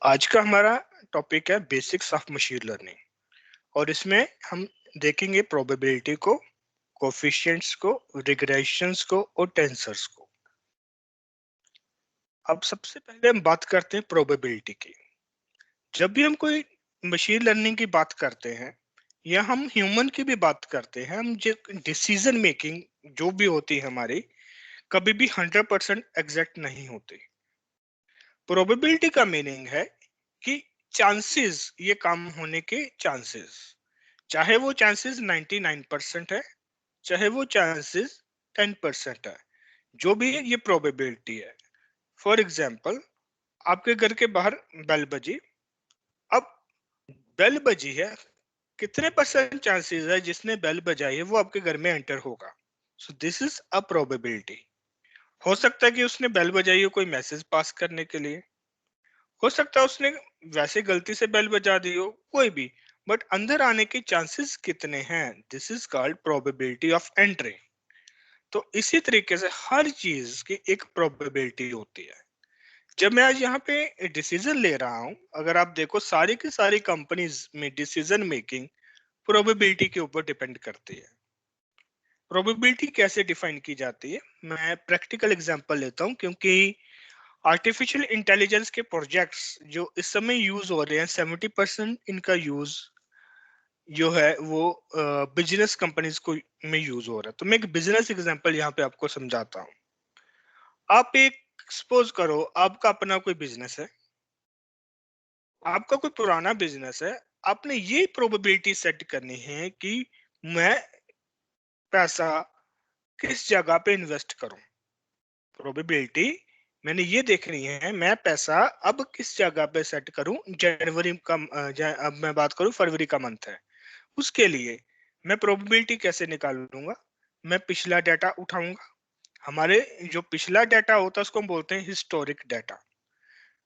आज का हमारा टॉपिक है बेसिक्स ऑफ मशीन लर्निंग। और इसमें हम देखेंगे प्रोबेबिलिटी को, कोफिशिएंट्स को, रिग्रेशंस को और टेंसर्स को। अब सबसे पहले हम बात करते हैं प्रोबेबिलिटी की। जब भी हम कोई मशीन लर्निंग की बात करते हैं या हम ह्यूमन की भी बात करते हैं, हम जो डिसीजन मेकिंग जो भी होती है हमारी, कभी भी 100% एग्जैक्ट नहीं होती। प्रोबेबिलिटी का मीनिंग है कि चांसेस, ये काम होने के चांसेस, चाहे वो चांसेस 99% है, चाहे वो चांसेस 10% है, जो भी है ये प्रोबेबिलिटी है। फॉर एग्जाम्पल, आपके घर के बाहर बेल बजी। अब बेल बजी है, कितने परसेंट चांसेस है जिसने बेल बजाई है वो आपके घर में एंटर होगा? सो दिस इज अ प्रोबेबिलिटी। हो सकता है कि उसने बेल बजाई हो कोई मैसेज पास करने के लिए, हो सकता है उसने वैसे गलती से बेल बजा दी हो, कोई भी। बट अंदर आने के चांसेस कितने हैं? This is called probability of entry. तो इसी तरीके से हर चीज की एक प्रोबेबिलिटी होती है। जब मैं आज यहाँ पे डिसीजन ले रहा हूँ, अगर आप देखो सारी की सारी कंपनीज में डिसीजन मेकिंग प्रोबेबिलिटी के ऊपर डिपेंड करती है। प्रोबेबिलिटी कैसे डिफाइन की जाती है, मैं प्रैक्टिकल एग्जांपल लेता हूँ, क्योंकि आर्टिफिशियल इंटेलिजेंस के प्रोजेक्ट्स जो इस समय यूज हो रहे हैं, 70% इनका यूज जो है वो बिजनेस कंपनीज को में यूज हो रहा है। तो मैं एक बिजनेस एग्जांपल यहाँ पे आपको समझाता हूँ। आप एक सपोज करो, आपका अपना कोई बिजनेस है, आपका कोई पुराना बिजनेस है। आपने ये प्रोबेबिलिटी सेट करनी है कि मैं पैसा किस जगह पे इन्वेस्ट करूं। प्रोबेबिलिटी मैंने ये देखनी है, मैं पैसा अब किस जगह पे सेट करूं। जनवरी का अब मैं बात करूं, फरवरी का मंथ है, उसके लिए मैं प्रोबेबिलिटी कैसे निकालूंगा? मैं पिछला डाटा उठाऊंगा। हमारे जो पिछला डाटा होता है उसको हम बोलते हैं हिस्टोरिक डाटा।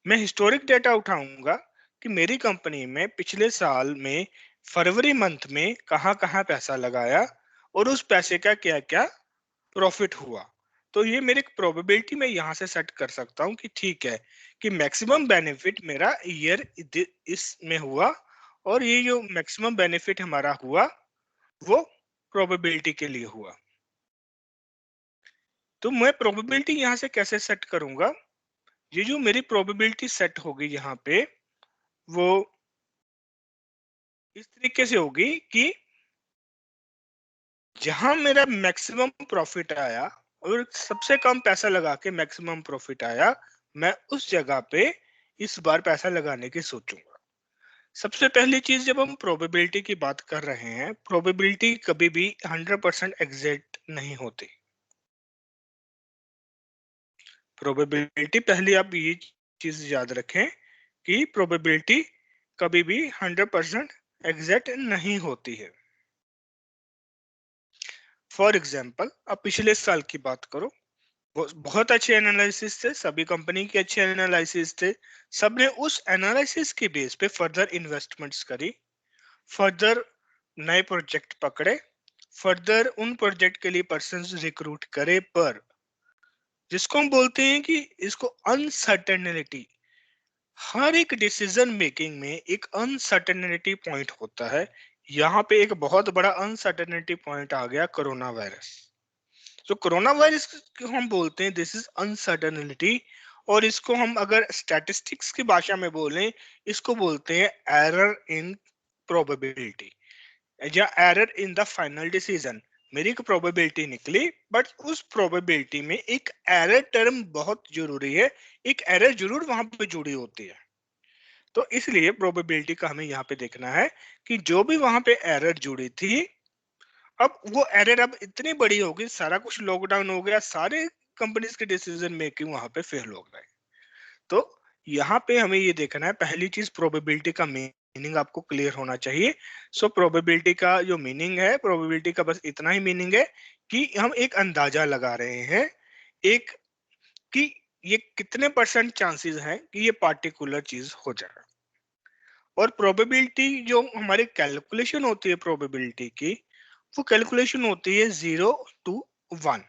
मैं हिस्टोरिक डाटा उठाऊंगा कि मेरी कंपनी में पिछले साल में फरवरी मंथ में कहाँ कहाँ पैसा लगाया और उस पैसे का क्या क्या प्रॉफिट हुआ। तो ये मेरे प्रोबेबिलिटी में यहाँ से सेट कर सकता हूँ कि ठीक है, कि मैक्सिमम बेनिफिट मेरा ईयर इसमें हुआ, और ये जो मैक्सिमम बेनिफिट हमारा हुआ वो प्रोबेबिलिटी के लिए हुआ। तो मैं प्रोबेबिलिटी यहाँ से कैसे सेट करूंगा? ये जो मेरी प्रोबेबिलिटी सेट होगी यहाँ पे, वो इस तरीके से होगी कि जहां मेरा मैक्सिमम प्रॉफिट आया और सबसे कम पैसा लगा के मैक्सिमम प्रॉफिट आया, मैं उस जगह पे इस बार पैसा लगाने की सोचूंगा। सबसे पहली चीज, जब हम प्रोबेबिलिटी की बात कर रहे हैं, प्रोबेबिलिटी कभी भी 100% एग्जैक्ट नहीं होती। प्रोबेबिलिटी, पहले आप ये चीज याद रखें कि प्रोबेबिलिटी कभी भी 100% एग्जैक्ट नहीं होती है। फॉर एग्जाम्पल, आप पिछले साल की बात करो, बहुत अच्छे एनालिसिस थे, सभी कंपनी के अच्छे एनालिसिस थे। सबने उस एनालिसिस के बेस पे फर्दर इन्वेस्टमेंट्स करी, फर्दर नए प्रोजेक्ट पकड़े, फर्दर उन प्रोजेक्ट के लिए पर्संस रिक्रूट करे। पर जिसको हम बोलते हैं कि इसको अनसर्टेनिटी, हर एक डिसीजन मेकिंग में एक अनसर्टेनिटी पॉइंट होता है। यहाँ पे एक बहुत बड़ा अनसर्टेनिटी पॉइंट आ गया, कोरोना वायरस। जो कोरोना वायरस को हम बोलते हैं, दिस इज अनसर्टेनिटी। और इसको हम अगर स्टैटिस्टिक्स की भाषा में बोलें, इसको बोलते हैं एरर इन प्रोबेबिलिटी या error in the final decision. मेरी एक प्रोबेबिलिटी निकली, बट उस प्रोबेबिलिटी में एक एरर टर्म बहुत जरूरी है, एक एरर जरूर वहां पे जुड़ी होती है। तो इसलिए प्रोबेबिलिटी का हमें यहाँ पे देखना है कि जो भी वहां पे एरर जुड़ी थी, अब वो एरर अब इतनी बड़ी होगी, सारा कुछ लॉकडाउन हो गया, सारे कंपनीज के डिसीजन मेकिंग वहां पे फेल हो गए। तो यहाँ पे हमें ये देखना है, पहली चीज प्रोबेबिलिटी का मीनिंग आपको क्लियर होना चाहिए। सो प्रोबेबिलिटी का जो मीनिंग है, प्रोबेबिलिटी का बस इतना ही मीनिंग है कि हम एक अंदाजा लगा रहे हैं, एक कि ये कितने परसेंट चांसेस हैं कि ये पार्टिकुलर चीज हो जाए। और प्रोबेबिलिटी जो हमारी कैलकुलेशन होती है प्रोबेबिलिटी की, वो कैलकुलेशन होती है 0 to 1।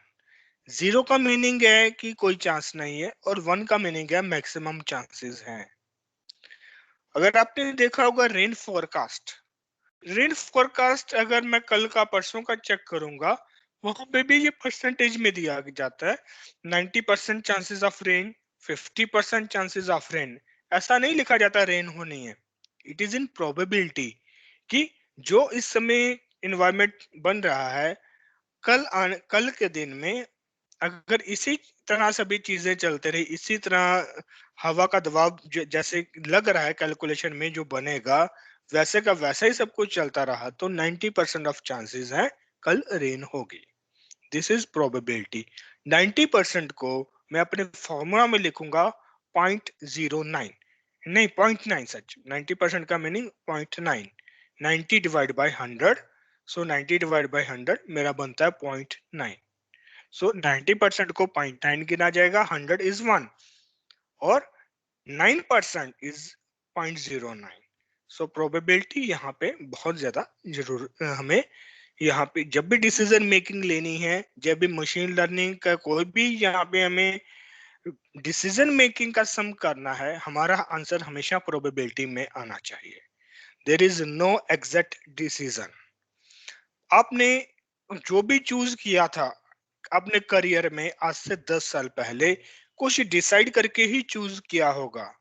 0 का मीनिंग है कि कोई चांस नहीं है, और 1 का मीनिंग है मैक्सिमम चांसेस हैं। अगर आपने देखा होगा रेन फोरकास्ट अगर मैं कल का परसों का चेक करूंगा, वहां पे भी ये परसेंटेज में दिया जाता है 90% chances of rain, 50% chances of rain. ऐसा नहीं लिखा जाता रेन होनी है, इट इज इन प्रोबेबिलिटी कि जो इस समय इन्वायरमेंट बन रहा है, कल के दिन में अगर इसी तरह सभी चीजें चलते रही, इसी तरह हवा का दबाव जैसे लग रहा है कैलकुलेशन में जो बनेगा, वैसे का वैसा ही सब कुछ चलता रहा, तो 90% ऑफ चांसेस है कल रेन होगी। This is probability. 90% को मैं अपने फॉर्मूला में लिखूंगा 0.09, नहीं 0.9, सच 90% का meaning 0.9, 90 divide by 100, so 90 divide by 100 मेरा बनता है 0.9। सो 90% को 0.9 गिना जाएगा, 100 इज 1 और 9% इज 0.09। सो प्रोबेबिलिटी यहाँ पे बहुत ज्यादा जरूर हमें यहाँ पे जब भी डिसीजन मेकिंग लेनी है, जब भी मशीन लर्निंग का कोई भी यहाँ पे हमें डिसीजन मेकिंग का सम करना है, हमारा आंसर हमेशा प्रोबेबिलिटी में आना चाहिए। There is no exact decision. आपने जो भी चूज किया था अपने करियर में आज से 10 साल पहले, कुछ डिसाइड करके ही चूज किया होगा।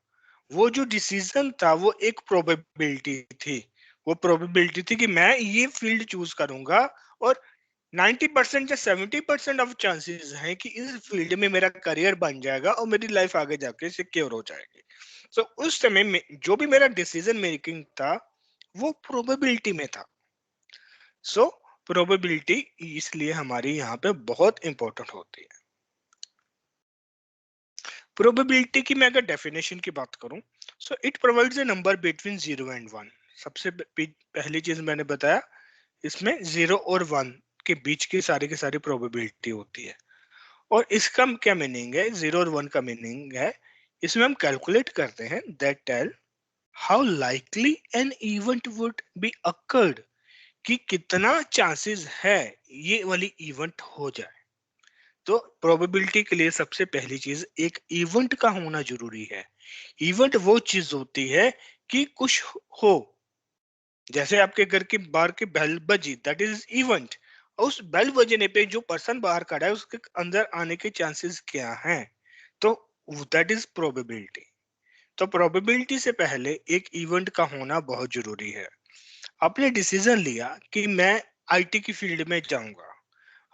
वो जो डिसीजन था वो एक प्रोबेबिलिटी थी। वो प्रोबेबिलिटी थी कि मैं ये फील्ड चूज करूंगा और 90% या 70% ऑफ चांसेस हैं कि इस फील्ड में मेरा करियर बन जाएगा और मेरी लाइफ आगे जाके सिक्योर हो जाएगी। तो उस समय में जो भी मेरा डिसीजन मेकिंग था वो प्रोबेबिलिटी में था। सो प्रोबेबिलिटी इसलिए हमारी यहाँ पे बहुत इंपॉर्टेंट होती है। प्रोबेबिलिटी की मैं अगर डेफिनेशन की बात करूं, so it provides a number between 0 and 1। सबसे पहली चीज मैंने बताया, इसमें 0 और 1 के बीच की सारी प्रोबेबिलिटी होती है। और इसका क्या मीनिंग है, 0 और 1 का मीनिंग है, इसमें हम कैलकुलेट करते हैं that tell how likely an event would be occurred, कि कितना चांसेस है ये वाली इवेंट हो जाए। तो प्रोबेबिलिटी के लिए सबसे पहली चीज एक इवेंट का होना जरूरी है। इवेंट वो चीज होती है कि कुछ हो, जैसे आपके घर के बाहर की बेल बजी, दैट इज इवेंट। उस बेल बजने पे जो पर्सन बाहर खड़ा है उसके अंदर आने के चांसेस क्या हैं, तो दैट इज प्रोबेबिलिटी। तो प्रोबेबिलिटी से पहले एक इवेंट का होना बहुत जरूरी है। आपने डिसीजन लिया कि मैं आईटी की फील्ड में जाऊंगा,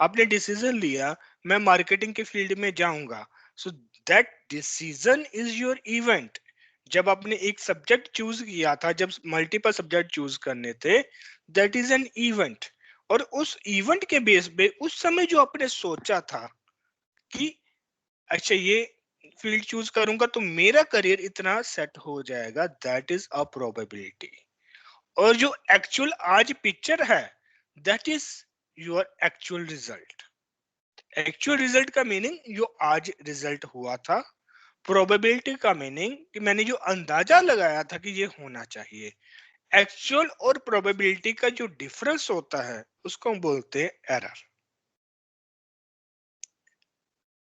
आपने डिसीजन लिया मैं मार्केटिंग के फील्ड में जाऊंगा, so that decision is your event. जब आपने एक सब्जेक्ट चूज किया था, जब मल्टीपल सब्जेक्ट चूज करने थे, दैट इज एन इवेंट। और उस इवेंट के बेस पे उस समय जो आपने सोचा था कि अच्छा ये फील्ड चूज करूंगा तो मेरा करियर इतना सेट हो जाएगा, दैट इज अ प्रोबेबिलिटी। और जो एक्चुअल आज पिक्चर है, that is your actual result. Actual result का मीनिंग जो आज रिजल्ट हुआ था। प्रोबेबिलिटी का मीनिंग कि मैंने जो अंदाजा लगाया था कि ये होना चाहिए। एक्चुअल और प्रोबेबिलिटी का जो डिफरेंस होता है उसको हम बोलते हैं एरर।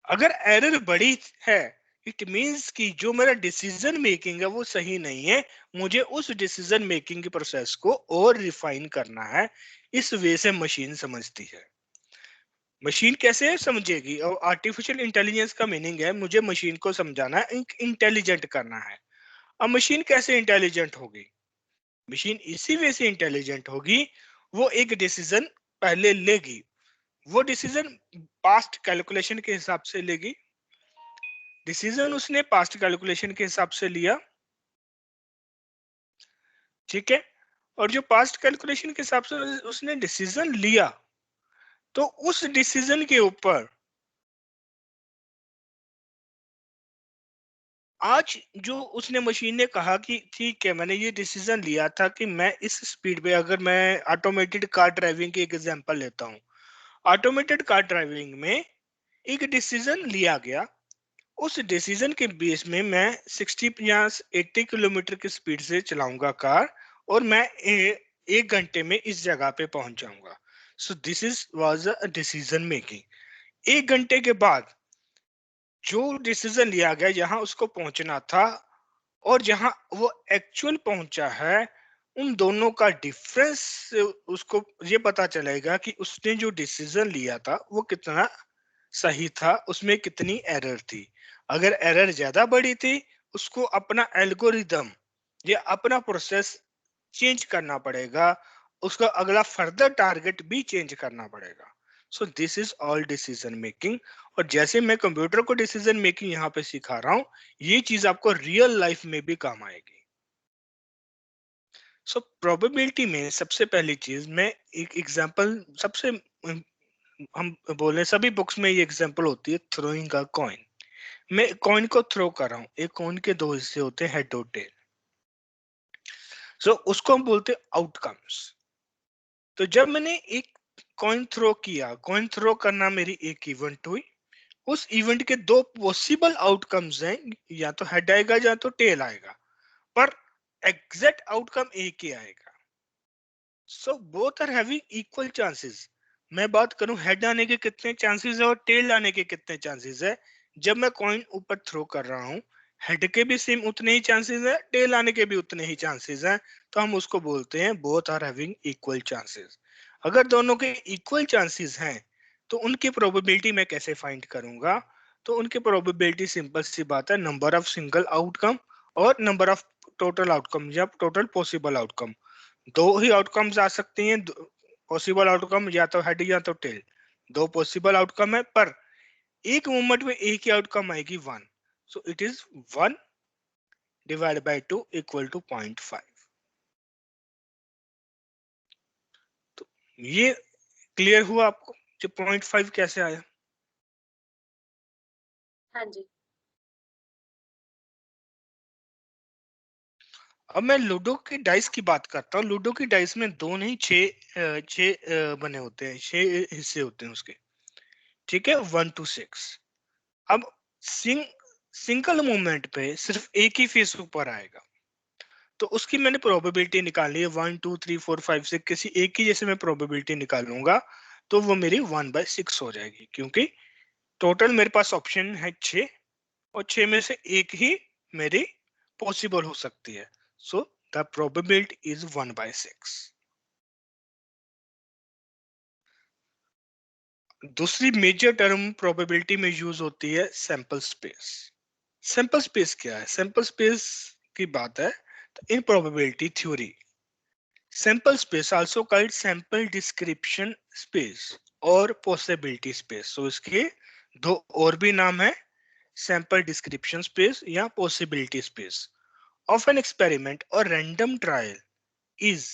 अगर एरर बड़ी है, इट मींस कि जो मेरा डिसीजन मेकिंग है वो सही नहीं है, मुझे उस डिसीजन मेकिंग के प्रोसेस को और रिफाइन करना है। इस वे से मशीन समझती है। मशीन कैसे समझेगी, और आर्टिफिशियल इंटेलिजेंस का मीनिंग है मुझे मशीन को समझाना है, इंटेलिजेंट करना है। अब मशीन कैसे इंटेलिजेंट होगी? मशीन इसी वे से इंटेलिजेंट होगी, वो एक डिसीजन पहले लेगी, वो डिसीजन पास्ट कैलकुलेशन के हिसाब से लेगी। डिसीजन उसने पास्ट कैलकुलेशन के हिसाब से लिया, ठीक है। और जो पास्ट कैलकुलेशन के हिसाब से उसने डिसीजन लिया, तो उस डिसीजन के ऊपर आज जो उसने मशीन ने कहा कि ठीक है मैंने ये डिसीजन लिया था कि मैं इस स्पीड पे, अगर मैं ऑटोमेटेड कार ड्राइविंग की एक एग्जांपल लेता हूँ, ऑटोमेटेड कार ड्राइविंग में एक डिसीजन लिया गया, उस डिसीजन के बेस में मैं 60 या 80 किलोमीटर की स्पीड से चलाऊंगा कार, और मैं 1 घंटे में इस जगह पे पहुंच जाऊंगा। सो this is was a decision making. 1 घंटे के बाद जो डिसीजन लिया गया, यहाँ उसको पहुंचना था, और जहां वो एक्चुअल पहुंचा है उन दोनों का डिफरेंस उसको ये पता चलेगा कि उसने जो डिसीजन लिया था वो कितना सही था, उसमें कितनी एरर थी। अगर एरर ज्यादा बड़ी थी उसको अपना एल्गोरिदम या अपना प्रोसेस चेंज करना पड़ेगा, उसका अगला फर्दर टारगेट भी चेंज करना पड़ेगा। सो this is all decision making. और जैसे मैं कंप्यूटर को डिसीजन मेकिंग यहाँ पे सिखा रहा हूँ, ये चीज आपको रियल लाइफ में भी काम आएगी। सो प्रोबेबिलिटी में सबसे पहली चीज मैं एक एग्जांपल सबसे हम बोले सभी बुक्स में ये एग्जांपल होती है, थ्रोइंग अ कॉइन। मैं कॉइन को थ्रो कर रहा हूँ, एक कॉइन के दो हिस्से होते हैं, हेड और टेल। सो उसको हम बोलते हैं आउटकम्स। तो जब मैंने एक कॉइन थ्रो किया, कॉइन थ्रो करना मेरी एक इवेंट हुई, उस इवेंट के दो पॉसिबल आउटकम्स हैं, या तो हेड आएगा या तो टेल आएगा, पर एग्जैक्ट आउटकम एक ही आएगा। So both are having equal chances. मैं बात करूं हेड आने के कितने चांसेस है और टेल आने के कितने चांसेस है, जब मैं कॉइन ऊपर थ्रो कर रहा हूं, हेड के भी सेम उतने ही चांसेस है, टेल आने के भी उतने ही चांसेस हैं, तो हम उसको बोलते हैं both are having equal chances. अगर दोनों के इक्वल चांसेस हैं तो उनकी प्रोबेबिलिटी मैं कैसे फाइंड करूंगा? तो उनकी प्रोबेबिलिटी सिंपल सी बात है, नंबर ऑफ सिंगल आउटकम और नंबर ऑफ टोटल आउटकम या टोटल पॉसिबल आउटकम। दो ही आउटकम्स आ सकती हैं, पॉसिबल आउटकम या तो हेड या तो टेल। दो पॉसिबल आउटकम है पर एक मोमेंट में एक ही आउटकम आएगी, वन। So it is 1 / 2 = 0.5। तो ये क्लियर हुआ आपको जो 0.5 कैसे आया? हाँ जी। अब मैं लूडो की डाइस की बात करता हूँ। लूडो की डाइस में दो नहीं छह बने होते हैं, 6 हिस्से होते हैं उसके। ठीक है, 1 to 6। अब सिंग सिंगल मूवमेंट पे सिर्फ एक ही फेस ऊपर आएगा, तो उसकी मैंने प्रोबेबिलिटी निकालनी है 1 2 3 4 5 से किसी एक की जैसे मैं प्रोबेबिलिटी निकालूंगा तो वो मेरी 1/6 हो जाएगी, क्योंकि टोटल मेरे पास ऑप्शन है 6 और 6 में से एक ही मेरी पॉसिबल हो सकती है। So the probability is 1/6। दूसरी मेजर टर्म प्रोबेबिलिटी में यूज होती है सैंपल स्पेस। सैंपल स्पेस क्या है? सैंपल स्पेस की बात है तो इन probability theory, sample space also called sample description space और possibility space। so इसके दो और भी नाम है, sample description space या possibility space of an experiment or random trial is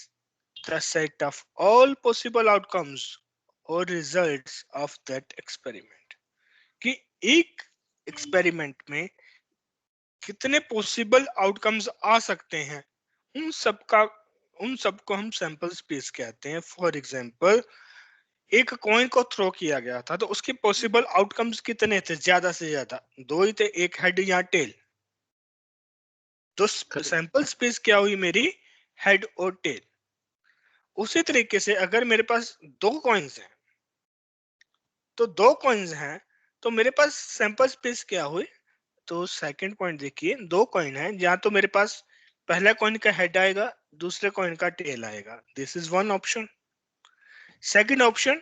the set of all possible outcomes or results of that experiment। कि एक एक्सपेरिमेंट में कितने पॉसिबल आउटकम्स आ सकते हैं, उन सबका उन सबको हम सैंपल स्पेस कहते हैं। फॉर एग्जांपल, एक कॉइन को थ्रो किया गया था तो उसके पॉसिबल आउटकम्स कितने थे? ज्यादा से ज्यादा दो ही थे, एक हेड या टेल। तो सैंपल स्पेस क्या हुई मेरी? हेड और टेल। उसी तरीके से अगर मेरे पास दो कॉइन्स हैं, तो दो कॉइन्स हैं तो मेरे पास सैंपल स्पेस क्या हुई? तो सेकंड पॉइंट देखिए, दो कॉइन है जहां तो मेरे पास पहला कॉइन का हेड आएगा, दूसरे कॉइन का टेल आएगा। This is one option. Second option,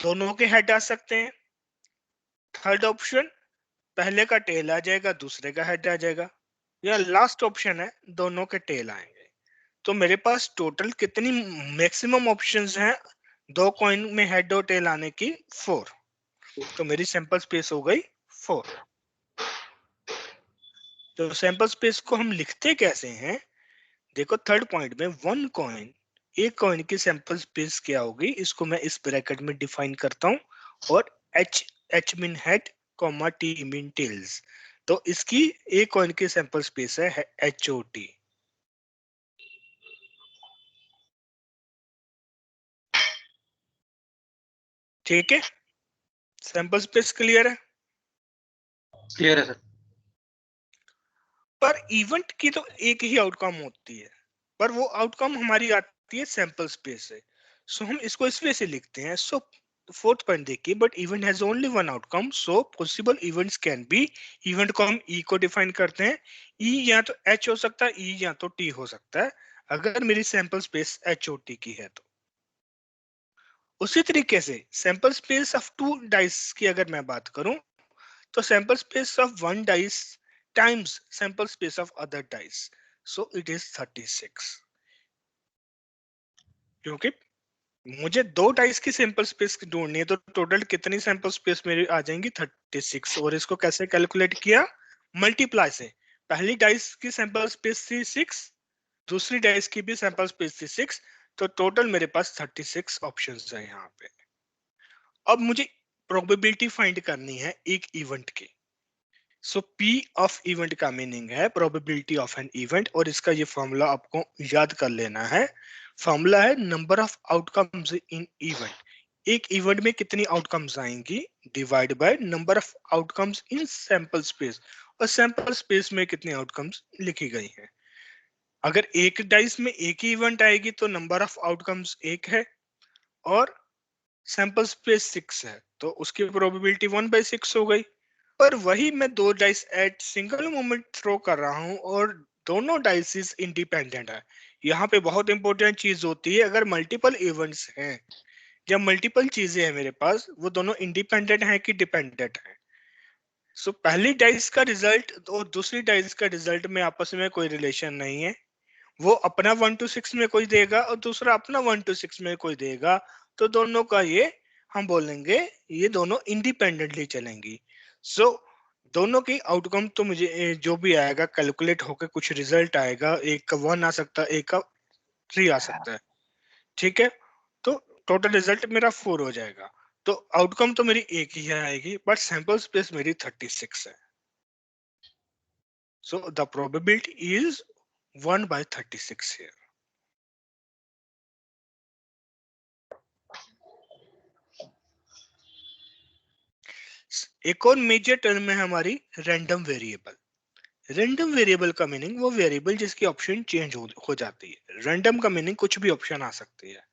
दोनों के हेड आ सकते हैं। थर्ड ऑप्शन, पहले का टेल आ जाएगा, दूसरे का हेड आ जाएगा। या लास्ट ऑप्शन है, दोनों के टेल आएंगे। तो मेरे पास टोटल कितनी मैक्सिमम ऑप्शंस हैं दो कॉइन में हेड और टेल आने की? 4। तो मेरी सैंपल स्पेस हो गई 4। तो सैंपल स्पेस को हम लिखते कैसे हैं? देखो थर्ड पॉइंट में वन कॉइन, एक कॉइन की सैंपल स्पेस क्या होगी, इसको मैं इस ब्रैकेट में डिफाइन करता हूं। और h h mean head, comma t mean tails. तो इसकी एक कॉइन की सैंपल स्पेस है HOT। ठीक है, सैंपल स्पेस क्लियर है? क्लियर है सर। पर इवेंट की तो एक ही आउटकम होती है, पर वो आउटकम हमारी आती है सैंपल स्पेस से। सो हम इसको इस वे से लिखते हैं। सो फोर्थ पॉइंट देखिए, but event has only one outcome so possible events can be, event को हम ई को डिफाइन करते हैं, ई या तो एच हो सकता है, ई या तो टी हो सकता है, अगर मेरी sample space H or T की है तो। उसी तरीके से sample space of two dice की अगर मैं बात करूं, तो sample space of one dice times sample space of other dice, so it is 36, क्योंकि मुझे दो डाइस की सैंपल स्पेस ढूंढनी है, तो टोटल कितनी सैंपल स्पेस मेरी आ जाएंगी 36। और इसको कैसे कैलकुलेट किया, मल्टीप्लाई से। पहली डाइस की सैंपल स्पेस थी 6, दूसरी डाइस की भी सैंपल स्पेस थी 6, तो टोटल मेरे पास 36 ऑप्शंस है यहाँ पे। अब मुझे प्रोबेबिलिटी फाइंड करनी है एक इवेंट की। सो पी ऑफ इवेंट का मीनिंग है प्रोबेबिलिटी ऑफ एन इवेंट, और इसका ये फॉर्मूला आपको याद कर लेना है। फॉर्मूला है number of outcomes in event. एक इवेंट में कितनी आउटकम्स आएंगी divide by number of outcomes in sample space, और सैंपल स्पेस में कितनी आउटकम्स लिखी गई हैं। अगर एक डाइस में एक ही इवेंट आएगी तो नंबर ऑफ आउटकम्स एक है, और सैंपल स्पेस 6 है, तो उसकी प्रोबेबिलिटी 1/6 हो गई। पर वही मैं दो dice at single moment throw कर रहा हूं, और दोनों डाइस इंडिपेंडेंट है। यहाँ पे बहुत इंपॉर्टेंट चीज होती है, अगर मल्टीपल इवेंट्स हैं, जब मल्टीपल चीजें हैं मेरे पास, वो दोनों इंडिपेंडेंट हैं कि डिपेंडेंट हैं। सो पहली डाइस का रिजल्ट और दूसरी डाइस का रिजल्ट में आपस में कोई रिलेशन नहीं है। वो अपना 1 to 6 में कोई देगा और दूसरा अपना 1 to 6 में कोई देगा, तो दोनों का ये हम बोलेंगे ये दोनों इंडिपेंडेंटली चलेंगी। सो दोनों की आउटकम तो मुझे जो भी आएगा कैलकुलेट होकर कुछ रिजल्ट आएगा, एक का 1 आ सकता है, एक का 3 आ सकता है, ठीक है। तो टोटल रिजल्ट मेरा 4 हो जाएगा, तो आउटकम तो मेरी एक ही आएगी, बट सैंपल स्पेस मेरी 36 है। So the probability is 1/36 here। एक और मेजर टर्म है हमारी रैंडम वेरिएबल। रैंडम वेरिएबल का मीनिंग वो वेरिएबल जिसकी ऑप्शन चेंज हो जाती है। रैंडम का मीनिंग कुछ भी ऑप्शन आ सकती है।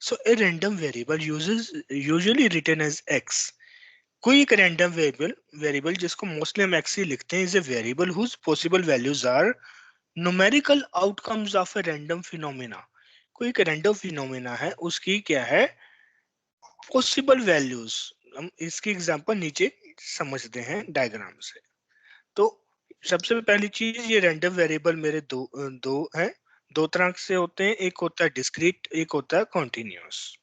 So a random variable uses usually written as X. कोई एक रैंडम वेरिएबल जिसको मोस्टली हम एक्स ही लिखते हैं, is a variable whose possible values are numerical outcomes of a random phenomena. कोई एक रैंडम फिनोमेना है, उसकी क्या है पॉसिबल वैल्यूज। हम इसकी एग्जांपल नीचे समझते हैं डायग्राम से। तो सबसे पहली चीज, ये रैंडम वेरिएबल मेरे दो हैं। दो तरह से होते हैं, एक होता है डिस्क्रीट, एक होता है कॉन्टिन्यूअस।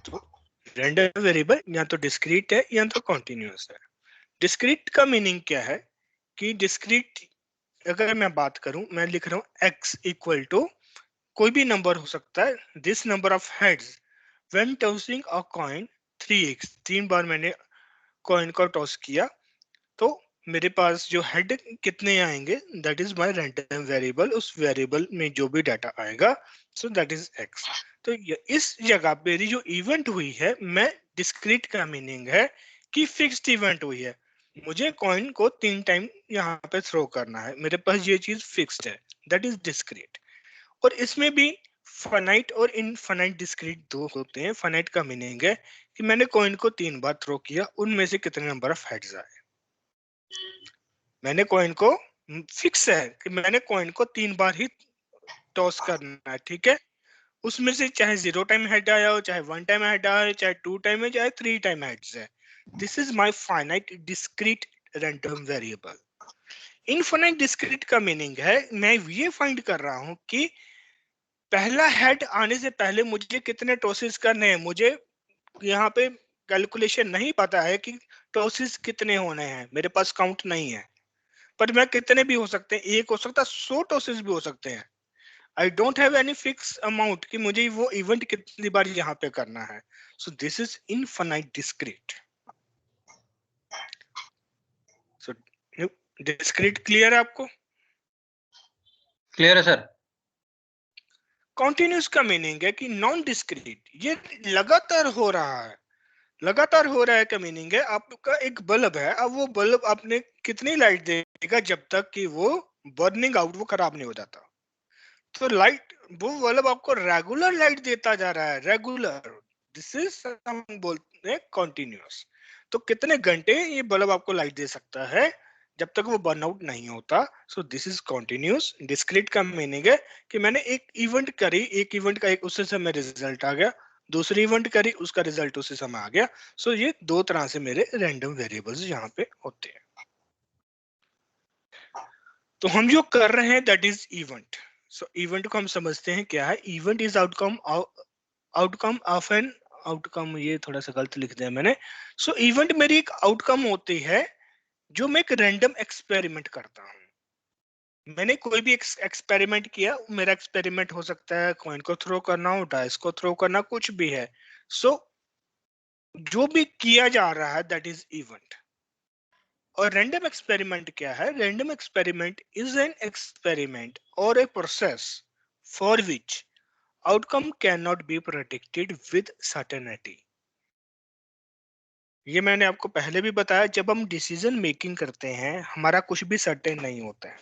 तो रैंडम वेरिएबल या तो डिस्क्रीट है या तो कॉन्टिन्यूअस है। डिस्क्रीट का मीनिंग क्या है कि डिस्क्रीट, अगर मैं बात करूं, मैं लिख रहा हूं x इक्वल टू कोई भी नंबर हो सकता है, this number of heads when tossing a coin 3x। 3 बार मैंने कॉइन को टॉस किया, तो मेरे पास जो हेड कितने आएंगे, that is my random variable. उस वेरिएबल में जो भी डाटा आएगा, सो दैट इज एक्स। तो इस जगह पे मेरी जो इवेंट हुई है, मैं डिस्क्रीट का मीनिंग है कि फिक्स्ड इवेंट हुई है। मुझे कॉइन को 3 टाइम यहाँ पे थ्रो करना है, मेरे पास ये चीज फिक्स्ड है, दैट इज डिस्क्रीट। और इसमें भी फाइनाइट और इनफाइनाइट डिस्क्रीट दो होते हैं। फाइनाइट का मीनिंग है कि मैंने कॉइन को 3 बार थ्रो किया, उनमें से कितने नंबर ऑफ हेड्स आए। मैंने कॉइन को फिक्स है कि मैंने कॉइन को 3 बार ही टॉस करना है, ठीक है। उसमें से चाहे 0 टाइम हेड आया हो, चाहे 1 टाइम हेड आया हो, चाहे 2 टाइम है, चाहे 3 टाइम हेड्स है। This is my finite discrete random variable. Infinite discrete का मीनिंग है मैं ये फाइंड कर रहा हूं कि पहला हेड आने से पहले मुझे कितने टॉसेस करने हैं। मुझे यहाँ पे कैलकुलेशन नहीं पता है कि टॉसेस कितने होने हैं, मेरे पास काउंट नहीं है। पर मैं कितने भी हो सकते हैं, एक हो सकता है, 100 टॉसेस भी हो सकते हैं। I don't have any fix amount कि मुझे वो इवेंट कितनी बार यहाँ पे करना है। So this is infinite discrete. So discrete clear है आपको? क्लियर है सर। कॉन्टिन्यूस का मीनिंग है कि नॉन डिस्क्रीट, ये लगातार हो रहा है। लगातार हो रहा है का मीनिंग है आपका एक बल्ब है, अब वो बल्ब आपने कितनी लाइट देगा जब तक कि वो बर्निंग आउट, वो खराब नहीं हो जाता। तो लाइट, वो बल्ब आपको रेगुलर लाइट देता जा रहा है, रेगुलर। दिस इज हम बोलते हैं कॉन्टिन्यूअस। तो कितने घंटे ये बल्ब आपको लाइट दे सकता है जब तक वो बर्न आउट नहीं होता। सो दिस इज कॉन्टिन्यूअस। डिस्क्रीट का मीनिंग है कि मैंने एक इवेंट करी, एक इवेंट का एक उससे समय रिजल्ट आ गया, दूसरी इवेंट करी उसका रिजल्ट उसी समय आ गया। सो ये दो तरह से मेरे रैंडम वेरिएबल्स यहाँ पे होते हैं। तो हम जो कर रहे हैं that is event. So event को हम समझते हैं क्या है। Event is outcome, outcome of an, outcome ये थोड़ा सा गलत लिख दिया मैंने। सो इवेंट मेरी एक आउटकम होती है जो मैं एक रैंडम एक्सपेरिमेंट करता हूँ। मैंने कोई भी एक्सपेरिमेंट किया, मेरा एक्सपेरिमेंट हो सकता है कॉइन को थ्रो करना हो, डाइस को थ्रो करना, कुछ भी है। सो जो भी किया जा रहा है दैट इज इवेंट। और रैंडम एक्सपेरिमेंट क्या है? Random experiment is an experiment और a process for which outcome can not be predicted with certainty. ये मैंने आपको पहले भी बताया, जब हम डिसीजन मेकिंग करते हैं हमारा कुछ भी सर्टेन नहीं होता है,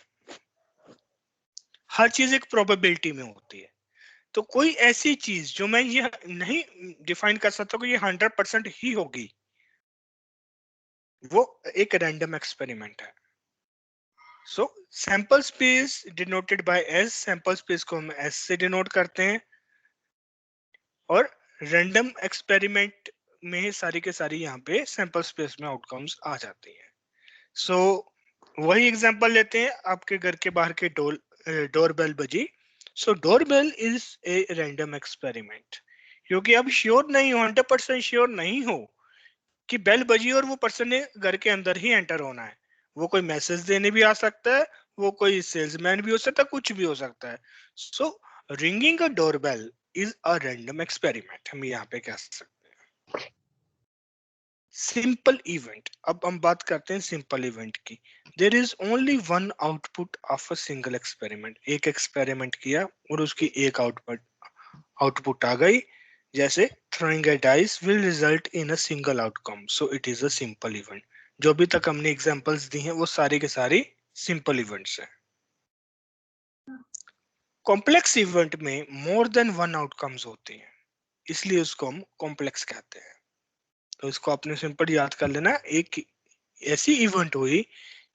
हर चीज एक प्रोबेबिलिटी में होती है। तो कोई ऐसी चीज जो मैं ये नहीं डिफाइन कर सकता कि ये 100% ही होगी, वो एक रैंडम एक्सपेरिमेंट है। So sample space denoted by S, sample space को हम एस से डिनोट करते हैं। और रैंडम एक्सपेरिमेंट में सारी के सारी यहाँ पे सैंपल स्पेस में आउटकम्स आ जाती हैं। सो वही एग्जांपल लेते हैं, आपके घर के बाहर के डोरबेल बजी। So doorbell is a random experiment, क्योंकि अब श्योर नहीं हो, 100% श्योर नहीं हो कि बेल बजी और वो पर्सन ने घर के अंदर ही एंटर होना है। वो कोई मैसेज देने भी आ सकता है, वो कोई सेल्समैन भी हो सकता है, कुछ भी हो सकता है। So ringing a doorbell is a random experiment, हम यहाँ पे कह सकते हैं। सिंपल इवेंट, अब हम बात करते हैं सिंपल इवेंट की। There is only one output of a single experiment. एक एक्सपेरिमेंट किया और उसकी एक आउटपुट आ गई। जैसे throwing a dice will result in a single outcome, so it is a simple event। जो भी तक हमने एग्जांपल्स दी हैं वो सारी के सारी सिंपल इवेंट्स हैं। कॉम्प्लेक्स इवेंट में मोर देन वन आउटकम्स होते हैं, इसलिए उसको हम कॉम्प्लेक्स कहते हैं। तो इसको आपने सिंपल याद कर लेना, एक ऐसी इवेंट हुई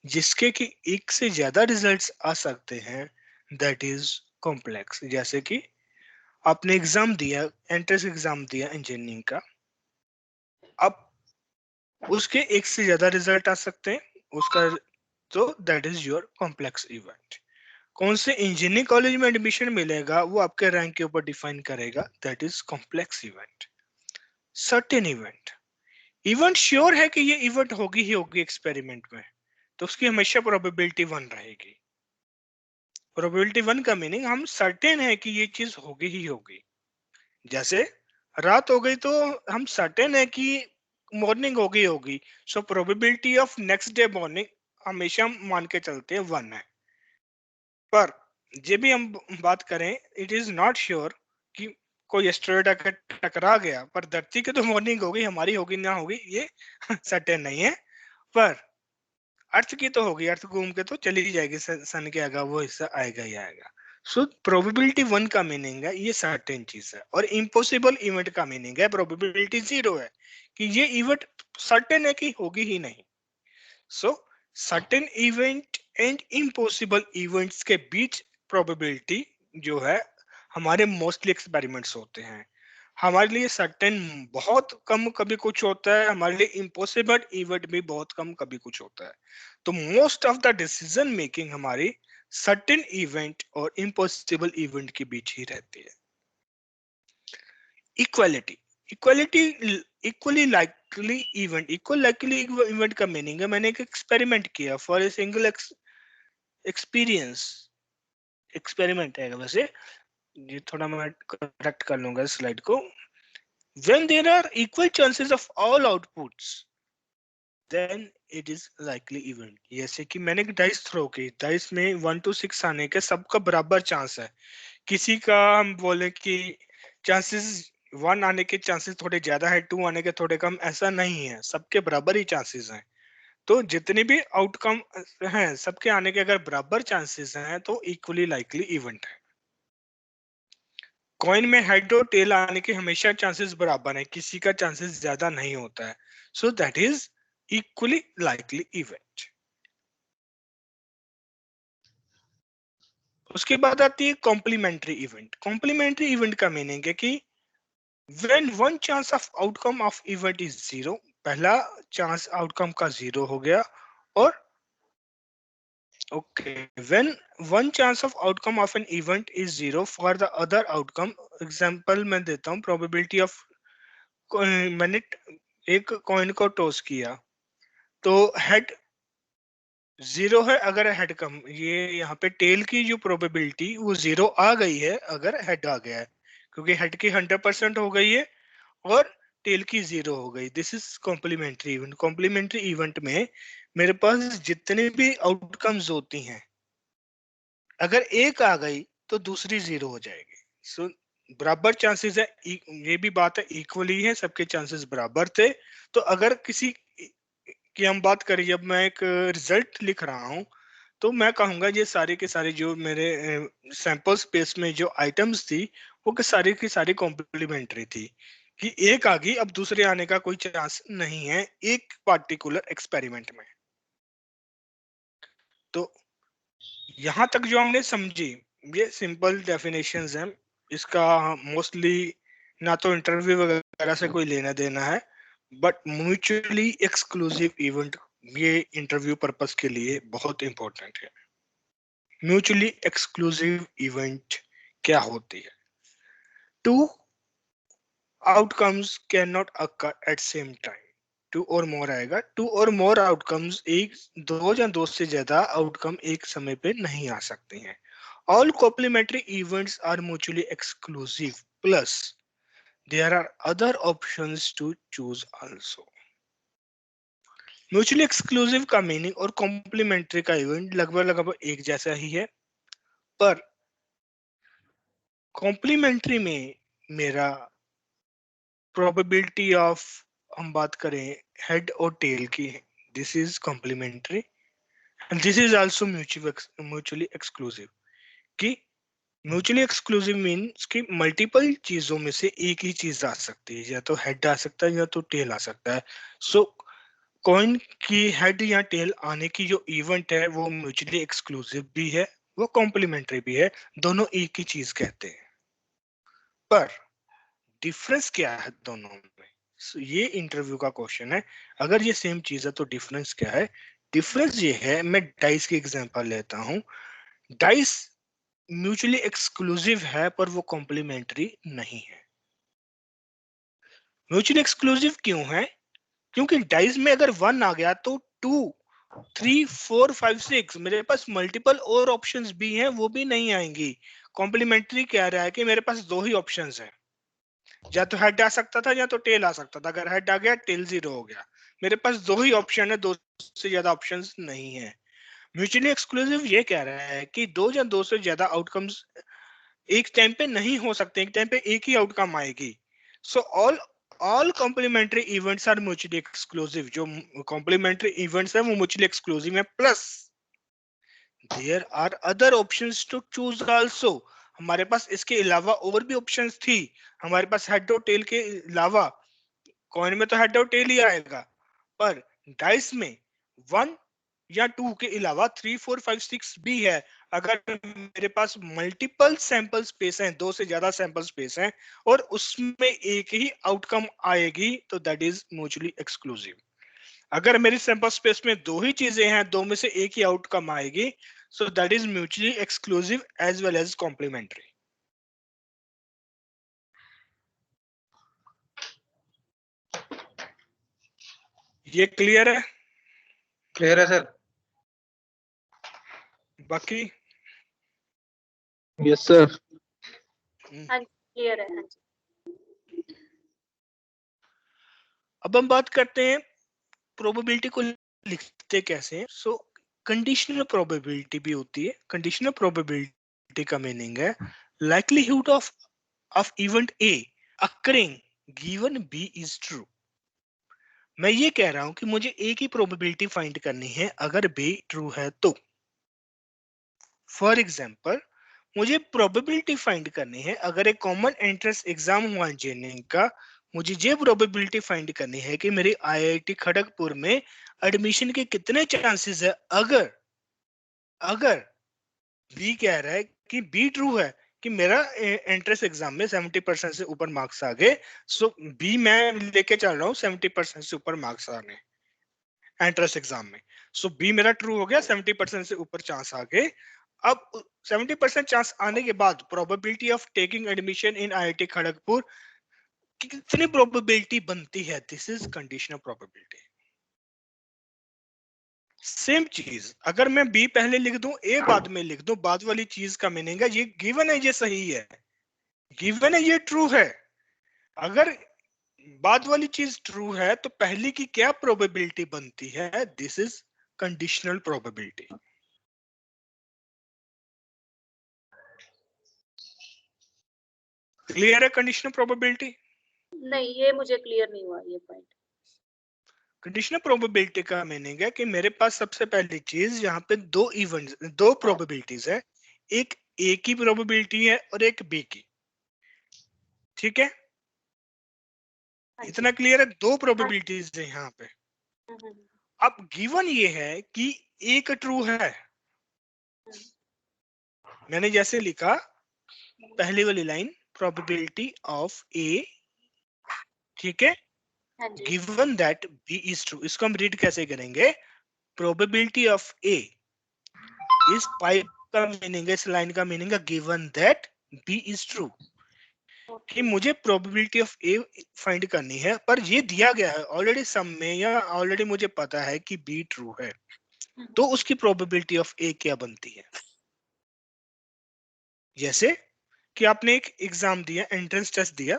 जिसके कि एक से ज्यादा रिजल्ट्स आ सकते हैं, दैट इज कॉम्प्लेक्स। जैसे कि आपने एग्जाम दिया, एंट्रेंस एग्जाम दिया इंजीनियरिंग का, अब उसके एक से ज्यादा रिजल्ट आ सकते हैं उसका, तो that is your complex event. कौन से इंजीनियरिंग कॉलेज में एडमिशन मिलेगा वो आपके रैंक के ऊपर डिफाइन करेगा, that is complex event. Certain event, event sure है कि ये इवेंट होगी ही होगी एक्सपेरिमेंट में, तो उसकी हमेशा प्रोबेबिलिटी 1 रहेगी। प्रोबेबिलिटी 1 का मीनिंग हम सर्टेन है कि ये चीज होगी ही होगी। जैसे रात हो गई तो हम सर्टेन है कि मॉर्निंग होगी होगी। So probability of next day morning हमेशा हम मान के चलते हैं 1 है। पर ये भी हम बात करें, इट इज नॉट श्योर कि कोई एस्टेरॉयड आकर टकरा गया पर धरती की तो मॉर्निंग होगी, हमारी होगी ना होगी ये सर्टेन नहीं है। पर अर्थ की तो होगी, अर्थ घूम के तो चली जाएगी, सन के आगे वो हिस्सा आएगा ही आएगा। सो प्रोबेबिलिटी 1 का मीनिंग है ये सर्टेन चीज है, और इम्पॉसिबल इवेंट का मीनिंग है प्रोबेबिलिटी 0 है कि ये इवेंट सर्टेन है कि होगी ही नहीं। सो certain event and impossible events के बीच प्रोबेबिलिटी जो है, हमारे मोस्टली एक्सपेरिमेंट्स होते हैं। हमारे लिए सर्टेन बहुत कम कभी कुछ होता है, हमारे लिए इम्पॉसिबल इवेंट भी बहुत कम कभी कुछ होता है। तो most of the decision making हमारी सर्टेन इवेंट और इम्पॉसिबल इवेंट के बीच ही रहती है। Equality, equality equally likely event, equal likely event का मीनिंग है मैंने एक एक्सपेरिमेंट किया for a single experience, experiment है वैसे, ये थोड़ा मैं करेक्ट कर लूंगा स्लाइड को। When there are equal chances of all outputs, then it is likely event। जैसे कि मैंने डाइस थ्रो की, डाइस में 1 to 6 आने के सबका बराबर चांस है। किसी का हम बोले कि चांसेस 1 आने के चांसेस थोड़े ज्यादा है, 2 आने के थोड़े कम, ऐसा नहीं है, सबके बराबर ही चांसेस हैं। तो जितने भी आउटकम हैं सबके आने के अगर बराबर चांसेस हैं तो इक्वली लाइकली इवेंट है। कॉइन में हेड और टेल आने के हमेशा चांसेस बराबर हैं, किसी का चांसेस ज्यादा नहीं होता है, सो that is equally likely event. उसके बाद आती है कॉम्प्लीमेंट्री इवेंट। कॉम्प्लीमेंट्री इवेंट का मीनिंग है कि when one chance of outcome of event is zero, पहला चांस आउटकम का जीरो हो गया, और okay, when one chance of outcome of an event is zero for the other outcome, example मैं देता हूँ, probability of मैंने एक कॉइन को टॉस किया तो हेड जीरो है अगर हेड कम, ये यहाँ पे टेल की जो प्रोबेबिलिटी वो जीरो आ गई है अगर हेड आ गया है, क्योंकि हेड की 100% हो गई है और टेल की जीरो हो गई। This is complementary event. Complementary event में मेरे पास जितने भी आउटकम्स होती हैं, अगर एक आ गई तो दूसरी जीरो हो जाएगी। सो बराबर चांसेस है, ये भी बात है, इक्वली है, सबके चांसेस बराबर थे। तो अगर किसी की हम बात करें, जब मैं एक रिजल्ट लिख रहा हूं तो मैं कहूंगा ये सारे के सारे जो मेरे सैंपल स्पेस में जो आइटम्स थी वो के सारी की सारी कॉम्प्लीमेंट्री थी, कि एक आ गई अब दूसरे आने का कोई चांस नहीं है एक पार्टिकुलर एक्सपेरिमेंट में। तो यहाँ तक जो हमने समझी ये सिंपल डेफिनेशंस हैं, इसका मोस्टली ना तो इंटरव्यू वगैरह से कोई लेना देना है, बट म्यूचुअली एक्सक्लूसिव इवेंट ये इंटरव्यू पर्पस के लिए बहुत इंपॉर्टेंट है। म्यूचुअली एक्सक्लूसिव इवेंट क्या होती है? Two outcomes can not occur at same time. Two और मोर आएगा, टू और मोर आउटकम्स, एक दो या दो से ज्यादा आउटकम एक समय पे नहीं आ सकते हैं। All complementary events are mutually exclusive plus there are other options to choose also. Mutually exclusive का मीनिंग और कॉम्प्लीमेंट्री का इवेंट लगभग लगभग एक जैसा ही है, पर कॉम्प्लीमेंट्री में मेरा प्रोबेबिलिटी ऑफ, हम बात करें हेड और टेल की, this is complementary and this is also mutually exclusive. कि म्यूचुअली एक्सक्लूसिव मीन्स कि मल्टीपल चीजों में से एक ही चीज आ सकती है, या तो हेड आ सकता है या तो टेल आ सकता है। सो कॉइन की हेड या टेल आने की जो इवेंट है वो म्यूचुअली एक्सक्लूसिव भी है, वो कॉम्प्लीमेंट्री भी है, दोनों एक ही चीज कहते हैं। पर डिफरेंस क्या है दोनों में? ये इंटरव्यू का क्वेश्चन है। अगर ये सेम चीज है तो डिफरेंस क्या है? डिफरेंस ये है, मैं डाइस की एग्जांपल लेता हूं। डाइस म्यूचुअली एक्सक्लूसिव है पर वो कॉम्प्लीमेंट्री नहीं है। म्यूचुअली एक्सक्लूसिव क्यों है? क्योंकि डाइस में अगर 1 आ गया तो 2 3 4 5 6 मेरे पास मल्टीपल और ऑप्शंस भी हैं, वो भी नहीं आएंगी। कॉम्प्लीमेंट्री कह रहा है कि मेरे पास दो ही ऑप्शंस हैं, या तो हेड आ सकता था या तो टेल आ सकता था। अगर हेड आ गया टेल जीरो हो गया, मेरे पास दो ही ऑप्शन है, दो से ज्यादा ऑप्शंस नहीं है। म्यूचुअली एक्सक्लूसिव ये कह रहा है कि दो या दो से ज्यादा आउटकम्स एक टाइम पे नहीं हो सकते, एक टाइम पे एक ही आउटकम आएगी। So all complementary events are mutually exclusive. जो कॉम्प्लीमेंट्री इवेंट्स है वो म्यूचुअली एक्सक्लूसिव है, plus there are other options to choose also. हमारे पास इसके अलावा और भी ऑप्शंस थी। हमारे पास हेड और टेल के अलावा, कॉइन में तो हेड और टेल ही आएगा, पर डाइस में 1 या 2 के अलावा 3 4 5 6 भी है। अगर मेरे पास मल्टीपल सैंपल स्पेस हैं, दो से ज्यादा सैंपल स्पेस हैं, और उसमें एक ही आउटकम आएगी तो दैट इज म्यूचुअली एक्सक्लूसिव। अगर मेरी सैंपल स्पेस में दो ही चीजें हैं, दो में से एक ही आउटकम आएगी, so that is mutually exclusive as well as complementary. ये क्लियर है? क्लियर है सर। बाकी यस सर। हाँ क्लियर है। हाँ जी। अब हम बात करते हैं प्रोबेबिलिटी को लिखते कैसे हैं। सो कंडीशनल प्रोबेबिलिटी भी होती है। कंडीशनल प्रोबेबिलिटी का मीनिंग है likelihood of event A occurring given B is true। मैं ये कह रहा हूं कि मुझे A की प्रोबेबिलिटी फाइंड करनी है अगर B ट्रू है तो। फॉर एग्जाम्पल मुझे प्रोबेबिलिटी फाइंड करनी है अगर एक कॉमन एंट्रेंस एग्जाम हुआ इंजीनियरिंग का, मुझे ये प्रोबेबिलिटी फाइंड करनी है कि मेरी IIT खड़गपुर में एडमिशन के कितने चांसेस है अगर अगर बी कह रहा है कि बी ट्रू है कि मेरा एंट्रेंस एग्जाम में 70% से ऊपर मार्क्स आ गए। सो बी मैं लेके चल रहा हूँ 70% से ऊपर मार्क्स आने एंट्रेंस एग्जाम में। सो बी मेरा ट्रू हो गया, 70% से ऊपर चांस आ गए। अब 70% चांस आने के बाद probability of taking admission in IIT Kharagpur कितनी प्रोबेबिलिटी बनती है? This is conditional probability. Same चीज अगर मैं बी पहले लिख दूं ए बाद में लिख दूं, बाद वाली चीज का मीनिंग है ये गिवन है, ये सही है, गिवन है, ये ट्रू है। अगर बाद वाली चीज ट्रू है तो पहली की क्या प्रोबेबिलिटी बनती है? This is conditional probability. Clear है कंडीशनल प्रोबेबिलिटी? नहीं, ये मुझे क्लियर नहीं हुआ ये पॉइंट। कंडीशनल प्रोबेबिलिटी का मीनिंग है कि मेरे पास सबसे पहली चीज यहाँ पे दो इवेंट्स, दो प्रोबेबिलिटीज है, एक ए की प्रोबेबिलिटी है और एक बी की। ठीक है, इतना क्लियर है? दो प्रोबेबिलिटीज है यहाँ पे। अब गिवन ये है कि एक ट्रू है। मैंने जैसे लिखा पहली वाली लाइन, प्रोबेबिलिटी ऑफ ए, ठीक है, given that B is true. इसको हम रीड कैसे करेंगे? प्रोबेबिलिटी ऑफ ए इस पाइप का मीनिंग है, इस लाइन का मीनिंग है given that B is true. कि मुझे प्रोबेबिलिटी ऑफ ए फाइंड करनी है, पर ये दिया गया है ऑलरेडी सम में, या ऑलरेडी मुझे पता है कि बी ट्रू है, तो उसकी प्रोबेबिलिटी ऑफ ए क्या बनती है? जैसे कि आपने एक एग्जाम दिया, एंट्रेंस टेस्ट दिया,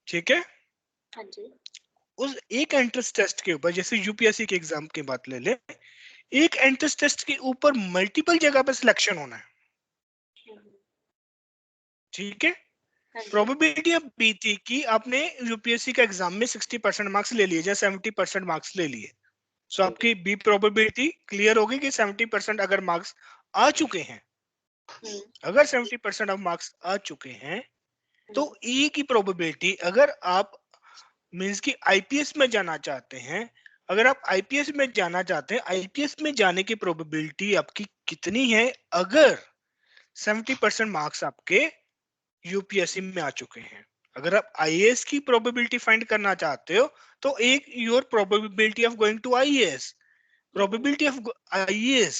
ठीक है, हाँ जी। उस एक एंट्रेंस टेस्ट के ऊपर, जैसे यूपीएससी के एग्जाम की बात ले ले, एक एंट्रेंस टेस्ट के ऊपर मल्टीपल जगह पे सिलेक्शन होना है, ठीक है। प्रोबेबिलिटी अब बी थी कि आपने यूपीएससी का एग्जाम में 60% मार्क्स ले लिए या 70% मार्क्स ले लिए, सो आपकी बी प्रोबेबिलिटी क्लियर होगी कि 70% अगर मार्क्स आ चुके हैं, अगर 70% ऑफ मार्क्स आ चुके हैं, तो ए की प्रोबेबिलिटी, अगर आप मींस कि आईपीएस में जाना चाहते हैं, अगर आप आईपीएस में जाना चाहते हैं, आईपीएस में जाने की प्रोबेबिलिटी आपकी कितनी है अगर 70% मार्क्स आपके यूपीएससी में आ चुके हैं। अगर आप आईएएस की प्रोबेबिलिटी फाइंड करना चाहते हो तो एक your probability of going to IAS, probability of IAS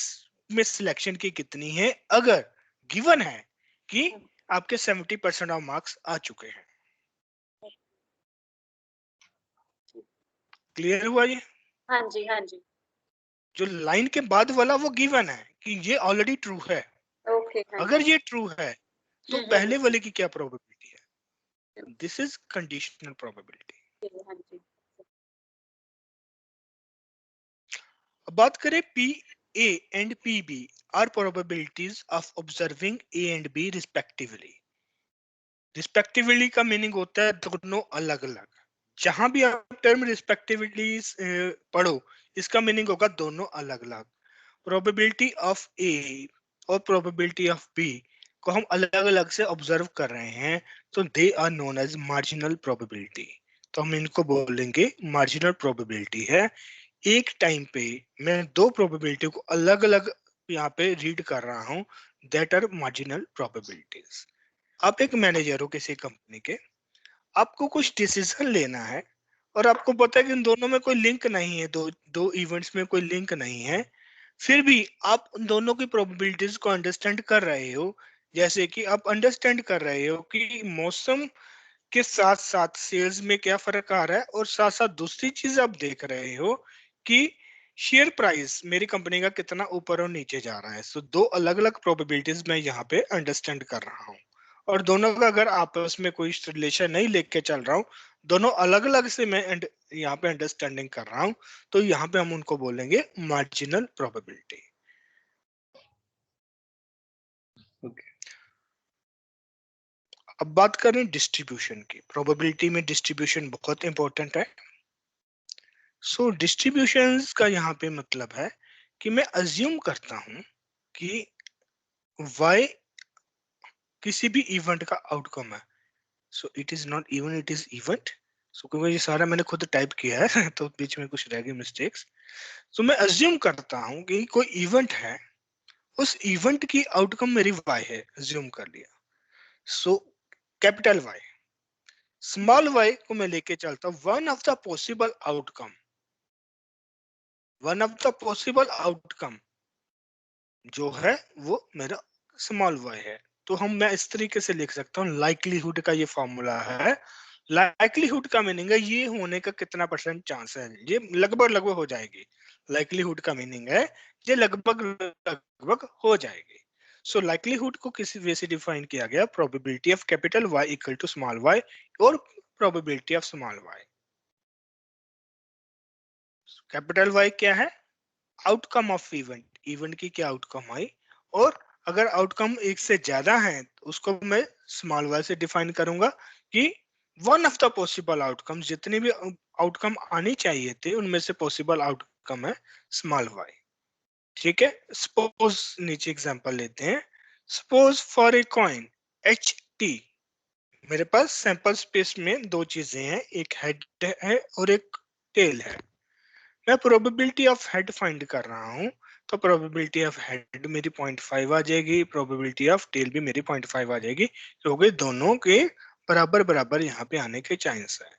में सिलेक्शन की कितनी है अगर गिवन है कि आपके 70% ऑफ मार्क्स आ चुके हैं। क्लियर हुआ ये? हाँ जी, हाँ जी। जो लाइन के बाद वाला वो गिवन है कि ये ऑलरेडी ट्रू है। ओके। अगर ये ट्रू है तो पहले वाले की क्या प्रोबेबिलिटी है? This is conditional probability. हाँ जी। अब बात करें P A and P B are probabilities of observing A and B respectively. Respectively का मीनिंग होता है दोनों अलग अलग। जहां भी आप टर्म रिस्पेक्टिवली पढ़ो, इसका मीनिंग होगा दोनों अलग अलग। प्रोबेबिलिटी ऑफ ए और प्रोबेबिलिटी ऑफ बी को हम अलग अलग से ऑब्जर्व कर रहे हैं, तो they are known as marginal probability. तो हम इनको बोलेंगे मार्जिनल प्रोबेबिलिटी है। एक टाइम पे मैं दो प्रोबेबिलिटी को अलग अलग यहाँ पे रीड कर रहा हूँ, दैट आर मार्जिनल प्रोबेबिलिटीज। आप एक मैनेजर हो किसी कंपनी के, आपको कुछ डिसीजन लेना है और आपको पता है कि इन दोनों में कोई लिंक नहीं है, दो दो इवेंट्स में कोई लिंक नहीं है, फिर भी आप उन दोनों की प्रोबेबिलिटीज को अंडरस्टैंड कर रहे हो। जैसे कि आप अंडरस्टैंड कर रहे हो कि मौसम के साथ साथ सेल्स में क्या फर्क आ रहा है, और साथ साथ दूसरी चीज आप देख रहे हो कि शेयर प्राइस मेरी कंपनी का कितना ऊपर और नीचे जा रहा है। सो दो अलग अलग प्रोबेबिलिटीज मैं यहाँ पे अंडरस्टैंड कर रहा हूँ, और दोनों का अगर आपस में कोई रिलेशन नहीं लेके चल रहा हूँ, दोनों अलग अलग से मैं यहाँ पे अंडरस्टैंडिंग कर रहा हूँ, तो यहाँ पे हम उनको बोलेंगे मार्जिनल प्रोबेबिलिटी। अब अब बात करें डिस्ट्रीब्यूशन की। प्रोबेबिलिटी में डिस्ट्रीब्यूशन बहुत इंपॉर्टेंट है। सो डिस्ट्रीब्यूशंस का यहाँ पे मतलब है कि मैं अज्यूम करता हूं कि y किसी भी इवेंट का आउटकम है। So it is not even, it is event. So क्योंकि ये सारा मैंने खुद टाइप किया है तो बीच में कुछ रह गई मिस्टेक्स। सो मैं अज्यूम करता हूं कि कोई इवेंट है, उस इवेंट की आउटकम मेरी y है, अज्यूम कर लिया। So capital Y, small y को मैं लेके चलता हूं one of the possible outcome, one of the possible outcome जो है वो मेरा स्मॉल y है। तो मैं इस तरीके से लिख सकता हूँ, लाइकलीहुड का ये फॉर्मूला है। लाइकलीहुड का मीनिंग है ये होने का कितना परसेंट चांस है, ये लगभग लगभग हो जाएगी। लाइकलीहुड का मीनिंग है ये लगभग लगभग हो जाएगी। सो लाइकलीहुड को किसी वे से डिफाइन किया गया, probability of capital Y equal to small y और probability of small y। Capital Y क्या है? आउटकम ऑफ इवेंट, इवेंट की क्या आउटकम आई, और अगर आउटकम एक से ज्यादा है तो उसको मैं स्मॉल y से डिफाइन करूंगा कि one of the possible outcome, जितने भी आउटकम आनी चाहिए थे उनमें से पॉसिबल आउटकम है स्मॉल y। ठीक है, सपोज नीचे एग्जांपल लेते हैं। Suppose for a coin HT, मेरे पास सैंपल स्पेस में दो चीजें हैं, एक हेड है और एक टेल है। मैं प्रोबेबिलिटी ऑफ हेड फाइंड कर रहा हूं, तो प्रोबेबिलिटी ऑफ हेड मेरी 0.5 आ जाएगी, प्रोबेबिलिटी ऑफ टेल भी मेरी 0.5 आ जाएगी, क्योंकि दोनों के बराबर बराबर यहाँ पे आने के चांस है।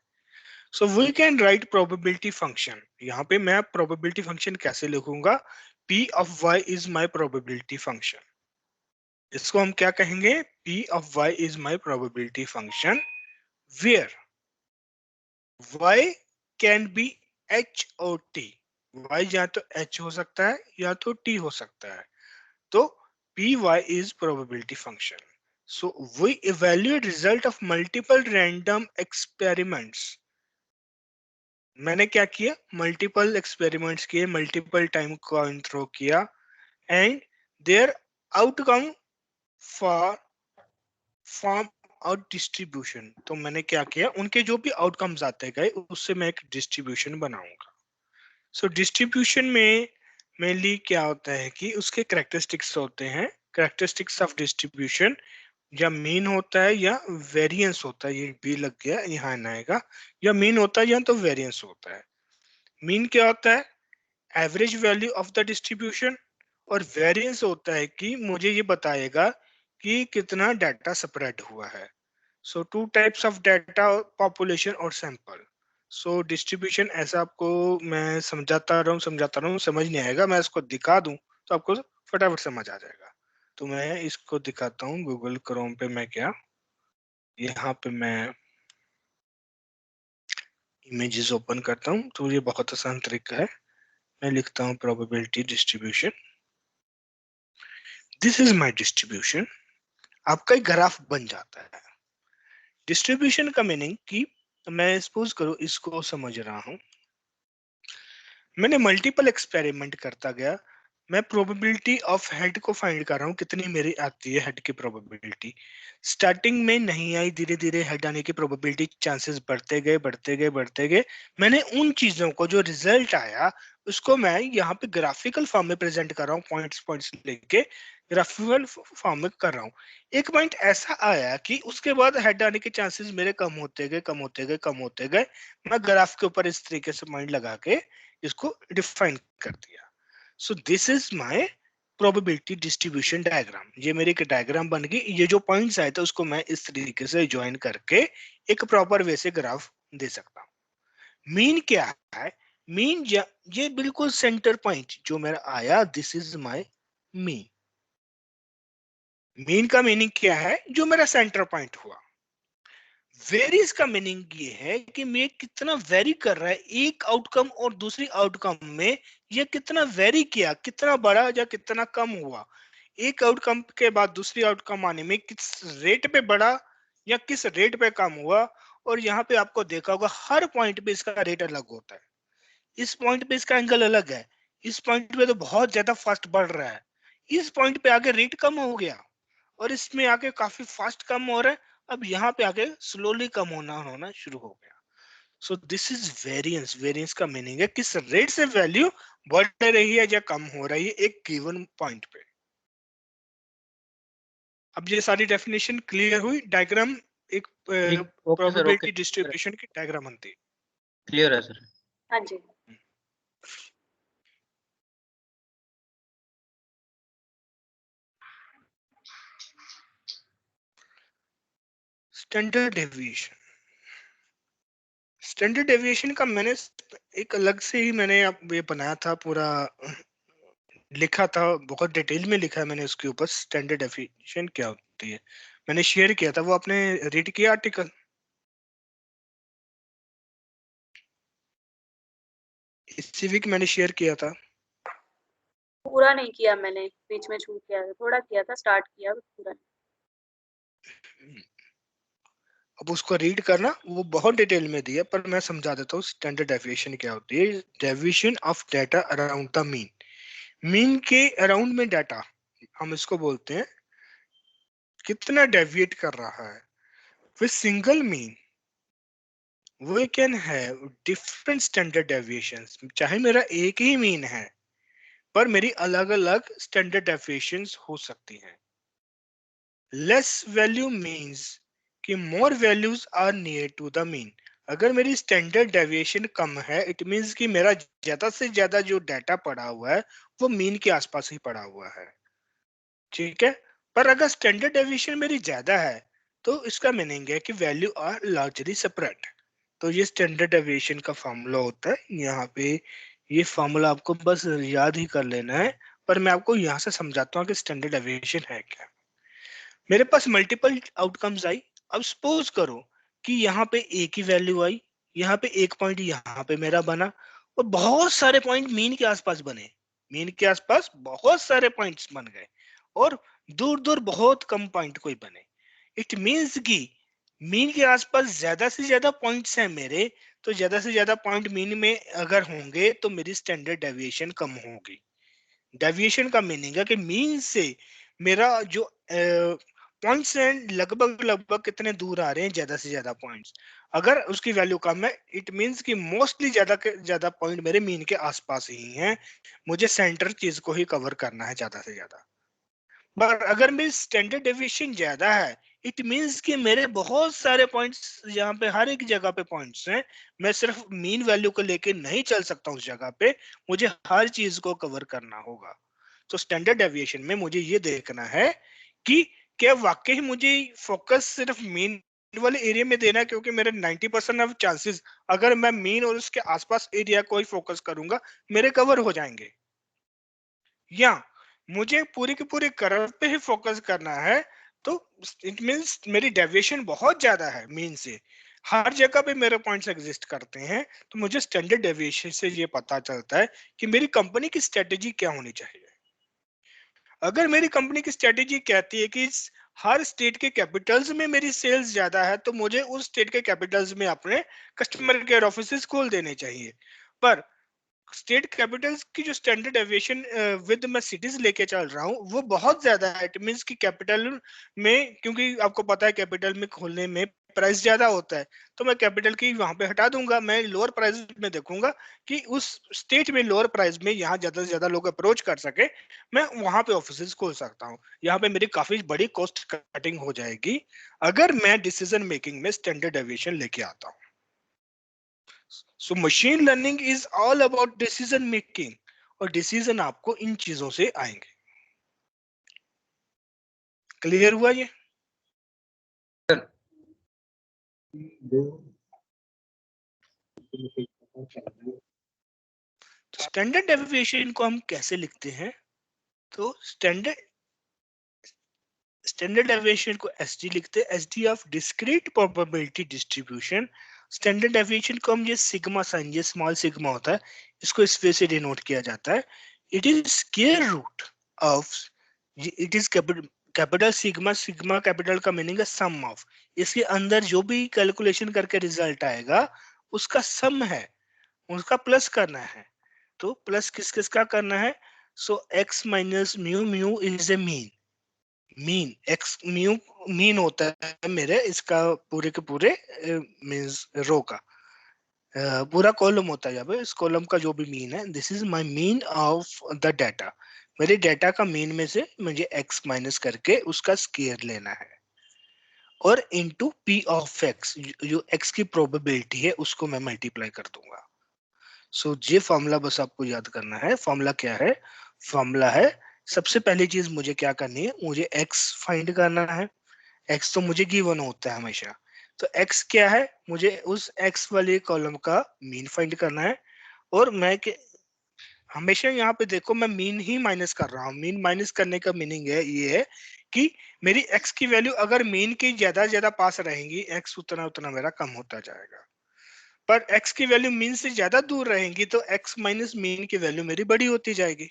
So we can write probability function. यहाँ पे मैं प्रोबेबिलिटी फंक्शन कैसे लिखूंगा? P of y is my probability function. इसको हम क्या कहेंगे? P of y is my probability function where y can be h और t। y या तो h हो सकता है या तो t हो सकता है। तो py is probability function. So we evaluate result of multiple random experiments. मैंने क्या किया? मल्टीपल एक्सपेरिमेंट्स किए, मल्टीपल टाइम कॉइन थ्रो किया, and their outcome for form और डिस्ट्रीब्यूशन। तो मैंने क्या किया, उनके जो भी आउटकम्स आते गए उससे मैं एक डिस्ट्रीब्यूशन बनाऊंगा। सो डिस्ट्रीब्यूशन में मेनली क्या होता है कि उसके कैरेक्टरिस्टिक्स होते हैं। कैरेक्टरिस्टिक्स ऑफ डिस्ट्रीब्यूशन या मीन होता है या वेरिएंस होता है, ये भी लग गया यहाँ ना आएगा, या मीन होता है या तो वेरिएंस होता है। मीन क्या होता है? Average value of the distribution. और वेरिएंस होता है कि मुझे ये बताएगा कि कितना डाटा स्प्रेड हुआ है। So two types of data, population और सैंपल। सो डिस्ट्रीब्यूशन ऐसा आपको मैं समझाता रहूं समझ नहीं आएगा, मैं इसको दिखा दूं तो आपको फटाफट समझ आ जाएगा। तो मैं इसको दिखाता हूं गूगल क्रोम पे। मैं क्या, यहाँ पे मैं इमेजेस ओपन करता हूं, तो ये बहुत आसान तरीका है। मैं लिखता हूं probability distribution, this is my distribution. आपका एक ग्राफ बन जाता है। डिस्ट्रीब्यूशन का मीनिंग कि मैं सपोज करो इसको समझ रहा हूं, मैंने मल्टीपल एक्सपेरिमेंट करता गया, मैं प्रोबेबिलिटी ऑफ हेड को फाइंड कर रहा हूँ, कितनी मेरी आती है हेड की प्रोबेबिलिटी। स्टार्टिंग में नहीं आई, धीरे धीरे हेड आने की प्रोबेबिलिटी चांसेस बढ़ते गए बढ़ते गए बढ़ते गए। मैंने उन चीजों को जो रिजल्ट आया उसको मैं यहाँ पे ग्राफिकल फॉर्म में प्रेजेंट कर रहा हूँ, पॉइंट्स पॉइंट्स लेके ग्राफिकल फॉर्म में कर रहा हूँ। एक पॉइंट ऐसा आया कि उसके बाद हेड आने के चांसेस मेरे कम होते गए कम होते गए कम होते गए। मैं ग्राफ के ऊपर इस तरीके से माइंड लगा के इसको डिफाइन कर दिया। सो this is my probability distribution diagram. ये मेरी एक डायग्राम बन गई। ये जो पॉइंट्स आए थे उसको मैं इस तरीके से ज्वाइन करके एक प्रॉपर वे से ग्राफ दे सकता हूँ। मीन क्या है? मीन ये बिल्कुल सेंटर पॉइंट जो मेरा आया, this is my mean. Mean का मीनिंग क्या है? जो मेरा सेंटर पॉइंट हुआ। वेरीज का मीनिंग ये है कि मैं कितना वेरी कर रहा है एक आउटकम और दूसरी आउटकम में, ये कितना वेरी किया, कितना बड़ा या कितना कम हुआ। एक आउटकम के बाद दूसरी आउटकम आने में किस रेट पे बढ़ा या किस रेट पे कम हुआ। और यहाँ पे आपको देखा होगा हर पॉइंट पे इसका रेट अलग होता है। इस पॉइंट पे इसका एंगल अलग है, इस पॉइंट पे तो बहुत ज्यादा फास्ट बढ़ रहा है, इस पॉइंट पे आगे रेट कम हो गया और इसमें आगे काफी फास्ट कम हो रहा है, अब यहाँ पे आके स्लोली कम होना शुरू हो गया। सो दिस इज वेरिएंस। वेरिएंस का मीनिंग है किस रेट से वैल्यू बढ़ रही है या कम हो रही है एक गिवन पॉइंट पे। अब ये सारी डेफिनेशन क्लियर हुई। डायग्राम एक ठीक, okay sir, okay, probability distribution की डायग्राम बनती है। क्लियर है सर। हाँ जी। Standard deviation. स्टैंडर्ड डेविएशन का मैंने एक अलग से ही मैंने ये बनाया था, पूरा लिखा था, बहुत डिटेल में लिखा है मैंने उसके ऊपर स्टैंडर्ड डेविएशन क्या होती है। मैंने शेयर किया था, वो आपने रीड किया आर्टिकल? इसी वीक मैंने शेयर किया था। पूरा नहीं किया मैंने, बीच में छूट गया था, थोड़ा किया था, स्टार्ट किया पूरा। अब उसको रीड करना, वो बहुत डिटेल में दिया, पर मैं समझा देता हूँ स्टैंडर्ड डेविएशन क्या होती है। Deviation of data around the mean. Mean के अराउंड में डाटा, हम इसको बोलते हैं कितना डेविएट कर रहा है। फिर single mean, we can have different standard deviations। चाहे मेरा एक ही मीन है पर मेरी अलग अलग स्टैंडर्ड डेविएशंस हो सकती हैं। लेस वैल्यू मीन्स कि more values are near to the mean. अगर मेरी स्टैंडर्ड डेविएशन कम है, इट मीन्स कि मेरा ज्यादा से ज्यादा जो डाटा पड़ा हुआ है वो मीन के आसपास ही पड़ा हुआ है। ठीक है। पर अगर स्टैंडर्ड डेविएशन मेरी ज्यादा है तो इसका मीनिंग है कि वैल्यू आर लार्जली सेपरेट। तो ये स्टैंडर्ड डेविएशन का फॉर्मूला होता है यहाँ पे। ये फॉर्मूला आपको बस याद ही कर लेना है, पर मैं आपको यहाँ से समझाता हूँ कि स्टैंडर्ड डेविएशन है क्या। मेरे पास मल्टीपल आउटकम्स आई। अब सपोज करो कि यहाँ पे एक ही वैल्यू आई, यहाँ पे एक पॉइंट यहाँ पे मेरा बना, और बहुत सारे पॉइंट मीन के आसपास बने। मीन के आसपास बहुत सारे पॉइंट्स बन गए और दूर दूर बहुत कम पॉइंट कोई बने। इट मीन्स कि मीन के आसपास ज्यादा से ज्यादा पॉइंट्स हैं मेरे, तो ज्यादा से ज्यादा पॉइंट मीन में अगर होंगे तो मेरी स्टैंडर्ड डेविएशन कम होगी। डेविएशन का मीनिंग है कि मीन से मेरा जो पॉइंट्स हैं लगभग लगभग कितने दूर आ रहे हैं, ज्यादा से ज्यादा पॉइंट्स। अगर उसकी वैल्यू कम है, इट मीन्स कि मोस्टली ज्यादा के ज्यादा पॉइंट मेरे मीन के आसपास ही हैं। मुझे सेंटर चीज को ही कवर करना है ज्यादा से ज्यादा। पर अगर मेरी स्टैंडर्ड डेविएशन ज्यादा है, इट मीन्स कि मेरे बहुत सारे पॉइंट्स यहाँ पे, हर एक जगह पे पॉइंट्स हैं। मैं सिर्फ मीन वैल्यू को लेके नहीं चल सकता उस जगह पे, मुझे हर चीज को कवर करना होगा। तो स्टैंडर्ड डेविएशन में मुझे ये देखना है कि क्या वाकई मुझे फोकस सिर्फ मीन वाले एरिया में देना है, क्योंकि मेरे 90% ऑफ चांसेस अगर मैं मीन और उसके आसपास एरिया को ही फोकस करूंगा मेरे कवर हो जाएंगे, या मुझे पूरे के पूरे कर्व पे ही फोकस करना है। तो इट मींस मेरी डेविएशन बहुत ज्यादा है मीन से, हर जगह पे मेरे पॉइंट्स एग्जिस्ट करते हैं। तो मुझे स्टैंडर्ड डेविएशन से ये पता चलता है कि मेरी कंपनी की स्ट्रेटेजी क्या होनी चाहिए। अगर मेरी कंपनी की स्ट्रेटेजी कहती है कि हर स्टेट के कैपिटल्स में मेरी सेल्स ज्यादा है, तो मुझे उस स्टेट के कैपिटल्स में अपने कस्टमर केयर ऑफिस खोल देने चाहिए। पर स्टेट कैपिटल्स की जो स्टैंडर्ड एविएशन विद मैं सिटीज लेके चल रहा हूँ वो बहुत ज्यादा है। इट मीन्स कि कैपिटल में, क्योंकि आपको पता है कैपिटल में खोलने में प्राइस ज्यादा होता है, तो मैं कैपिटल की वहां पे हटा दूंगा। मैं लोअर प्राइस में देखूंगा कि उस स्टेट में लोअर प्राइस में यहाँ ज्यादा से ज्यादा लोग अप्रोच कर सके, मैं वहां पे ऑफिस खोल सकता हूँ। यहाँ पे मेरी काफी बड़ी कॉस्ट कटिंग हो जाएगी अगर मैं डिसीजन मेकिंग में स्टैंडर्ड एविएशन लेके आता हूँ। So machine learning is all about decision making, और डिसीजन आपको इन चीजों से आएंगे। क्लियर हुआ ये? तो स्टैंडर्ड डेविएशन को हम कैसे लिखते हैं? तो स्टैंडर्ड डेविएशन को एसडी लिखते हैं, SD of discrete probability distribution. Standard deviation को हम ये सिग्मा साइन, ये स्मॉल सिग्मा होता है, इसको इस वे से डिनोट किया जाता है। It is square root of, it is capital sigma, sigma capital का मीनिंग है सम ऑफ, इसके अंदर जो भी कैलकुलेशन करके रिजल्ट आएगा उसका सम है, उसका प्लस करना है। तो प्लस किस किस का करना है? So X minus mu, mu is a mean, mean X mu mean होता है मेरे इसका पूरे के पूरे मींस रो का पूरा कॉलम होता है। जब इस कॉलम का जो भी मीन है, this is my mean of the data. मेरे डाटा का मीन में से मुझे एक्स माइनस करके उसका स्क्वायर लेना है और इनटू पी ऑफ एक्स, जो एक्स की प्रोबेबिलिटी है उसको मैं मल्टीप्लाई कर दूंगा। सो ये फॉर्मूला बस आपको याद करना है। फॉर्मूला क्या है? फॉर्मूला है, सबसे पहली चीज मुझे क्या करनी है, मुझे एक्स फाइंड करना है। एक्स तो मुझे गिवन होता है हमेशा, तो एक्स क्या है, मुझे उस एक्स वाले कॉलम का मीन फाइंड करना है। और हमेशा यहाँ पे देखो मैं मीन ही माइनस कर रहा हूँ। मीन माइनस करने का मीनिंग है ये है कि मेरी एक्स की वैल्यू अगर मीन की ज्यादा पास रहेंगी, एक्स उतना उतना मेरा कम होता जाएगा। पर एक्स की वैल्यू मीन से ज्यादा दूर रहेंगी तो एक्स माइनस मीन की वैल्यू मेरी बड़ी होती जाएगी।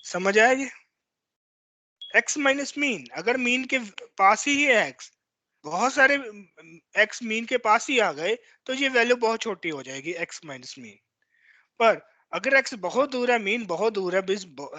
समझ आएगी? एक्स माइनस मीन, अगर मीन के पास ही है एक्स, बहुत सारे एक्स मीन के पास ही आ गए तो ये वैल्यू बहुत छोटी हो जाएगी एक्स माइनस मीन। पर अगर एक्स बहुत दूर है, मीन बहुत दूर है,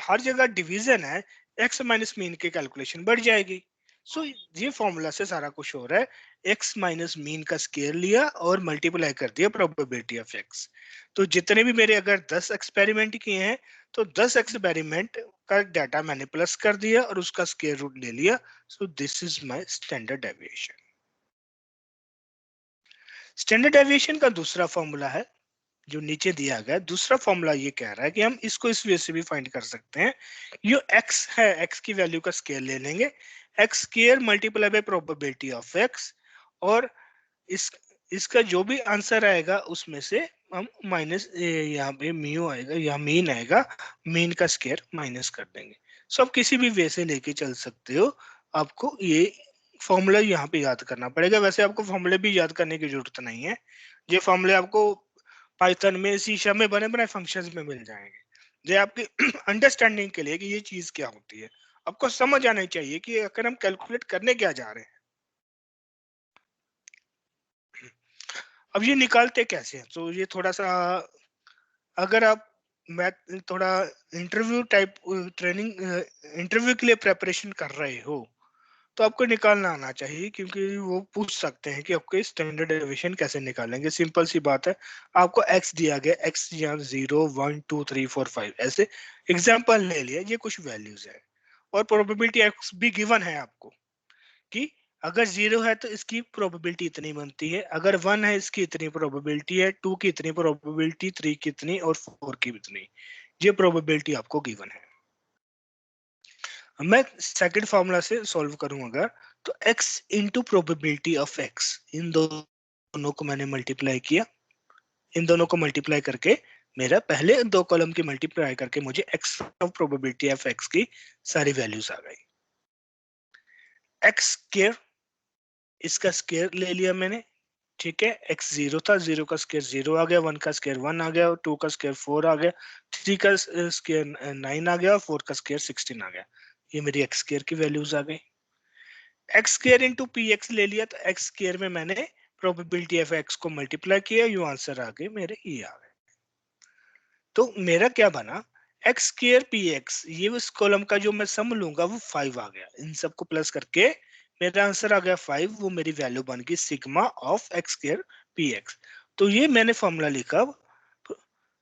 हर जगह डिवीजन है, एक्स माइनस मीन की कैलकुलेशन बढ़ जाएगी। सो ये फॉर्मूला से सारा कुछ हो रहा है। एक्स माइनस मीन का स्केयर लिया और मल्टीप्लाई कर दिया प्रोबेबिलिटी ऑफ एक्स। तो जितने भी मेरे अगर 10 एक्सपेरिमेंट किए हैं तो 10 एक्सपेरिमेंट का डाटा मैंने प्लस कर दिया और उसका स्केयर रूट ले लिया। सो this is my standard deviation. Standard deviation का दूसरा फॉर्मूला है जो नीचे दिया गया। दूसरा फॉर्मूला ये कह रहा है कि हम इसको इस वे से भी फाइंड कर सकते हैं। ये एक्स है, एक्स की वैल्यू का स्केयर ले लेंगे, x square multiply by probability of x, और इस इसका जो भी आंसर आएगा उसमें से हम माइनस, यहाँ पे म्यू आएगा या मीन आएगा, मीन का स्केयर माइनस कर देंगे। सो आप किसी भी वे से लेके चल सकते हो। आपको ये फॉर्मूला यहाँ पे याद करना पड़ेगा। वैसे आपको फॉर्मूले भी याद करने की जरूरत नहीं है, ये फॉर्मूले आपको पाइथन में, सी शार्प में बने बनाए फंक्शंस में मिल जाएंगे। ये आपकी अंडरस्टैंडिंग के लिए कि ये चीज क्या होती है, आपको समझ आनी चाहिए कि अगर हम कैलकुलेट करने क्या जा रहे हैं। अब ये निकालते कैसे हैं, तो ये थोड़ा सा, अगर आप मैथ थोड़ा इंटरव्यू टाइप ट्रेनिंग, इंटरव्यू के लिए प्रेपरेशन कर रहे हो तो आपको निकालना आना चाहिए, क्योंकि वो पूछ सकते हैं कि आपके स्टैंडर्ड डेविएशन कैसे निकालेंगे। सिंपल सी बात है, आपको एक्स दिया गया, एक्स यहाँ 0 1 2 3 4 5 ऐसे एग्जाम्पल ले लिया, ये कुछ वैल्यूज है और प्रोबेबिलिटी एक्स भी गिवन है आपको कि अगर 0 है तो इसकी प्रोबेबिलिटी इतनी बनती है, अगर 1 है इसकी इतनी प्रोबेबिलिटी है, 2 की इतनी प्रोबेबिलिटी, 3 की इतनी और 4 की इतनी। ये प्रोबेबिलिटी आपको गिवन है। मैं सेकंड फॉर्मूला से सॉल्व करूंगा तो x into probability of x, इन दोनों को मैंने मल्टीप्लाई किया, इन दोनों को मल्टीप्लाई करके मेरा पहले दो कॉलम की मल्टीप्लाई करके मुझे x of probability of x की सारी वैल्यूज आ गई। x स्क्वायर, इसका स्क्वायर ले लिया मैंने, ठीक है। x 0 था, 0 का स्क्वायर 0 आ गया, 1 का स्क्वायर 1 आ गया, 2 का स्क्वायर 4 आ गया, 3 का स्क्वायर 9 आ गया और 4 का स्क्वायर 16 आ गया। ये मेरी x स्क्वायर की वैल्यूज आ गई। X square into P x ले लिया, तो एक्स स्क्वायर में मैंने प्रोबेबिलिटी ऑफ एक्स को मल्टीप्लाई किया, यो आंसर आ गए मेरे, ये आ गए। तो मेरा क्या बना, एक्स स्क्वायर पी एक्स, ये उस कॉलम का जो मैं सम लूंगा वो 5 आ गया। इन सबको प्लस करके मेरा आंसर आ गया 5, वो मेरी वैल्यू बन गई sigma of X square P X. तो ये मैंने फॉर्मूला लिखा,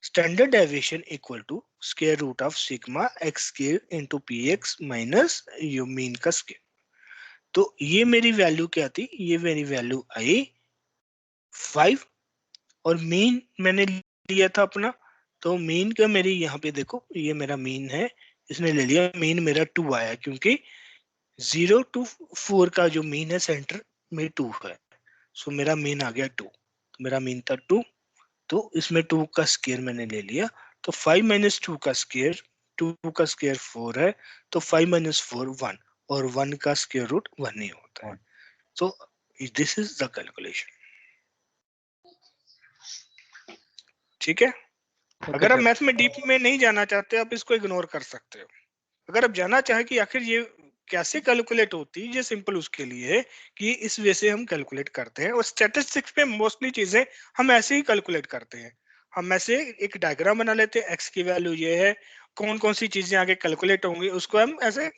standard deviation equal to square root of sigma X square into P X minus mu mean का स्क्वायर। तो ये मेरी वैल्यू क्या थी, ये मेरी वैल्यू आई 5, और मीन मैंने लिया था अपना, तो मीन का मेरी यहाँ पे देखो, ये मेरा मीन है, इसने ले लिया मीन मेरा 2 आया, क्योंकि 0 to 4 का जो मीन है सेंटर में 2 है। सो मेरा मीन आ गया 2, तो मेरा मीन था 2, तो इसमें 2 का स्क्वायर मैंने ले लिया। तो 5 माइनस 2 का स्क्वायर, 2 का स्क्वायर 4 है, तो 5 माइनस 4 1, और 1 का स्क्वायर रूट 1 ही होता है। So this is the calculation. ठीक है। अगर आप मैथ में डीप में नहीं जाना चाहते, आप इसको इग्नोर कर सकते हो। अगर आप जानना चाहे कि आखिर ये कैसे कैलकुलेट होती है, ये सिंपल उसके लिए है कि इस वे से हम कैलकुलेट करते हैं, और स्टैटिस्टिक्स पे मोस्टली चीजें हम ऐसे ही कैलकुलेट करते हैं। हम ऐसे एक डायग्राम बना लेते हैं, एक्स की वैल्यू ये है, कौन कौन सी चीजें आगे कैलकुलेट होंगी उसको हम ऐसे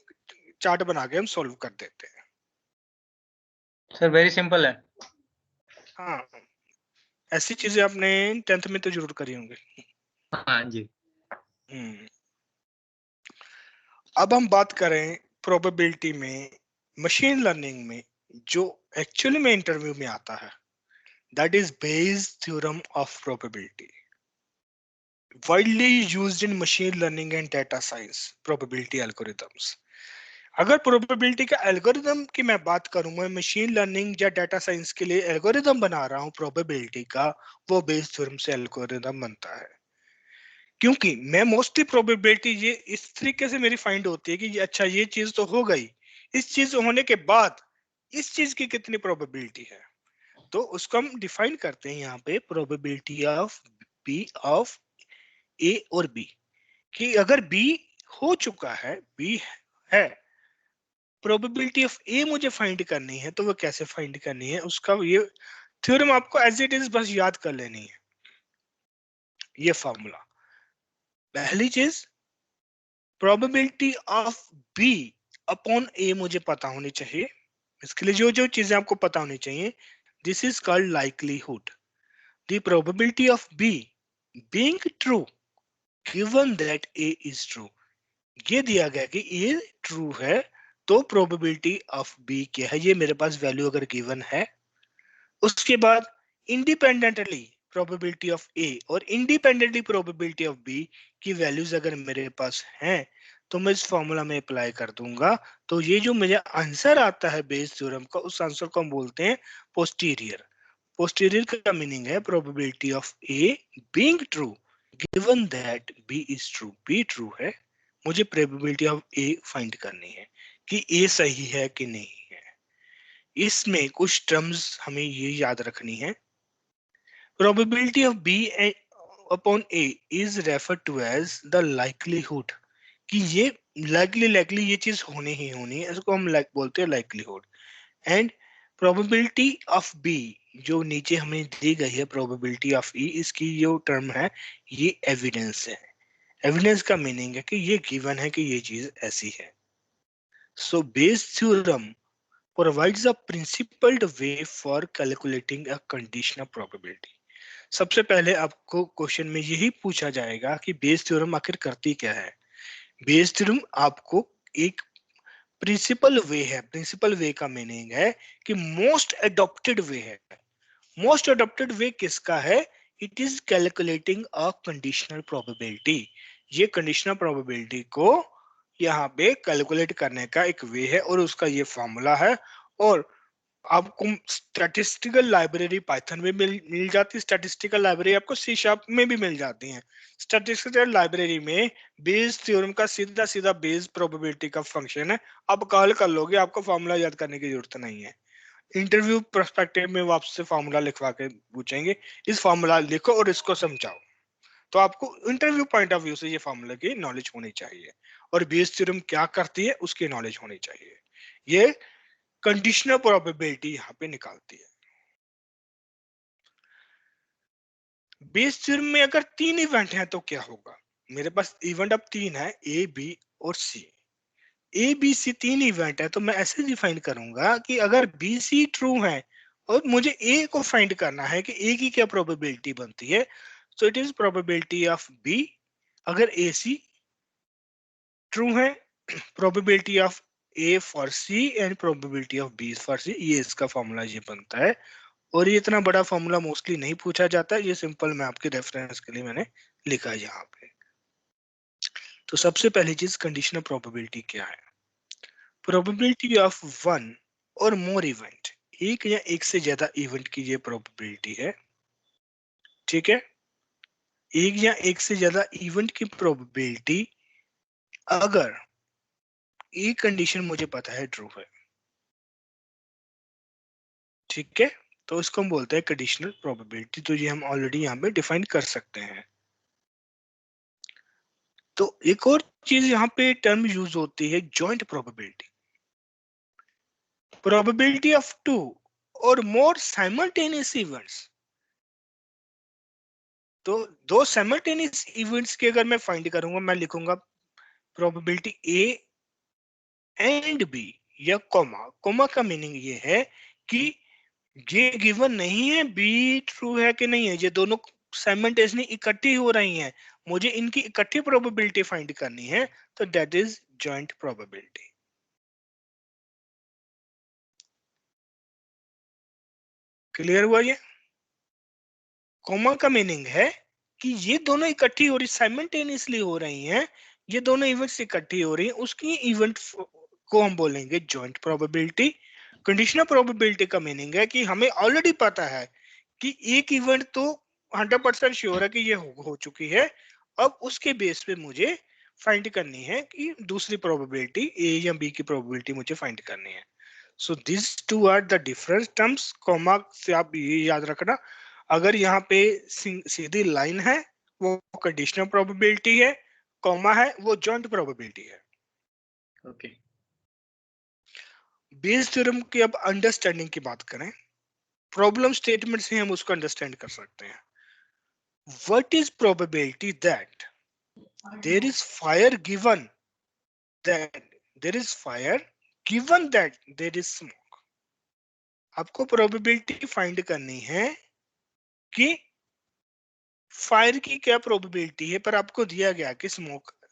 चार्ट बना के हम सॉल्व कर देते हैं। सर वेरी सिंपल है। हाँ, ऐसी चीजें आपने 10th में तो जरूर करी होंगी। हाँ जी। अब हम बात करें प्रोबेबिलिटी में, मशीन लर्निंग में जो एक्चुअली में इंटरव्यू में आता है, that is Bayes theorem of probability, widely used in machine learning and data science probability algorithms। अगर प्रोबेबिलिटी का एल्गोरिदम की मैं बात करूं, मैं मशीन लर्निंग या डाटा साइंस के लिए एल्गोरिदम बना रहा हूं प्रोबेबिलिटी का, वो बेस थ्योरम से एल्गोरिदम बनता है। क्योंकि मैं मोस्टली प्रोबेबिलिटी ये इस तरीके से मेरी फाइंड होती है कि ये अच्छा ये चीज तो हो गई, इस चीज होने के बाद इस चीज की कितनी प्रोबेबिलिटी है, तो उसको हम डिफाइन करते हैं यहाँ पे प्रोबेबिलिटी ऑफ बी ऑफ ए और बी, कि अगर बी हो चुका है, बी है, प्रोबेबिलिटी ऑफ ए मुझे फाइंड करनी है, तो वो कैसे फाइंड करनी है, उसका ये थ्योरम आपको एज इट इज बस याद कर लेनी है। ये फॉर्मूला, पहली चीज प्रोबेबिलिटी ऑफ बी अपॉन ए मुझे पता होनी चाहिए। इसके लिए जो जो चीजें आपको पता होनी चाहिए, this is called likelihood. The probability of B being true given that A is true, ये दिया गया कि ए ट्रू है, तो प्रोबेबिलिटी ऑफ बी क्या है, ये मेरे पास वैल्यू अगर गिवन है। उसके बाद इंडिपेंडेंटली प्रोबेबिलिटी ऑफ ए और इंडिपेंडेंटली प्रोबेबिलिटी ऑफ बी की वैल्यूज अगर मेरे पास हैं, तो मैं इस फॉर्मूला में अप्लाई कर दूंगा, तो ये जो मुझे आंसर आता है बेस थ्योरम का, उस आंसर को हम बोलते हैं पोस्टीरियर। पोस्टीरियर का मीनिंग है probability of A being true given that B is true, B true है, मुझे प्रोबेबिलिटी ऑफ ए फाइंड करनी है कि ए सही है कि नहीं है। इसमें कुछ टर्म्स हमें ये याद रखनी है। Probability of B upon A is referred to as the likelihood, कि ये लाइकली ये चीज होनी ही होनी है, इसको हम बोलते हैं likelihood. And probability of B जो नीचे हमें दी गई है प्रोबेबिलिटी ऑफ ई, इसकी जो टर्म है ये एविडेंस है। एविडेंस का मीनिंग है कि ये गिवन है कि ये चीज ऐसी है। So Bayes theorem provides a principled way for calculating a conditional probability। सबसे पहले आपको क्वेश्चन में यही पूछा जाएगा कि बेस थ्योरम आखिर करती क्या है। बेस थ्योरम आपको एक प्रिंसिपल वे है, प्रिंसिपल वे का मीनिंग है कि मोस्ट एडॉप्टेड वे है। मोस्ट एडॉप्टेड वे किसका है? It is calculating a conditional probability. ये कंडीशनल प्रोबेबिलिटी को यहाँ पे कैलकुलेट करने का एक वे है और उसका ये फॉर्मूला है। और आपको स्टैटिस्टिकल लाइब्रेरी पाइथन में मिल जाती है, स्टैटिस्टिकल लाइब्रेरी आपको सी शार्प में भी मिल जाती है। स्टैटिस्टिकल लाइब्रेरी में बेस थ्योरम का सीधा सीधा बेस प्रोबेबिलिटी का फंक्शन है, आप कॉल कर लोगे, आपको फॉर्मूला याद करने की जरूरत नहीं है। इंटरव्यू पर्सपेक्टिव में वो आपसे फॉर्मूला लिखवा के पूछेंगे, इस फॉर्मूला लिखो और इसको समझाओ, तो आपको इंटरव्यू पॉइंट ऑफ व्यू से ये फॉर्मूला की नॉलेज होनी चाहिए और बेस थ्योरम क्या करती है उसकी नॉलेज होनी चाहिए। ये कंडीशनल प्रोबेबिलिटी यहाँ पे निकालती है। बेस थ्योरम में अगर 3 इवेंट हैं तो क्या होगा? मेरे पास इवेंट अब 3 है, ए बी और सी। ए बी सी 3 इवेंट है, तो मैं ऐसे डिफाइन करूंगा कि अगर बी सी ट्रू है और मुझे ए को फाइंड करना है कि ए की क्या प्रोबेबिलिटी बनती है, so it is probability of B अगर ए सी ट्रू है, probability of A for C and probability of B for C, ये इसका फॉर्मूला ये बनता है। और ये इतना बड़ा फॉर्मूला मोस्टली नहीं पूछा जाता है, ये सिंपल मैं आपके रेफरेंस के लिए मैंने लिखा है यहाँ पे। तो सबसे पहली चीज कंडीशनल प्रोबेबिलिटी क्या है? प्रोबेबिलिटी ऑफ वन और मोर इवेंट, एक या एक से ज्यादा इवेंट की ये प्रोबेबिलिटी है। ठीक है, एक या एक से ज्यादा इवेंट की प्रोबेबिलिटी अगर एक कंडीशन मुझे पता है ट्रू है। ठीक है, तो इसको हम बोलते हैं कंडीशनल प्रोबेबिलिटी, तो ये हम ऑलरेडी यहाँ पे डिफाइन कर सकते हैं। तो एक और चीज यहाँ पे टर्म यूज होती है joint probability. Probability of two और मोर साइमल्टेनियस इवेंट्स तो दो साइमल्टेनियस इवेंट्स के अगर मैं फाइंड करूंगा, मैं लिखूंगा प्रोबेबिलिटी ए एंड बी या कोमा। कोमा का मीनिंग ये है कि ये गिवन नहीं है बी ट्रू है कि नहीं है, ये दोनों साइमल्टेनियसली इकट्ठी हो रही हैं, मुझे इनकी इकट्ठी प्रोबेबिलिटी फाइंड करनी है, तो that is joint probability. Clear हुआ ये? कोमा का मीनिंग है कि ये दोनों इकट्ठी हो रही, साइमल्टेनियसली हो रही हैं, ये दोनों इवेंट्स इकट्ठी हो रही हैं, उसकी इवेंट को हम बोलेंगे जॉइंट प्रोबेबिलिटी। कंडीशनल प्रोबेबिलिटी का मीनिंग है कि हमें ऑलरेडी पता है कि एक इवेंट तो 100% श्योर है कि ये हो चुकी है, अब उसके बेस पे मुझे फाइंड करनी है कि दूसरी प्रोबेबिलिटी ए या बी की प्रोबेबिलिटी मुझे फाइंड करनी है। So this two are the different terms. Comma से आप ये याद रखना, अगर यहाँ पे सीधी लाइन है वो कंडीशनल प्रोबेबिलिटी है, कॉमा है वो जॉइंट प्रोबेबिलिटी है। ओके। बेस थ्योरम की अब अंडरस्टैंडिंग की बात करें, प्रॉब्लम स्टेटमेंट से हम उसको अंडरस्टैंड कर सकते हैं। What is probability that there is fire given that there is fire given that there is smoke. आपको प्रोबेबिलिटी फाइंड करनी है कि फायर की क्या प्रोबेबिलिटी है, पर आपको दिया गया कि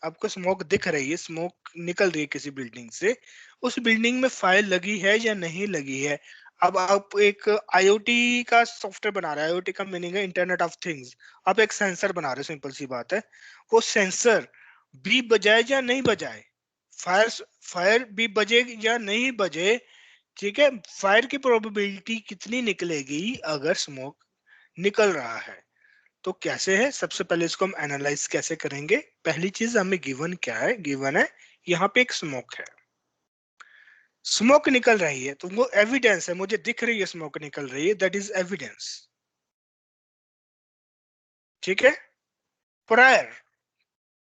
आपको स्मोक दिख रही है, स्मोक निकल रही है किसी बिल्डिंग से, उस बिल्डिंग में फायर लगी है या नहीं लगी है। अब आप एक आईओटी का सॉफ्टवेयर बना रहे हैं, आईओटी का मीनिंग है इंटरनेट ऑफ थिंग्स। आप एक सेंसर बना रहे हैं, सिंपल सी बात है, वो सेंसर भी बजाए या नहीं बजाए, फायर फायर भी बजे या नहीं बजे, ठीक है, फायर की प्रोबेबिलिटी कितनी निकलेगी अगर स्मोक निकल रहा है। तो कैसे है, सबसे पहले इसको हम एनालाइज कैसे करेंगे। पहली चीज हमें गिवन क्या है, गिवन है यहाँ पे एक स्मोक है, स्मोक निकल रही है, तो वो एविडेंस है, मुझे दिख रही है स्मोक निकल रही है, दैट इज एविडेंस। ठीक है। प्रायर,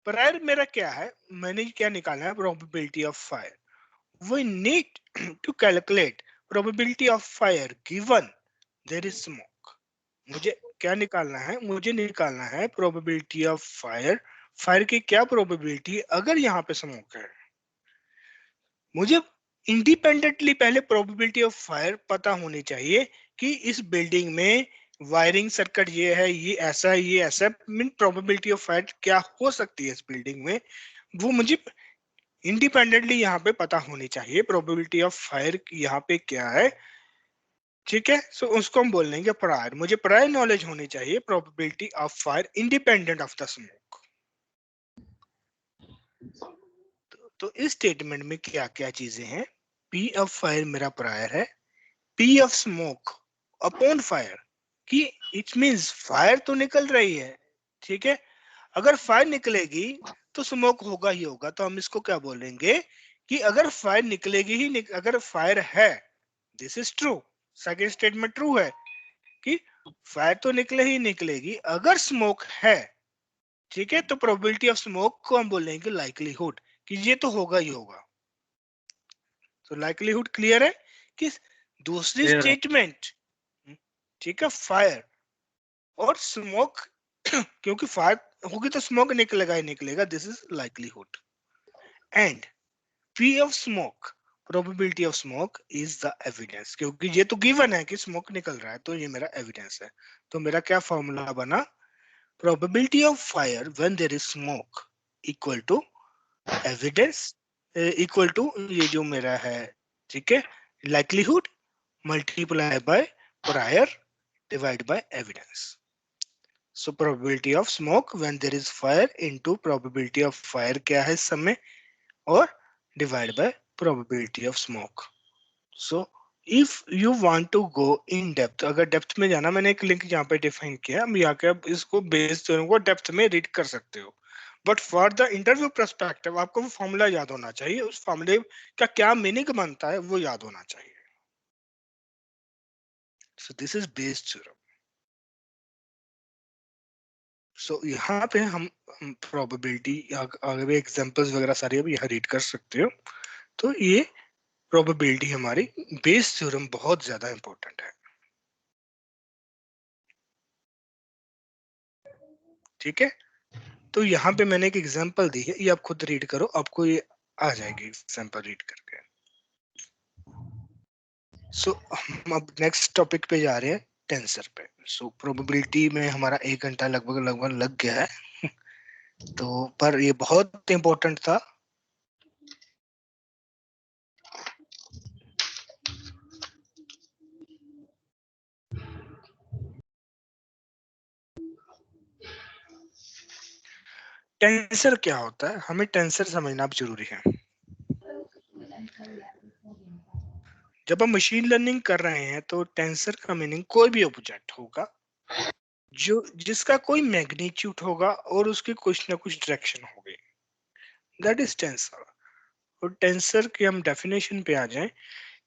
प्रायर मेरा क्या है, मैंने क्या निकालना है, probability of fire. We need to calculate probability of fire given there is smoke. मुझे क्या निकालना है, मुझे निकालना है प्रोबेबिलिटी ऑफ फायर, फायर की क्या प्रोबेबिलिटी अगर यहाँ पे स्मोक है। मुझे इंडिपेंडेंटली पहले प्रोबेबिलिटी ऑफ फायर पता होनी चाहिए कि इस बिल्डिंग में वायरिंग सर्किट ये है, ये ऐसा है, ये ऐसा, मीन प्रोबेबिलिटी ऑफ फायर क्या हो सकती है इस बिल्डिंग में, वो मुझे इंडिपेंडेंटली यहाँ पे पता होनी चाहिए। प्रोबेबिलिटी ऑफ फायर यहाँ पे क्या है, ठीक है, सो उसको हम बोल देंगे प्रायर। मुझे प्रायर नॉलेज होनी चाहिए probability of fire independent of the smoke. तो इस स्टेटमेंट में क्या क्या चीजें हैं, पी ऑफ फायर मेरा प्रायर है, P of smoke upon fire, कि इट मींस फायर तो निकल रही है, ठीक है, अगर फायर निकलेगी तो स्मोक होगा ही होगा, तो हम इसको क्या बोलेंगे कि अगर फायर निकलेगी ही अगर फायर है, this is true. Second statement true है कि फायर तो निकले ही निकलेगी, अगर स्मोक है, ठीक है, तो प्रोबेबिलिटी ऑफ स्मोक को हम बोलेंगे लाइकलीहुड, कि ये तो होगा ही होगा। तो लाइकलीहुड क्लियर है कि दूसरी स्टेटमेंट, ठीक है, फायर और स्मोक क्योंकि फायर होगी तो स्मोक निकलेगा ही निकलेगा, this is likelihood. And P of smoke, probability of smoke is the evidence, क्योंकि ये तो गिवन है कि स्मोक निकल रहा है, तो ये मेरा एविडेंस है। तो मेरा क्या फॉर्मूला बना, probability of fire when there is smoke equal to evidence equal to ये जो मेरा है, ठीक है, likelihood multiply by prior divide by evidence. So probability of smoke when there is fire into probability of fire क्या है इस समय, और divide by probability of smoke. So if you want to go in depth, अगर depth में जाना, मैंने एक लिंक यहाँ पे डिफाइन किया, हम यहाँ के आप इसको बेस थ्योरम को डेप्थ में रीड कर सकते हो, but for the interview perspective आपको वो फॉर्मूला याद होना चाहिए, उस फॉर्मूले का क्या मीनिंग बनता है वो याद होना चाहिए। So this is Bayes theorem. So यहाँ पे हम प्रोबेबिलिटी अगर एग्जांपल्स वगैरह सारी अब यहाँ रीड कर सकते हो। तो ये प्रोबेबिलिटी हमारी बेस थ्योरम बहुत ज्यादा इंपॉर्टेंट है। ठीक है, तो यहाँ पे मैंने एक एग्जांपल दी है, ये आप खुद रीड करो, आपको ये आ जाएगी एग्जांपल रीड करके। सो हम अब नेक्स्ट टॉपिक पे जा रहे हैं, टेंसर पे। सो प्रोबेबिलिटी में हमारा 1 घंटा लगभग लग गया है तो पर ये बहुत इंपॉर्टेंट था। टेंसर क्या होता है, हमें टेंसर समझना अब जरूरी है। जब हम मशीन लर्निंग कर रहे हैं तो टेंसर का मीनिंग कोई भी ऑब्जेक्ट होगा जो जिसका कोई मैग्नीट्यूड होगा और उसकी कुछ ना कुछ डायरेक्शन होगी, दैट इज टेंसर। और टेंसर की हम डेफिनेशन पे आ जाएं,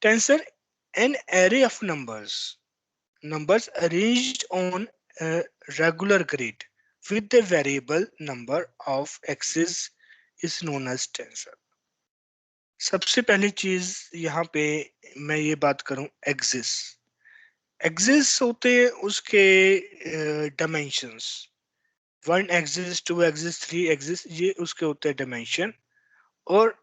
tensor an array of numbers arranged on a regular grid with the variable number of axes is known as tensor। सबसे पहली चीज यहाँ पे मैं ये बात करूं, एक्सिस। एक्सिस होते हैं उसके डायमेंशंस, 1 एक्सिस, 2 एक्सिस, 3 एक्सिस, ये उसके होते हैं डायमेंशन। और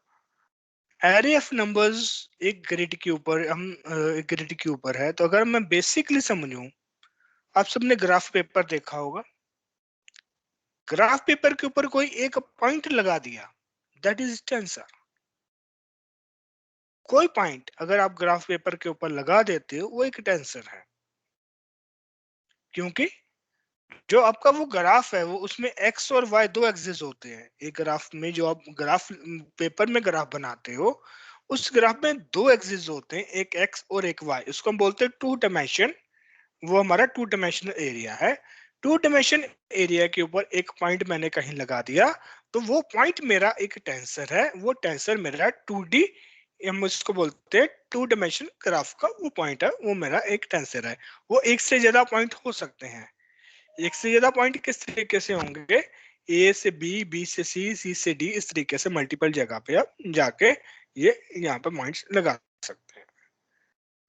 एरे ऑफ नंबर्स एक ग्रिड के ऊपर, एक ग्रिड के ऊपर है। तो अगर मैं बेसिकली समझूं, आप सबने ग्राफ पेपर देखा होगा, ग्राफ पेपर के ऊपर कोई एक पॉइंट लगा दिया, दैट इज टेंसर। कोई पॉइंट अगर आप ग्राफ पेपर के ऊपर लगा देते हो वो एक टेंसर है, क्योंकि जो आपका वो ग्राफ है वो उसमें एक्स और वाई दो एक्सिस होते हैं। एक ग्राफ में जो आप ग्राफ पेपर में ग्राफ बनाते हो उस ग्राफ में दो एक्सिस होते हैं, एक एक्स और एक वाई, उसको हम बोलते हैं टू डायमेंशन। वो हमारा टू डायमेंशनल एरिया है। टू डायमेंशन एरिया के ऊपर एक पॉइंट मैंने कहीं लगा दिया तो वो पॉइंट मेरा एक टेंसर है। वो टेंसर मेरा 2D, हम उसको बोलते हैं टू डायमेंशन ग्राफ का वो पॉइंट है, वो मेरा एक टेंसर है। वो एक से ज्यादा पॉइंट हो सकते हैं। एक से ज्यादा पॉइंट किस तरीके से होंगे, ए से बी, बी से सी, सी से डी, इस तरीके से मल्टीपल जगह पे आप जाके ये यहाँ पे पॉइंट्स लगा सकते हैं।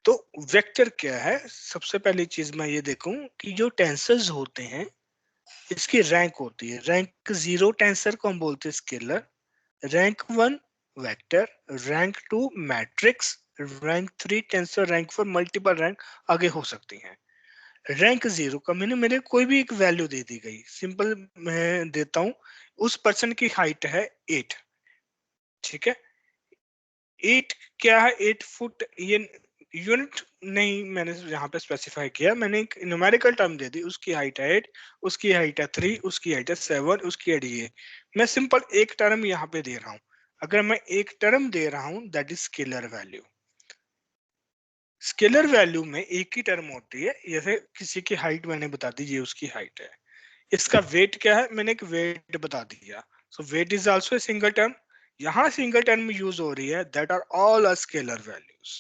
तो वेक्टर क्या है, सबसे पहली चीज मैं ये देखूं कि जो टेंसर्स होते हैं इसकी रैंक होती है। रैंक 0 टेंसर को हम बोलते हैं scalar, rank 1 vector, rank 2 matrix, rank 3 tensor, rank 4 multiple rank आगे हो सकती हैं। रैंक 0 का मैंने मेरे कोई भी एक वैल्यू दे दी गई, सिंपल मैं देता हूं, उस पर्सन की हाइट है 8, ठीक है। 8 क्या है, 8 फुट, ये यूनिट नहीं मैंने यहाँ पे स्पेसिफाई किया, मैंने एक न्यूमेरिकल टर्म दे दी, उसकी हाइट है 8, उसकी हाइट है 3, उसकी हाइट है 7, उसकी हाइट ये। मैं सिंपल एक टर्म यहाँ पे दे रहा हूँ। अगर मैं एक टर्म दे रहा हूँ that is scalar value. Scalar value में एक ही टर्म होती है, जैसे किसी की हाइट मैंने बता दी, ये उसकी हाइट है। इसका वेट क्या है, मैंने एक वेट बता दिया। So weight is also a single term. यहां सिंगल टर्म यूज हो रही है, that are all are scalar values.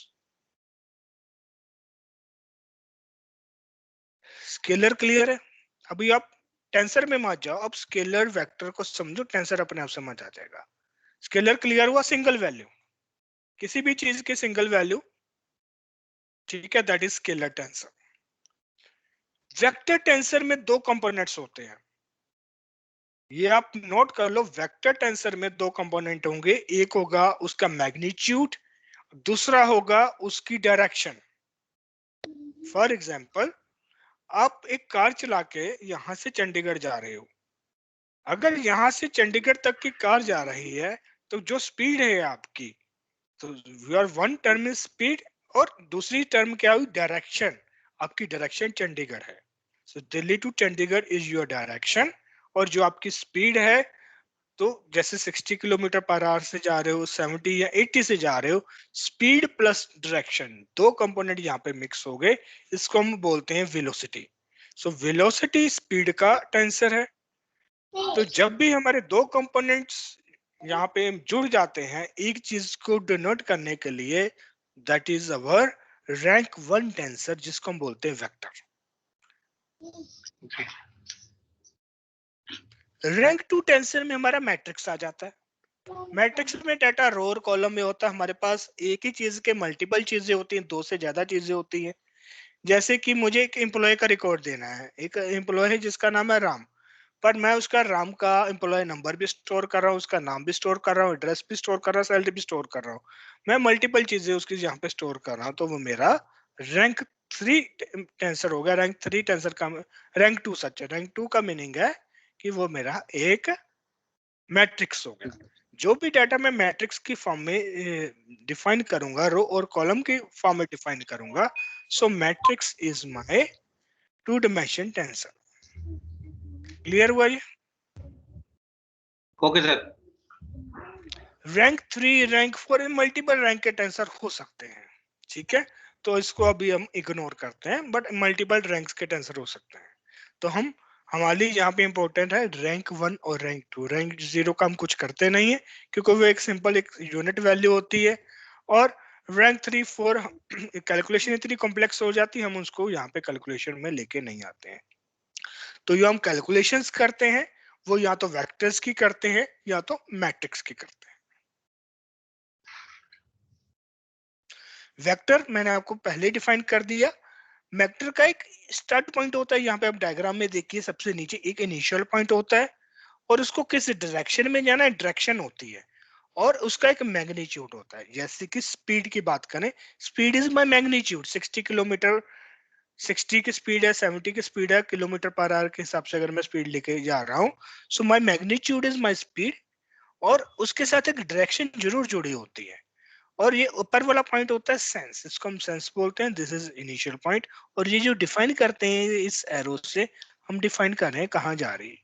Scalar clear है? अभी आप टेंसर में मत जाओ, अब स्केलर वेक्टर को समझो, टेंसर अपने आप समझ आ जाएगा। स्केलर क्लियर हुआ, सिंगल वैल्यू, किसी भी चीज की सिंगल वैल्यू, ठीक है, that is scalar tensor. Vector tensor में दो कंपोनेंट्स होते हैं, ये आप नोट कर लो। वेक्टर टेंसर में दो कंपोनेंट होंगे, एक होगा उसका मैग्नीट्यूड, दूसरा होगा उसकी डायरेक्शन। फॉर एग्जाम्पल, आप एक कार चला के यहां से चंडीगढ़ जा रहे हो, अगर यहां से चंडीगढ़ तक की कार जा रही है तो जो स्पीड है आपकी, तो your one term is speed और दूसरी टर्म क्या हुई, डायरेक्शन। आपकी डायरेक्शन चंडीगढ़ है, so Delhi to Chandigarh is your direction. और जो आपकी स्पीड है, तो जैसे 60 किलोमीटर पर आवर से जा रहे हो, 70 या 80 से जा रहे हो, स्पीड प्लस डायरेक्शन दो कंपोनेंट यहाँ पे मिक्स हो गए, इसको हम बोलते हैं वेलोसिटी। सो वेलोसिटी स्पीड का टेंसर है। तो जब भी हमारे दो कंपोनेंट्स यहाँ पे जुड़ जाते हैं एक चीज को डिनोट करने के लिए, that is our rank 1 tensor, जिसको हम बोलते हैं वेक्टर। रैंक 2 टेंसर में हमारा मैट्रिक्स आ जाता है। मैट्रिक्स में डाटा रो और कॉलम में होता है, हमारे पास एक ही चीज के मल्टीपल चीजें होती हैं, दो से ज्यादा चीजें होती हैं। जैसे कि मुझे एक एम्प्लॉय का रिकॉर्ड देना है, एक एम्प्लॉय है जिसका नाम है राम, पर मैं उसका राम का एम्प्लॉय नंबर भी स्टोर कर रहा हूँ, उसका नाम भी स्टोर कर रहा हूँ, एड्रेस भी स्टोर कर रहा हूँ, सैलरी भी स्टोर कर रहा हूँ। मैं मल्टीपल चीजें उसकी यहाँ पे स्टोर कर रहा हूँ, तो वो मेरा रैंक 3 टेंसर हो गया। रैंक 3 टेंसर का रैंक 2 सच है। रैंक 2 का मीनिंग है कि वो मेरा एक मैट्रिक्स हो गया। जो भी डाटा मैं मैट्रिक्स की फॉर्म में डिफाइन करूंगा, रो और कॉलम के फॉर्म में डिफाइन करूंगा, so matrix is my 2 dimension tensor. Clear हुआ ये? Okay sir. Rank 3 rank 4 multiple rank के टेंसर हो सकते हैं, ठीक है, तो इसको अभी हम इग्नोर करते हैं, बट मल्टीपल रैंक्स के टेंसर हो सकते हैं। तो हमारे लिए यहाँ पे इंपॉर्टेंट है रैंक 1 और रैंक 2। रैंक 0 का हम कुछ करते नहीं है, क्योंकि वो एक सिंपल एक यूनिट वैल्यू होती है। और रैंक 3 4 कैलकुलेशन इतनी कॉम्प्लेक्स हो जाती है, हम उसको यहाँ पे कैलकुलेशन में लेके नहीं आते हैं। तो जो हम कैलकुलेशंस करते हैं वो या तो वेक्टर्स की करते हैं या तो मैट्रिक्स की करते हैं। वेक्टर मैंने आपको पहले डिफाइन कर दिया। वेक्टर का एक स्टार्ट पॉइंट होता है, यहाँ पे आप डायग्राम में देखिए सबसे नीचे एक इनिशियल पॉइंट होता है, और उसको किस डायरेक्शन में जाना है डायरेक्शन होती है, और उसका एक मैग्नीट्यूड होता है। जैसे कि स्पीड की बात करें, speed is my magnitude. 60 kilometre 60 की स्पीड है, 70 की स्पीड है, किलोमीटर पर आवर के हिसाब से अगर मैं स्पीड लेके जा रहा हूँ, so my magnitude is my speed. और उसके साथ एक डायरेक्शन जरूर जुड़ी होती है, और ये ऊपर वाला पॉइंट होता है सेंस, इसको हम सेंस बोलते हैं। This is initial point. और ये जो डिफाइन करते हैं इस एरो से, हम डिफाइन कर रहे हैं कहाँ जा रही है,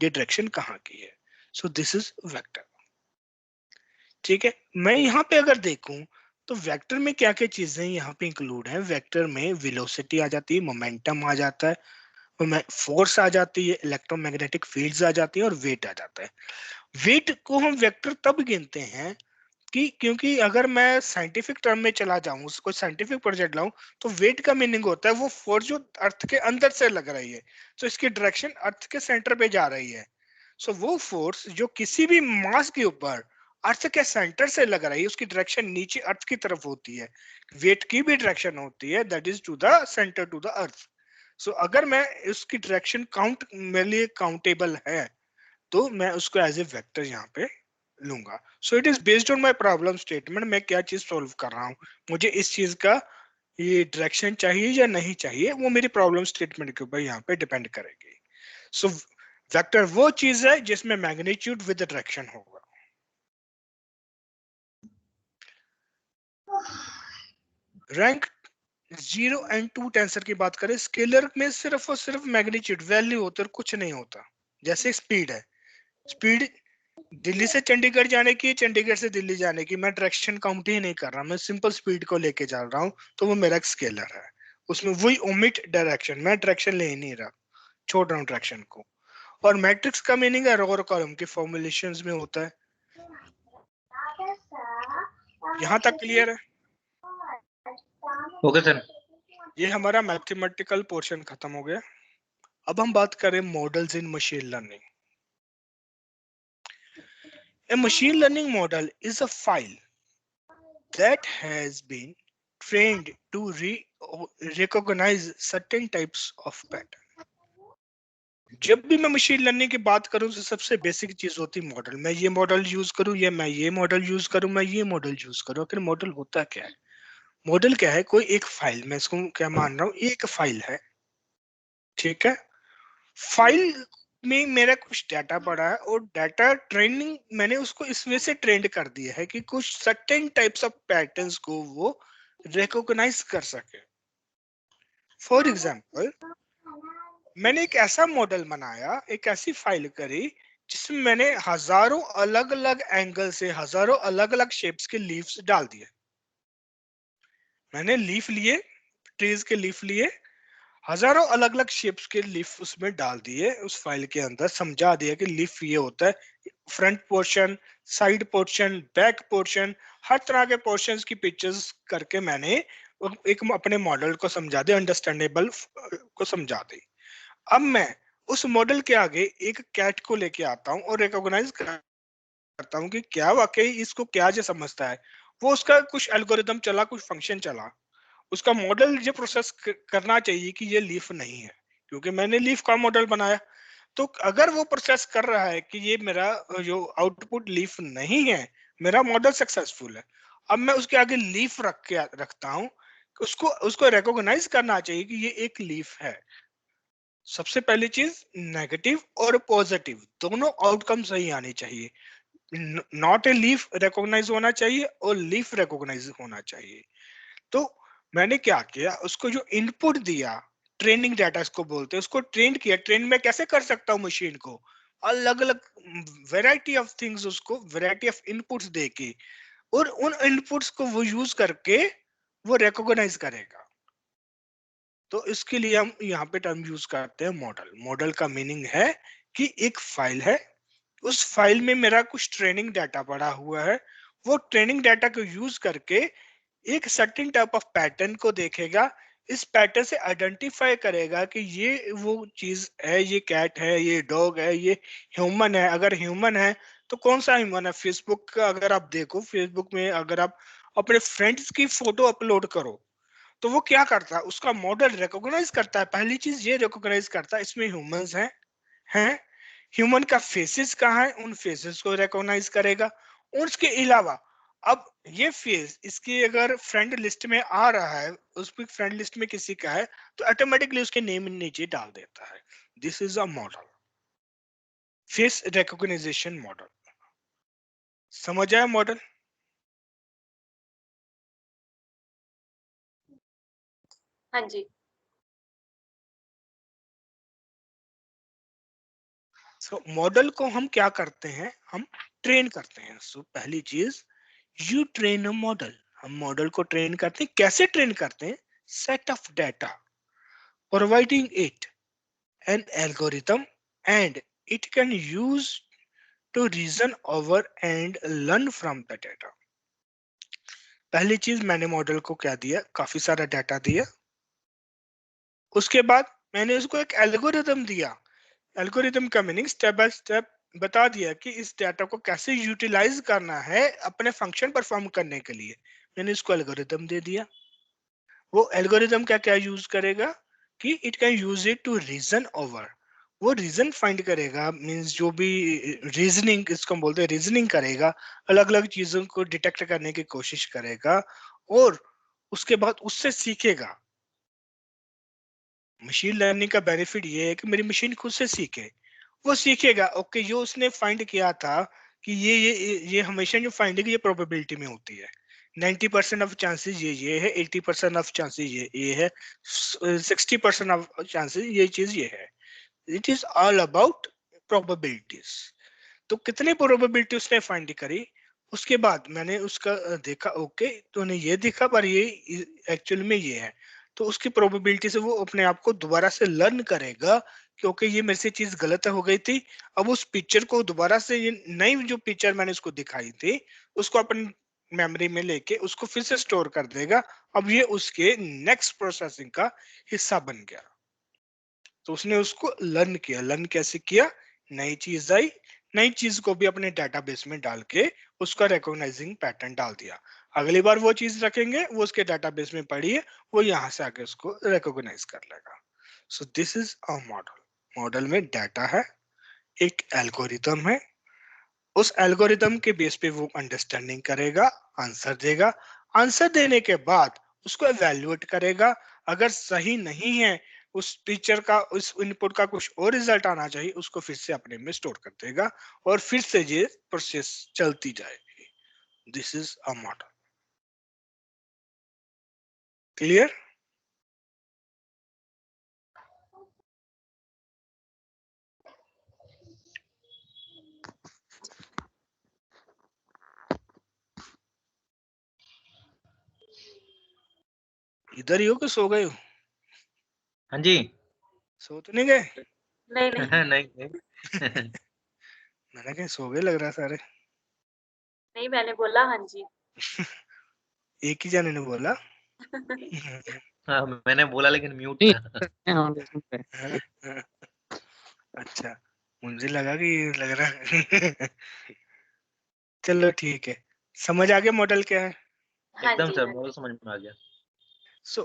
ये डायरेक्शन कहाँ की है। सो दिस इज वेक्टर, ठीक है। मैं यहाँ पे अगर देखूं तो वेक्टर में क्या क्या चीजें यहाँ पे इंक्लूड है। वेक्टर में वेलोसिटी आ जाती है, मोमेंटम आ जाता है, फोर्स आ जाती है, इलेक्ट्रोमैग्नेटिक फील्ड्स आ जाती है, और वेट आ जाता है। वेट को हम वेक्टर तब गिनते हैं कि क्योंकि अगर मैं साइंटिफिक टर्म में चला जाऊं, कोई साइंटिफिक प्रोजेक्ट लाऊं, तो वेट का मीनिंग होता है वो फोर्स जो अर्थ के अंदर से लग रही है, तो इसकी डायरेक्शन अर्थ के सेंटर पे जा रही है। सो वो फोर्स जो किसी भी मास के ऊपर अर्थ के सेंटर से लग रही है, उसकी डायरेक्शन नीचे अर्थ की तरफ होती है। वेट की भी डायरेक्शन होती है, that is to the center, to the earth. So अगर मैं उसकी डायरेक्शन काउंट मेरे लिए काउंटेबल है, तो मैं उसको एज ए वेक्टर यहाँ पे लूंगा। सो it is based on my problem statement, मैं क्या चीज सॉल्व कर रहा हूँ, मुझे इस चीज का ये डायरेक्शन चाहिए या नहीं चाहिए, वो मेरी प्रॉब्लम स्टेटमेंट के ऊपर यहाँ पे डिपेंड करेगी। सो वेक्टर वो चीज है जिसमें मैग्नीट्यूड विद डायरेक्शन होगा। रैंक 0 एंड 2 टेंसर की बात करें, स्केलर में सिर्फ और सिर्फ मैग्नीट्यूड वैल्यू होती है और कुछ नहीं होता। जैसे स्पीड है, स्पीड दिल्ली से चंडीगढ़ जाने की, चंडीगढ़ से दिल्ली जाने की, मैं डायरेक्शन काउंट ही नहीं कर रहा, मैं सिंपल स्पीड को लेके चल रहा हूँ, तो वो मेरा स्केलर है। उसमें वही ओमिट डायरेक्शन, मैं डायरेक्शन ले ही नहीं रहा, छोड़ रहा हूँ डायरेक्शन को। और मैट्रिक्स का मीनिंग है रो और कॉलम के फॉर्मुलेशंस में होता है। यहाँ तक क्लियर है? Okay sir. ये हमारा मैथमेटिकल पोर्शन खत्म हो गया। अब हम बात करें models in machine learning. A machine learning model is a file that has been trained to recognize certain types of pattern. जब भी मैं मशीन लर्निंग की बात करूं तो सबसे बेसिक चीज होती है मॉडल। मैं ये मॉडल यूज करूं या मैं ये मॉडल यूज करूं, मैं ये मॉडल यूज करूं। आखिर मॉडल होता क्या है? मॉडल क्या है? कोई एक फाइल, मैं इसको क्या मान रहा हूं, एक फाइल है, ठीक है। फाइल में मेरा कुछ डाटा पड़ा है, और डाटा ट्रेनिंग मैंने उसको इस वे से ट्रेंड कर दिया है कि कुछ सर्टेन टाइप्स ऑफ पैटर्न्स को वो रिकॉग्नाइज कर सके। फॉर एग्जांपल, मैंने एक ऐसा मॉडल बनाया, एक ऐसी फाइल करी जिसमें मैंने हजारों अलग अलग एंगल से हजारों अलग अलग शेप्स के लीव्स डाल दिए। मैंने लीफ लिए, ट्रीज के लीफ लिए, हजारों अलग अलग शेप्स के लीफ उसमें डाल दिए, उस फाइल के अंदर समझा दिया कि लीफ ये होता है, front portion, side portion, back portion, हर तरह के पोर्शंस की पिक्चर्स करके मैंने एक अपने मॉडल को समझा दिया, अंडरस्टैंडेबल को समझा दी। अब मैं उस मॉडल के आगे एक कैट को लेके आता हूँ और रिकॉग्नाइज करता हूँ कि क्या वाकई इसको क्या जो समझता है। वो उसका कुछ एल्गोरिदम चला, कुछ फंक्शन चला, उसका मॉडल ये प्रोसेस करना चाहिए कि ये लीफ नहीं है, क्योंकि मैंने लीफ का मॉडल बनाया। तो अगर वो प्रोसेस कर रहा है कि ये मेरा जो आउटपुट लीफ नहीं है, मेरा मॉडल सक्सेसफुल है, अब मैं उसके आगे लीफ रखता हूँ, उसको उसको रिकॉग्नाइज करना चाहिए कि ये एक लीफ है। सबसे पहली चीज, नेगेटिव और पॉजिटिव दोनों आउटकम सही आने चाहिए। नॉट ए लीफ रिकॉग्नाइज होना चाहिए और लीफ रिकॉग्नाइज होना चाहिए। तो मैंने क्या किया, उसको जो इनपुट दिया, ट्रेनिंग डाटा इसको बोलते हैं, उसको ट्रेन किया। ट्रेन में कैसे कर सकता हूँ मशीन को, अलग अलग वेराइटी ऑफ थिंग्स, उसको वेराइटी ऑफ इनपुट्स देके, और उन इनपुट्स को वो यूज करके वो रिकॉग्नाइज करेगा। तो इसके लिए हम यहाँ पे टर्म यूज करते हैं मॉडल। मॉडल का मीनिंग है कि एक फाइल है, उस फाइल में मेरा कुछ ट्रेनिंग डाटा पड़ा हुआ है, वो ट्रेनिंग डाटा को यूज करके एक सर्टेन टाइप ऑफ पैटर्न को देखेगा, इस पैटर्न से आइडेंटिफाई करेगा कि ये वो चीज है, ये कैट है, ये डॉग है, ये ह्यूमन है। अगर ह्यूमन है तो कौन सा ह्यूमन है? फेसबुक का अगर आप देखो, फेसबुक में अगर आप अपने फ्रेंड्स की फोटो अपलोड करो तो वो क्या करता है, उसका मॉडल रिकॉग्नाइज करता है। पहली चीज ये रिकॉग्नाइज करता है इसमें ह्यूमंस हैं, ह्यूमन का फेसेस कहाँ है, उन फेसेस को रिकॉग्नाइज करेगा। और उसके अलावा अब ये फेस इसकी अगर फ्रेंड लिस्ट में आ रहा है, उसकी फ्रेंड लिस्ट में किसी का है, तो ऑटोमेटिकली उसके नेम नीचे डाल देता है। This is a model, face recognition model. समझ आया मॉडल? हाँ जी। सो मॉडल को हम क्या करते हैं, हम ट्रेन करते हैं। सो पहली चीज, यू ट्रेन अ मॉडल। हम मॉडल को ट्रेन करते हैं। कैसे ट्रेन करते हैं? Set of data, providing it an algorithm, and it can use to reason over and learn from the data. पहली चीज, मैंने मॉडल को क्या दिया, काफी सारा डाटा दिया। उसके बाद मैंने उसको एक एल्गोरिथम दिया। एल्गोरिथम का मीनिंग स्टेप बाय स्टेप बता दिया कि इस डाटा को कैसे यूटिलाइज करना है अपने फंक्शन परफॉर्म करने के लिए। मैंने इसको एल्गोरिथम दे दिया। वो एल्गोरिथम क्या क्या यूज करेगा कि it can use it to reason over. वो रीजन फाइंड करेगा, मींस जो भी रीजनिंग, इसको हम बोलते हैं रीजनिंग करेगा, अलग अलग चीजों को डिटेक्ट करने की कोशिश करेगा, और उसके बाद उससे सीखेगा। मशीन लर्निंग का बेनिफिट ये है कि मेरी मशीन खुद से सीखे। वो सीखेगा, ओके जो उसने फाइंड किया था कि ये हमेशा जो फाइंडिंग ये प्रोबेबिलिटी में होती है, 90% ऑफ चांसेस ये है, 80% ऑफ चांसेस ये है, 60% ऑफ चांसेस ये चीज ये है। It is all about probabilities. तो कितने प्रोबेबिलिटी उसने फाइंड करी, उसके बाद मैंने उसका देखा, ओके तूने ये देखा पर ये एक्चुअल में ये है, तो उसकी प्रोबेबिलिटी से वो अपने आप को दोबारा से लर्न करेगा, क्योंकि ये मेरे से चीज गलत हो गई थी। अब उस पिक्चर को दोबारा से, ये नई जो पिक्चर मैंने उसको दिखाई थी, उसको अपन मेमोरी में लेके उसको फिर से स्टोर कर देगा। अब ये उसके नेक्स्ट प्रोसेसिंग का हिस्सा बन गया। तो उसने उसको लर्न किया। लर्न कैसे किया? नई चीज आई, नई चीज को भी अपने डेटाबेस में डाल के उसका रिकॉग्नाइजिंग पैटर्न डाल दिया। अगली बार वो चीज रखेंगे, वो उसके डेटाबेस में पड़ी है, वो यहाँ से आके उसको रिकॉग्नाइज कर लेगा। सो this is a model. Model में डाटा है, एक एल्गोरिथम है, उस एल्गोरिथम के बेस पे वो अंडरस्टैंडिंग करेगा, आंसर देगा। आंसर देने के बाद उसको एवेल्युएट करेगा। अगर सही नहीं है, उस टीचर का, उस इनपुट का कुछ और रिजल्ट आना चाहिए, उसको फिर से अपने में स्टोर कर देगा, और फिर से ये प्रोसेस चलती जाएगी। This is a model. Clear? इधर ही हो कि सो गए हो? हाँ जी। सो तो नहीं गए? नहीं नहीं नहीं मैंने कहा सो गए लग रहा है सारे। नहीं, मैंने बोला हाँ जी। एक ही जाने ने बोला। हाँ, मैंने बोला लेकिन म्यूट नहीं, था। अच्छा, मुझे लगा कि लग रहा। चलो ठीक है, समझ आ गया मॉडल क्या है। हाँ एकदम जी। सर, हाँ मॉडल समझ में आ गया। सो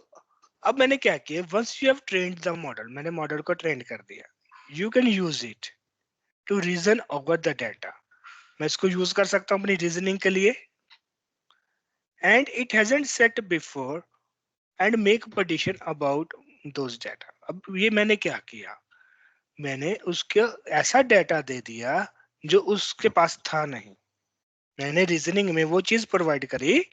अब मैंने क्या किया, once you have trained the model, मैंने मॉडल को ट्रेन कर दिया। you can use it to reason over the data. मैं इसको यूज कर सकता हूँ अपनी रीजनिंग के लिए. And it hasn't set before and make prediction about those data. अब ये मैंने क्या किया, मैंने उसके ऐसा डाटा दे दिया जो उसके पास था नहीं. मैंने रीजनिंग में वो चीज प्रोवाइड करी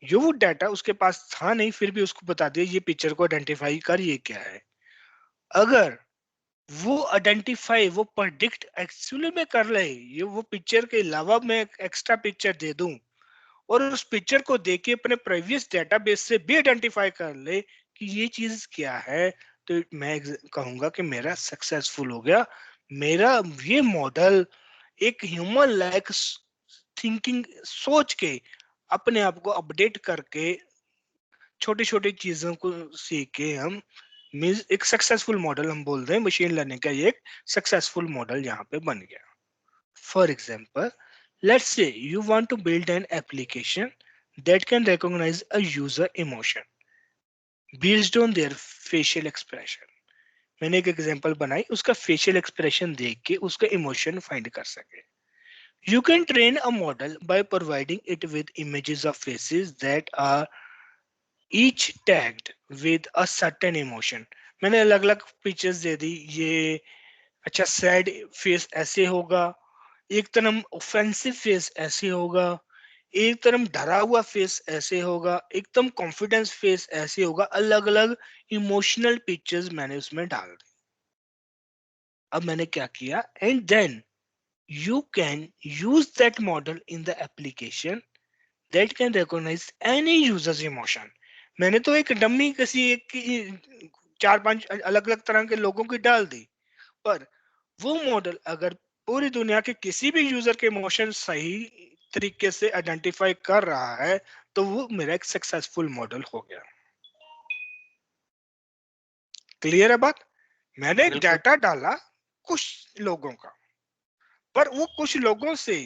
जो वो डाटा उसके पास था नहीं, फिर भी उसको बता दिया ये पिक्चर को आइडेंटिफाई कर ये क्या है. अगर वो आइडेंटिफाई, वो प्रेडिक्ट एक्चुअली में कर ले, ये वो पिक्चर के अलावा मैं एक्स्ट्रा पिक्चर दे दूं और उस पिक्चर को देख के अपने प्रीवियस डेटाबेस से भी आइडेंटिफाई कर ले कि ये चीज क्या है, तो मैं कहूंगा कि मेरा सक्सेसफुल हो गया. मेरा ये मॉडल एक ह्यूमन लाइक थिंकिंग सोच के अपने आप को अपडेट करके छोटी छोटी चीजों को सीख के हम मींस एक सक्सेसफुल मॉडल हम बोल रहे हैं. मशीन लर्निंग का ये एक सक्सेसफुल मॉडल यहाँ पे बन गया. For example, let's say you want to build an application that can recognize a user emotion based on their facial expression. मैंने एक एग्जांपल बनाई, उसका फेशियल एक्सप्रेशन देख के उसका इमोशन फाइंड कर सके. You can train a model by providing it with images of faces that are each tagged with a certain emotion. मैंने अलग अलग पिक्चर्स दे दी, ये अच्छा सैड फेस ऐसे होगा, एक तरफ ऑफेंसिव फेस ऐसे होगा, एक तरफ डरा हुआ फेस ऐसे होगा, एकदम कॉन्फिडेंस फेस ऐसे होगा. अलग अलग इमोशनल पिक्चर्स मैंने उसमें डाल दी. अब मैंने क्या किया, and then you can use that model in the application that can recognize any user's emotion. मैंने तो एक डमी किसी एक चार पांच अलग अलग तरह के लोगों की डाल दी, पर वो मॉडल अगर पूरी दुनिया के किसी भी यूजर के इमोशन सही तरीके से आइडेंटिफाई कर रहा है तो वो मेरा एक सक्सेसफुल मॉडल हो गया. क्लियर है बात? मैंने एक बिल्कुल। डाटा डाला कुछ लोगों का, पर वो कुछ लोगों से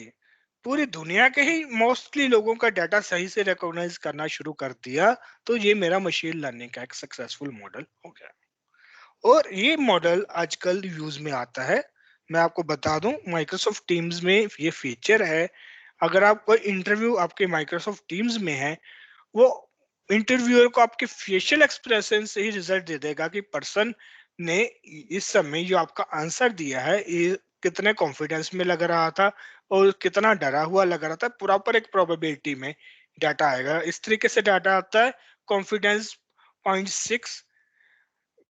पूरी दुनिया के ही मोस्टली लोगों का डाटा सही से रिकॉग्नाइज करना शुरू कर दिया, तो ये मेरा मशीन लर्निंग का एक सक्सेसफुल मॉडल हो गया. और ये मॉडल आजकल यूज में आता है. मैं आपको बता दूं, माइक्रोसॉफ्ट टीम्स में ये फीचर है. अगर आप कोई इंटरव्यू आपके माइक्रोसॉफ्ट टीम्स में है, वो इंटरव्यूअर को आपके फेशियल एक्सप्रेशन से ही रिजल्ट दे देगा कि पर्सन ने इस समय जो आपका आंसर दिया है ये कितने कॉन्फिडेंस में लग रहा था और कितना डरा हुआ लग रहा था. प्रॉपर एक प्रोबेबिलिटी में डाटा आएगा. इस तरीके से डाटा आता है. कॉन्फिडेंस 0.6,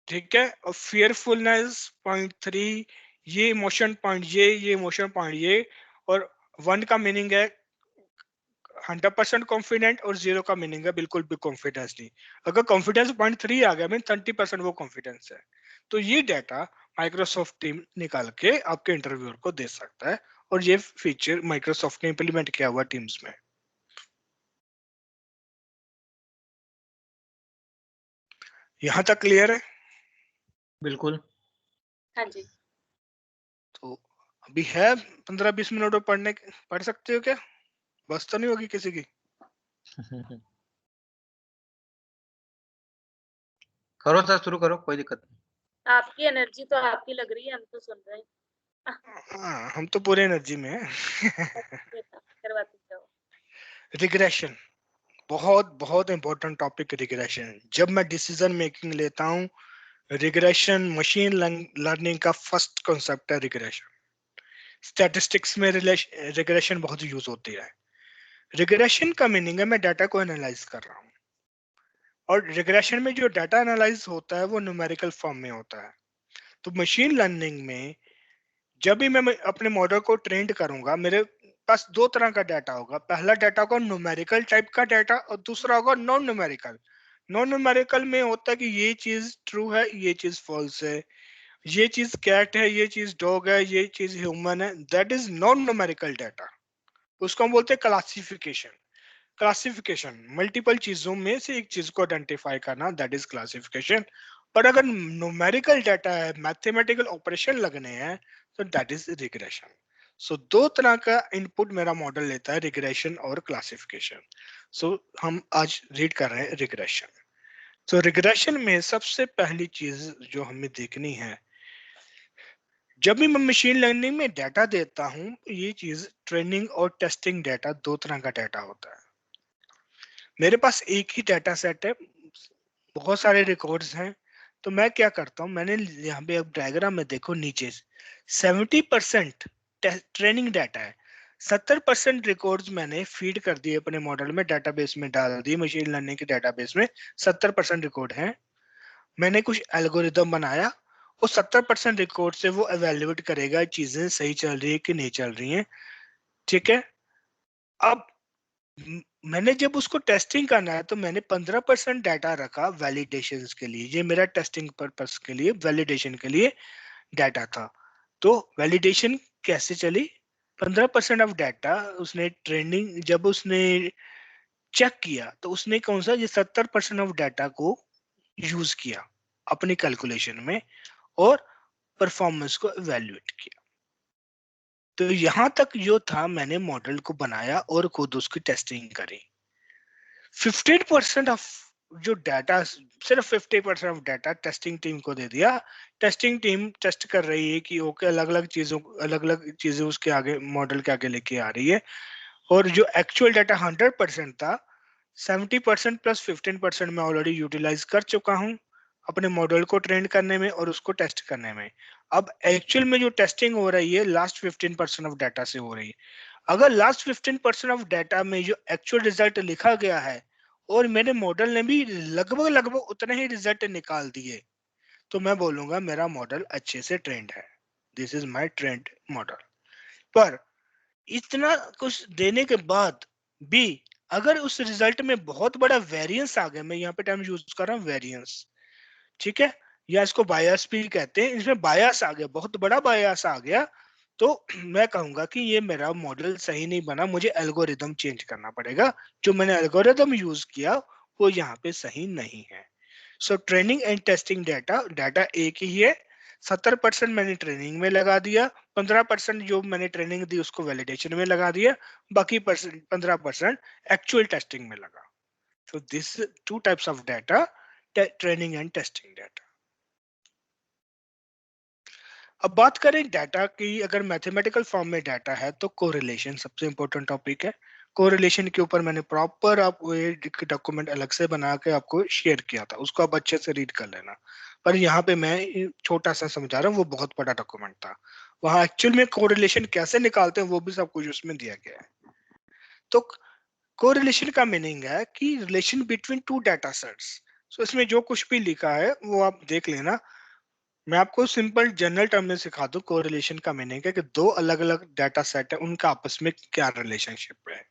ठीक है, और फियरफुलनेस 0.3, ये इमोशन पॉइंट ये इमोशन पॉइंट ये, और 1 का मीनिंग है 100% कॉन्फिडेंट और 0 का मीनिंग है बिल्कुल भी कॉन्फिडेंस नहीं. अगर कॉन्फिडेंस 0.3 आ गया मीन 30% वो कॉन्फिडेंस है. तो ये डाटा माइक्रोसॉफ्ट टीम निकाल के आपके इंटरव्यूअर को दे सकता है, और ये फीचर माइक्रोसॉफ्ट ने इंप्लीमेंट किया हुआ टीम्स में. यहाँ तक क्लियर है? बिल्कुल। हाँ जी. तो अभी है 15-20 मिनट पढ़ सकते हो क्या? बस तो नहीं होगी किसी की? करो सर, शुरू करो, कोई दिक्कत नहीं. आपकी एनर्जी तो आपकी लग रही है, हम तो सुन रहे हैं. हाँ, हम तो पूरे एनर्जी में हैं. करवाते जाओ. रिग्रेशन बहुत बहुत इंपॉर्टेंट टॉपिक. रिग्रेशन, जब मैं डिसीजन मेकिंग लेता हूँ, रिग्रेशन मशीन लर्निंग का फर्स्ट कॉन्सेप्ट है. रिग्रेशन स्टैटिस्टिक्स में रिग्रेशन बहुत यूज होती है. रिग्रेशन का मीनिंग है मैं डाटा को एनालाइज कर रहा हूँ, और रिग्रेशन में जो डाटा एनालाइज होता है वो न्यूमेरिकल फॉर्म में होता है. तो मशीन लर्निंग में जब भी मैं अपने मॉडल को ट्रेंड करूंगा, मेरे पास दो तरह का डाटा होगा. पहला डाटा होगा न्यूमेरिकल टाइप का डाटा, और दूसरा होगा नॉन न्यूमेरिकल. नॉन न्यूमेरिकल में होता है कि ये चीज ट्रू है, ये चीज फॉल्स है, ये चीज कैट है, ये चीज डॉग है, ये चीज ह्यूमन है. That is non numerical data. उसको हम बोलते हैं क्लासिफिकेशन. क्लासिफिकेशन मल्टीपल चीजों में से एक चीज को आइडेंटिफाई करना, दैट इज क्लासिफिकेशन. पर अगर न्यूमेरिकल डाटा है, मैथमेटिकल ऑपरेशन लगने हैं, तो दैट इज रिग्रेशन. सो दो तरह का इनपुट मेरा मॉडल लेता है, रिग्रेशन और क्लासिफिकेशन. सो हम आज रीड कर रहे हैं रिग्रेशन. तो रिग्रेशन में सबसे पहली चीज जो हमें देखनी है, जब भी मैं मशीन लर्निंग में डाटा देता हूं, ये चीज ट्रेनिंग और टेस्टिंग डाटा, दो तरह का डाटा होता है। मेरे पास एक ही डाटा सेट है, बहुत सारे रिकॉर्ड्स हैं, तो मैं क्या करता हूँ, मैंने यहाँ पे अब डायग्राम में देखो नीचे 70% ट्रेनिंग डाटा है, 70% रिकॉर्ड्स मैंने फीड कर दिए अपने मॉडल में, डाटाबेस में डाल दिए, मशीन लर्निंग के डाटाबेस में 70% रिकॉर्ड हैं। मैंने कुछ एल्गोरिदम बनाया, वो 70% रिकॉर्ड से वो एवेल्युएट करेगा चीजें सही चल रही है कि नहीं चल रही हैं, ठीक है। अब मैंने जब उसको टेस्टिंग करना है तो मैंने 15% डाटा रखा वैलिडेशन के लिए, ये मेरा टेस्टिंग पर्पस के लिए, वैलिडेशन के लिए डाटा था। तो वैलिडेशन कैसे चली, 15% ऑफ डाटा उसने ट्रेनिंग, जब उसने चेक किया तो उसने कौन सा, ये 70% ऑफ डाटा को यूज किया अपनी कैलकुलेशन में और परफॉर्मेंस को इवेल्युएट किया। तो यहां तक जो था, मैंने मॉडल को बनाया और खुद उसकी टेस्टिंग करी। 15% ऑफ जो डाटा, सिर्फ 50% ऑफ डाटा टेस्टिंग टीम को दे दिया। टेस्टिंग टीम टेस्ट कर रही है कि ओके, अलग अलग चीजें उसके आगे, मॉडल के आगे लेके आ रही है। और जो एक्चुअल डाटा 100% था, 70% प्लस 15% मैं ऑलरेडी यूटिलाइज कर चुका हूँ अपने मॉडल को ट्रेन करने में और उसको टेस्ट करने में। अब एक्चुअल में जो टेस्टिंग हो रही है लास्ट 15% ऑफ डाटा से हो रही है। अगर लास्ट 15% ऑफ डाटा में जो एक्चुअल रिजल्ट लिखा गया है और मेरे मॉडल ने भी लगभग लगभग उतने ही रिजल्ट निकाल दिए, तो मैं बोलूंगा मेरा मॉडल अच्छे से ट्रेंड है, this is my trend model. पर इतना कुछ देने के बाद भी अगर उस रिजल्ट में बहुत बड़ा वेरिएंस आ गया, मैं यहाँ पे टर्म यूज कर रहा हूँ वेरिएंस, ठीक है, या इसको बायस भी कहते हैं, इसमें बायस आ गया, बहुत बड़ा बायस आ गया, तो मैं कहूंगा कि ये मेरा मॉडल सही नहीं बना, मुझे एल्गोरिदम चेंज करना पड़ेगा, जो मैंने एल्गोरिदम यूज किया वो यहाँ पे सही नहीं है। So training and testing data, data एक ही है, 70% मैंने ट्रेनिंग में लगा दिया, 15% जो मैंने ट्रेनिंग दी उसको वैलिडेशन में लगा दिया, बाकी 15% एक्चुअल टेस्टिंग में लगा। सो this to types of data, training and testing data. अब बात करें डाटा की, अगर मैथमेटिकल फॉर्म में डाटा है तो कोरिलेशन सबसे इंपॉर्टेंट टॉपिक है। कोरिलेशन के ऊपर मैंने प्रॉपर आपको एक डॉक्यूमेंट अलग से बना के आपको शेयर किया था, उसको आप अच्छे से रीड कर लेना। पर यहाँ पे मैं छोटा सा समझा रहा हूँ, वो बहुत बड़ा डॉक्यूमेंट था, वहां एक्चुअल में कोरिलेशन कैसे निकालते हैं वो भी सब कुछ उसमें दिया गया है। तो कोरिलेशन का मीनिंग है कि relation between two data sets. So इसमें जो कुछ भी लिखा है वो आप देख लेना। मैं आपको सिंपल जनरल टर्म में सिखा दूं, कोरिलेशन का मीनिंग है कि दो अलग अलग डाटा सेट है, उनका आपस में क्या रिलेशनशिप है।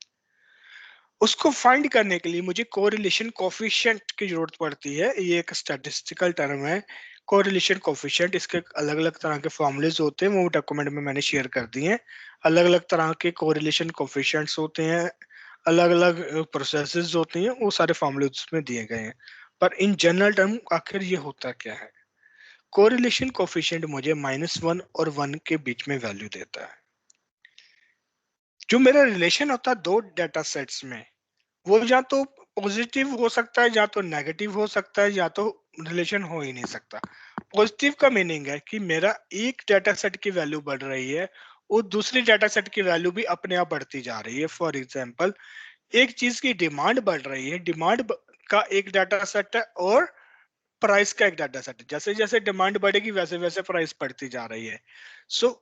उसको फाइंड करने के लिए मुझे कोरिलेशन कोफिशिएंट की जरूरत पड़ती है, ये एक स्टैटिस्टिकल टर्म है। कोरिलेशन कोफिशिएंट, इसके अलग अलग तरह के फॉर्मूलेज होते हैं, वो डॉक्यूमेंट में मैंने शेयर कर दिए हैं। अलग अलग तरह के कोरिलेशन कोफिशिएंट्स होते हैं, अलग अलग प्रोसेसेस होती हैं, वो सारे फॉर्मूले उसमें दिए गए हैं। पर इन जनरल टर्म आखिर ये होता क्या है, कोरिलेशन कोफिशिएंट मुझे -1 और 1 के बीच में वैल्यू देता है। जो मेरा रिलेशन होता है दो डाटा सेट्स में, वो या तो पॉजिटिव हो सकता है या तो नेगेटिव हो सकता है, या तो रिलेशन हो ही नहीं सकता। पॉजिटिव का मीनिंग है कि मेरा एक डाटा सेट की वैल्यू बढ़ रही है और दूसरी डाटा सेट की वैल्यू भी अपने आप बढ़ती जा रही है। फॉर एग्जांपल, एक चीज की डिमांड बढ़ रही है, का एक डाटा सेट है और प्राइस का एक डाटा सेट है, जैसे जैसे डिमांड बढ़ेगी वैसे वैसे प्राइस बढ़ती जा रही है। सो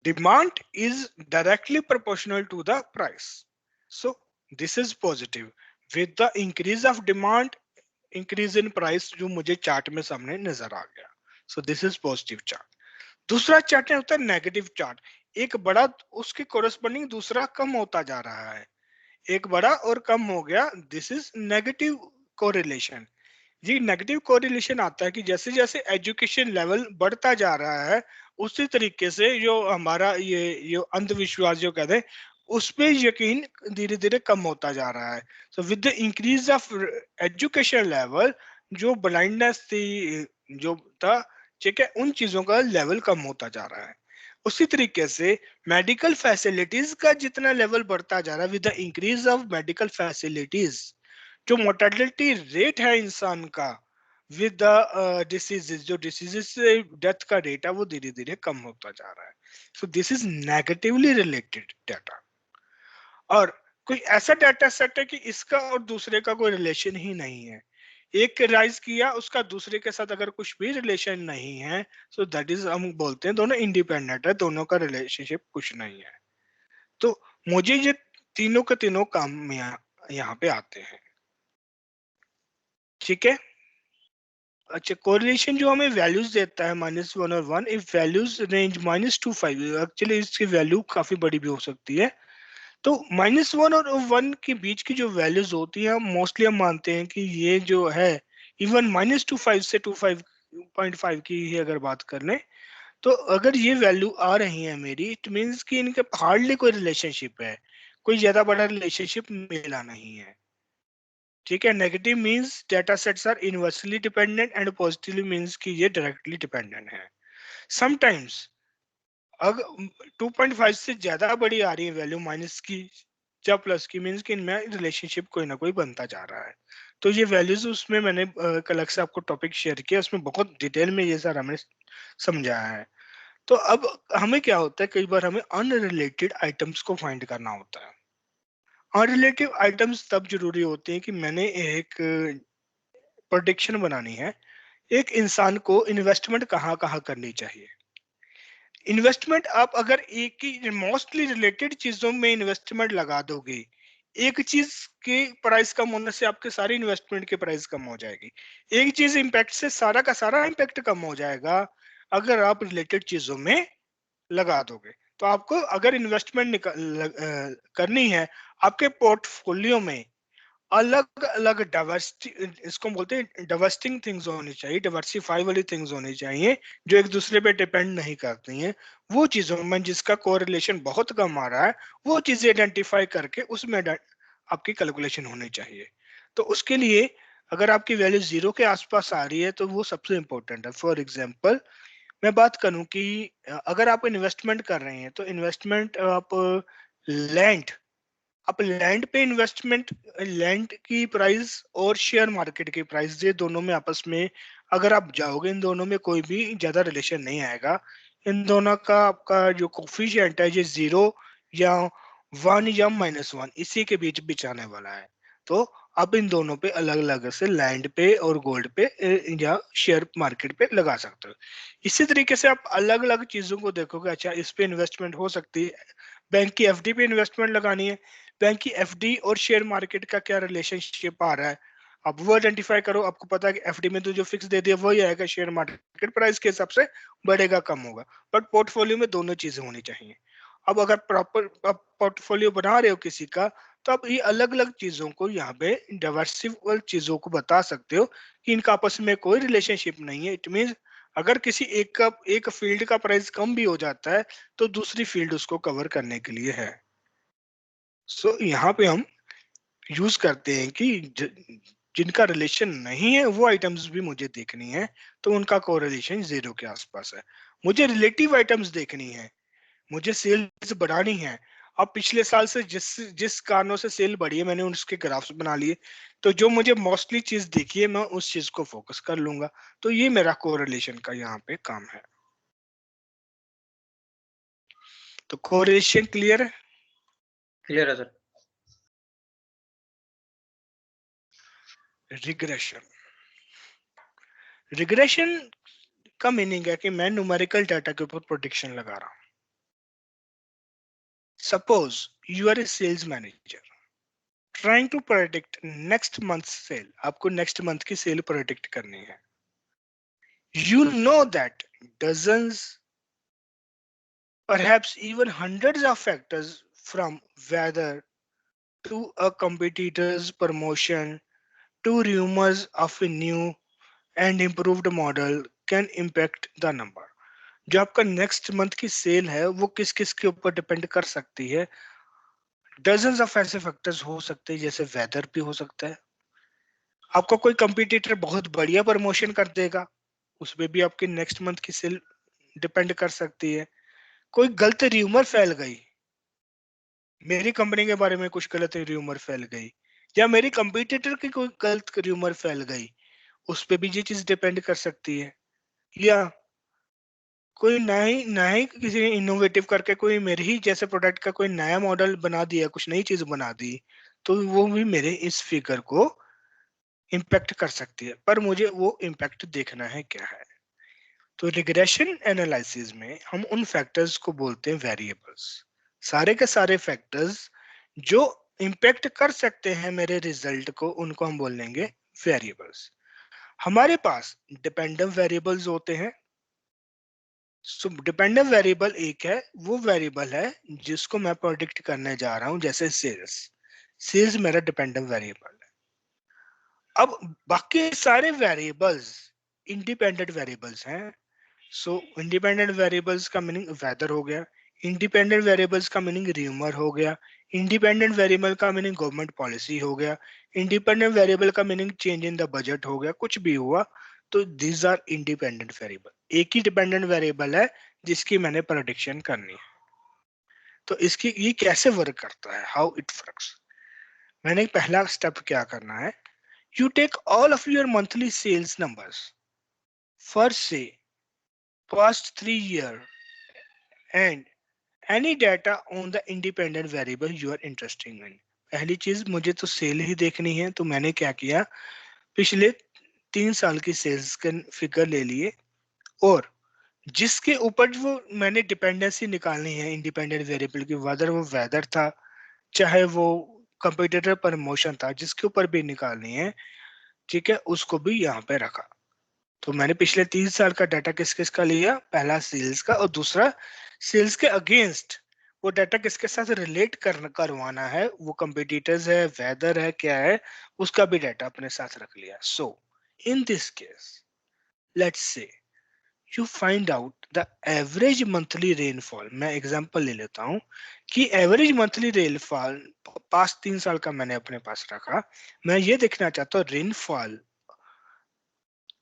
demand is directly proportional to the price. So this is positive. With the increase of demand, increase in price जो मुझे चार्ट में सामने नजर आ गया. So this is positive chart. दूसरा चार्ट होता है नेगेटिव चार्ट, एक बड़ा उसके कोरस्पॉन्डिंग दूसरा कम होता जा रहा है, एक बड़ा और कम हो गया, दिस इज नेगेटिव कोरिलेशन। ये नेगेटिव कोरिलेशन आता है कि जैसे जैसे एजुकेशन लेवल बढ़ता जा रहा है, उसी तरीके से जो हमारा ये अंधविश्वास जो कहते हैं, उस पे यकीन धीरे धीरे कम होता जा रहा है। So with the increase of education level, जो ब्लाइंडनेस थी, जो था, ठीक है, उन चीजों का लेवल कम होता जा रहा है। उसी तरीके से मेडिकल फैसिलिटीज का जितना लेवल बढ़ता जा रहा है, with the increase of medical facilities, जो मोर्टेलिटी रेट है इंसान का, विद द डिसीजेस, जो डिसीजेस से डेथ का रेट है वो धीरे धीरे कम होता जा रहा है। So this is negatively related data. और कोई ऐसा डाटा सेट है कि इसका और दूसरे का कोई रिलेशन ही नहीं है, एक राइज किया उसका दूसरे के साथ अगर कुछ भी रिलेशन नहीं है, सो दैट इज, हम बोलते हैं दोनों इंडिपेंडेंट है, दोनों का रिलेशनशिप कुछ नहीं है। तो मुझे ये तीनों के तीनों काम यहाँ पे आते हैं। ठीक है। अच्छा, कोरिलेशन जो हमें वैल्यूज देता है -1 और 1, इफ वैल्यूज रेंज -2 5, एक्चुअली इसकी वैल्यू काफी बड़ी भी हो सकती है। तो -1 और 1 के बीच की जो वैल्यूज होती है, मोस्टली हम मानते हैं कि ये जो है, इवन -25 से 25.5 की ही अगर बात कर लें, तो अगर ये वैल्यू आ रही है मेरी, इट मीन्स कि इनके हार्डली कोई रिलेशनशिप है, कोई ज्यादा बड़ा रिलेशनशिप मिला नहीं है। ठीक है। Negative means data sets are inversely dependent, and positively means कि ये डायरेक्टली डिपेंडेंट है। समटाइम्स अगर 2.5 से ज्यादा बड़ी आ रही है वैल्यू माइनस की या प्लस की, मींस कि इनमें रिलेशनशिप कोई ना कोई बनता जा रहा है। तो ये वैल्यूज उसमें मैंने कल से आपको टॉपिक शेयर किया, उसमें बहुत डिटेल में ये सारा हमने समझाया है। तो अब हमें क्या होता है, कई बार हमें अनरिलेटेड आइटम्स को फाइंड करना होता है। अनरिलेटेड आइटम्स तब जरूरी होते हैं कि मैंने एक प्रोडिक्शन बनानी है, एक इंसान को इन्वेस्टमेंट कहाँ कहाँ करनी चाहिए। इन्वेस्टमेंट आप अगर एक ही मोस्टली रिलेटेड चीजों में इन्वेस्टमेंट लगा दोगे, एक चीज के प्राइस कम होने से आपके सारे इन्वेस्टमेंट के प्राइस कम हो जाएगी। एक चीज इम्पैक्ट से सारा का सारा इम्पैक्ट कम हो जाएगा अगर आप रिलेटेड चीजों में लगा दोगे। तो आपको अगर इन्वेस्टमेंट करनी है, आपके पोर्टफोलियो में अलग अलग डाइवर्सिटी, इसको बोलते हैं डाइवर्सिंग थिंग्स होनी चाहिए, डाइवर्सिफाई वाली थिंग्स होनी चाहिए, जो एक दूसरे पे डिपेंड नहीं करती हैं। वो चीजों में जिसका कोरिलेशन बहुत कम आ रहा है, वो चीजें आइडेंटिफाई करके उसमें आपकी कैलकुलेशन होनी चाहिए। तो उसके लिए अगर आपकी वैल्यू 0 के आसपास आ रही है तो वो सबसे इंपॉर्टेंट है। फॉर एग्जाम्पल मैं बात करूं कि अगर आप इन्वेस्टमेंट कर रहे हैं, तो इन्वेस्टमेंट लैंड आप लैंड पे इन्वेस्टमेंट, लैंड की प्राइस और शेयर मार्केट की प्राइस, ये दोनों में आपस में अगर आप जाओगे, इन दोनों में कोई भी ज्यादा रिलेशन नहीं आएगा। इन दोनों का आपका जो कोफिशिएंट है, ये 0 या 1 या -1, इसी के बीच बीच आने वाला है। तो आप इन दोनों पे अलग अलग से लैंड पे और गोल्ड पे या शेयर मार्केट पे लगा सकते हो। इसी तरीके से आप अलग अलग चीजों को देखोगे, अच्छा इस पे इन्वेस्टमेंट हो सकती है, बैंक की एफडी पे इन्वेस्टमेंट लगानी है, बैंक की एफडी और शेयर मार्केट का क्या रिलेशनशिप आ रहा है, अब वो आइडेंटिफाई करो। आपको पता है कि एफडी में तो जो फिक्स दे दिया वही आएगा, शेयर मार्केट प्राइस के हिसाब से बढ़ेगा कम होगा, बट पोर्टफोलियो में दोनों चीजें होनी चाहिए। अब अगर प्रॉपर पोर्टफोलियो बना रहे हो किसी का, तो आप ये अलग अलग चीजों को यहाँ पे डाइवर्सिफाइबल चीजों को बता सकते हो कि इनका आपस में कोई रिलेशनशिप नहीं है। इट मीन अगर किसी एक फील्ड का प्राइस कम भी हो जाता है, तो दूसरी फील्ड उसको कवर करने के लिए है। सो यहाँ पे हम यूज करते हैं कि जिनका रिलेशन नहीं है वो आइटम्स भी मुझे देखनी है, तो उनका कोरिलेशन 0 के आसपास है। मुझे रिलेटिव आइटम्स देखनी है, मुझे सेल्स बढ़ानी है। अब पिछले साल से जिस जिस कारणों से सेल बढ़ी है, मैंने उसके ग्राफ्स बना लिए, तो जो मुझे मोस्टली चीज देखी है मैं उस चीज को फोकस कर लूंगा। तो ये मेरा कोरिलेशन का यहाँ पे काम है। तो कोरिलेशन क्लियर है? क्लियर है सर। रिग्रेशन, रिग्रेशन का मीनिंग है कि मैं न्यूमेरिकल डाटा के ऊपर प्रोडिक्शन लगा रहा हूं। Suppose you are a sales manager trying to predict next month sale, आपको नेक्स्ट मंथ की सेल प्रेडिक्ट करनी है। You know that dozens, perhaps even hundreds of factors, from weather to a competitor's promotion to rumors of a new and improved model, can impact the number. जो आपका next month की cell है वो किस किस के ऊपर डिपेंड कर सकती है। डजन्स ऑफ ऐसे फैक्टर्स हो सकते हैं, जैसे वेदर भी हो सकता है, आपका कोई कंपटीटर बहुत बढ़िया प्रमोशन कर देगा, उसमें भी आपकी नेक्स्ट मंथ की सेल डिपेंड कर सकती है। कोई गलत र्यूमर फैल गई, मेरी कंपनी के बारे में कुछ गलत र्यूमर फैल गई, या मेरी कंपटीटर की कोई गलत र्यूमर फैल गई, उस पे भी ये चीज डिपेंड कर सकती है। या कोई नया ही किसी ने इनोवेटिव करके कोई मेरे ही जैसे प्रोडक्ट का कोई नया मॉडल बना दिया, कुछ नई चीज बना दी, तो वो भी मेरे इस फिगर को इम्पैक्ट कर सकती है, पर मुझे वो इम्पैक्ट देखना है क्या है। तो रिग्रेशन एनालिसिस में हम उन फैक्टर्स को बोलते हैं वेरिएबल्स। सारे के सारे फैक्टर्स जो इम्पैक्ट कर सकते हैं मेरे रिजल्ट को, उनको हम बोल लेंगे वेरिएबल्स। हमारे पास डिपेंडेंट वेरिएबल्स होते हैं। सो डिपेंडेंट वेरिएबल एक है, वो वेरिएबल है जिसको मैं प्रोडिक्ट करने जा रहा हूं, जैसे सेल्स। सेल्स मेरा डिपेंडेंट वेरिएबल है। अब बाकी सारे वेरिएबल्स इंडिपेंडेंट वेरिएबल्स हैं। सो इंडिपेंडेंट वेरिएबल्स का मीनिंग वेदर हो गया, इंडिपेंडेंट वेरिएबल्स का मीनिंग र्यूमर हो गया, इंडिपेंडेंट वेरिएबल का मीनिंग गवर्नमेंट पॉलिसी हो गया, इंडिपेंडेंट वेरिएबल का meaning change in the budget हो गया, कुछ भी हुआ तो दीज आर इंडिपेंडेंट वेरिएबल। एक ही डिपेंडेंट वेरिएबल है जिसकी मैंने प्रेडिक्शन करनी है। तो इसकी ये कैसे वर्क करता है, हाउ इट वर्क्स। मैंने पहला स्टेप क्या करना है, you take all of your monthly sales numbers for से past 3 year and any data on the independent variable you are interested in। पहली चीज मुझे तो सेल ही देखनी है, तो मैंने क्या किया, पिछले 3 साल की सेल्स के फिगर ले लिए, और जिसके ऊपर वो मैंने डिपेंडेंसी निकालनी है इंडिपेंडेंट वेरिएबल की, वेदर वो वेदर था चाहे वो कंप्यूटर प्रमोशन था, जिसके ऊपर भी निकालनी है, ठीक है, उसको भी यहाँ पे रखा। तो मैंने पिछले 3 साल का डाटा किस किस का लिया, पहला सेल्स का, और दूसरा सेल्स के अगेंस्ट वो डाटा किसके साथ रिलेट करवाना है, वो कंपिटिटर्स है, वेदर है, क्या है, उसका भी डाटा अपने साथ रख लिया। So in this case let's say you find out the average monthly rainfall. मैं एग्जांपल ले लेता हूं कि एवरेज मंथली रेनफॉल पास्ट 3 साल का मैंने अपने पास रखा। मैं ये देखना चाहता हूँ रेनफॉल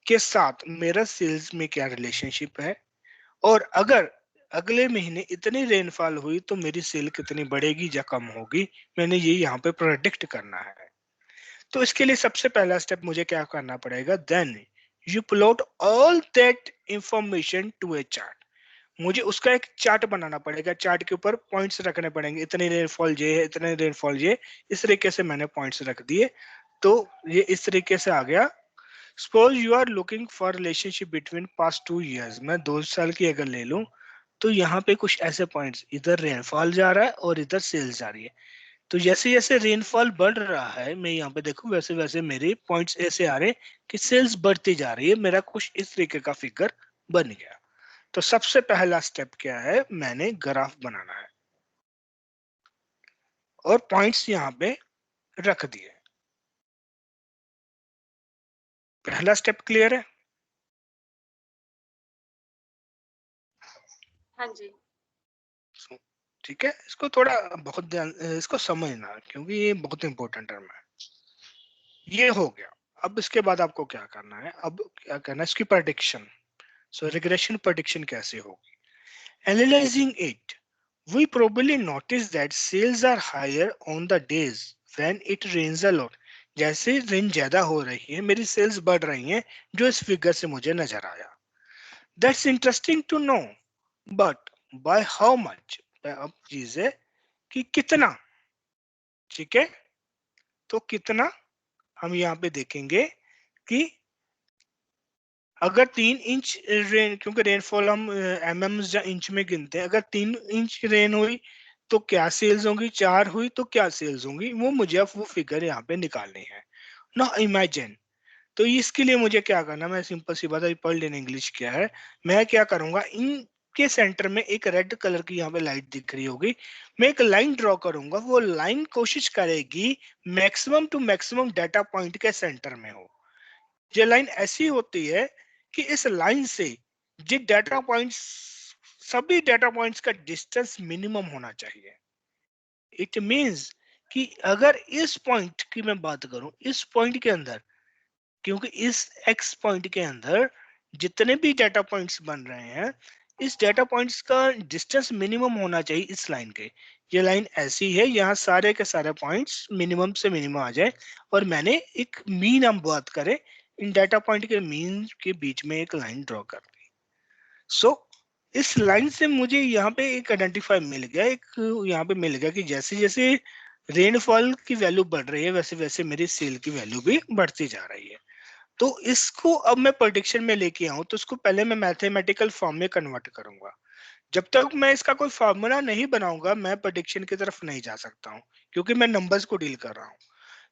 के साथ मेरा सेल्स में क्या रिलेशनशिप है, और अगर अगले महीने इतनी रेनफॉल हुई तो मेरी सेल कितनी बढ़ेगी या कम होगी, मैंने ये यहाँ पे प्रोडिक्ट करना है। तो इसके लिए सबसे पहला स्टेप मुझे क्या करना पड़ेगा, then you plot all that information to a chart. मुझे उसका एक चार्ट बनाना पड़ेगा, चार्ट के ऊपर पॉइंट्स रखने पड़ेंगे, इतनी रेनफॉल ये है, इतने रेनफॉल ये, इस तरीके से मैंने पॉइंट्स रख दिए। तो ये इस तरीके से आ गया। Suppose you are looking for relationship between past 2 years, मैं 2 साल की अगर ले लूं, तो यहाँ पे कुछ ऐसे पॉइंट्स, इधर रेनफॉल जा रहा है और इधर सेल्स जा रही है। तो जैसे जैसे रेनफॉल बढ़ रहा है, मैं यहाँ पे देखूं, वैसे वैसे मेरे पॉइंट्स ऐसे आ रहे हैं कि सेल्स बढ़ती जा रही है, मेरा कुछ इस तरीके का फिगर बन गया। तो सबसे पहला स्टेप क्या है, मैंने ग्राफ बनाना है और पॉइंट्स यहाँ पे रख दिए। पहला स्टेप क्लियर है? हाँ जी। ठीक है, इसको थोड़ा बहुत ध्यान, इसको समझना, क्योंकि ये बहुत इंपॉर्टेंट टर्म है। ये हो गया। अब इसके बाद आपको क्या करना है, अब क्या करना है, इसकी प्रेडिक्शन। सो रिग्रेशन प्रेडिक्शन कैसे होगी, analysing it, we probably notice that sales are higher on the days when it rains a lot। जैसे रेन ज्यादा हो रही है, मेरी सेल्स बढ़ रही हैं, जो इस फिगर से मुझे नजर आया। That's interesting to know, but by how much? अब चीज है कि कितना, ठीक है, तो कितना हम यहाँ पे देखेंगे कि अगर 3 इंच रेन, क्योंकि रेनफॉल हम mm या इंच में गिनते हैं, अगर 3 इंच रेन हुई तो क्या सेल्स होंगी, 4 हुई तो क्या सेल्स होंगी, वो मुझे अब वो फिगर यहाँ पे निकालनी है ना, इमेजिन। तो इसके लिए मुझे क्या करना, मैं सिंपल सी बात है, पर्ल इन इंग्लिश क्या है, मैं क्या करूंगा, इन के सेंटर में एक रेड कलर की यहाँ पे लाइट दिख रही होगी, मैं एक लाइन ड्रॉ करूंगा, वो लाइन कोशिश करेगी maximum to maximum data point के सेंटर में हो। ये लाइन ऐसी होती है कि इस लाइन से ये डाटा पॉइंट्स, सभी डाटा पॉइंट्स का डिस्टेंस मिनिमम होना चाहिए। इट मींस कि अगर इस पॉइंट की मैं बात करूं, इस पॉइंट के अंदर, क्योंकि इस एक्स पॉइंट के अंदर जितने भी डाटा पॉइंट्स बन रहे हैं, इस डाटा पॉइंट्स का डिस्टेंस मिनिमम होना चाहिए इस लाइन के। ये लाइन ऐसी है, यहाँ सारे के सारे पॉइंट्स मिनिमम से मिनिमम आ जाए, और मैंने एक मीन हम बात करें, इन डाटा पॉइंट के मीन के बीच में एक लाइन ड्रॉ कर दी। सो इस लाइन से मुझे यहाँ पे एक आइडेंटिफाई मिल गया, एक यहाँ पे मिल गया कि जैसे जैसे रेनफॉल की वैल्यू बढ़ रही है वैसे वैसे मेरी सेल की वैल्यू भी बढ़ती जा रही है। तो इसको अब मैं प्रेडिक्शन में लेके आऊं तो इसको पहले मैं मैथमेटिकल फॉर्म में कन्वर्ट करूंगा। जब तक मैं इसका कोई फॉर्मूला नहीं बनाऊंगा मैं प्रेडिक्शन की तरफ नहीं जा सकता हूँ, क्योंकि मैं नंबर्स को डील कर रहा हूँ।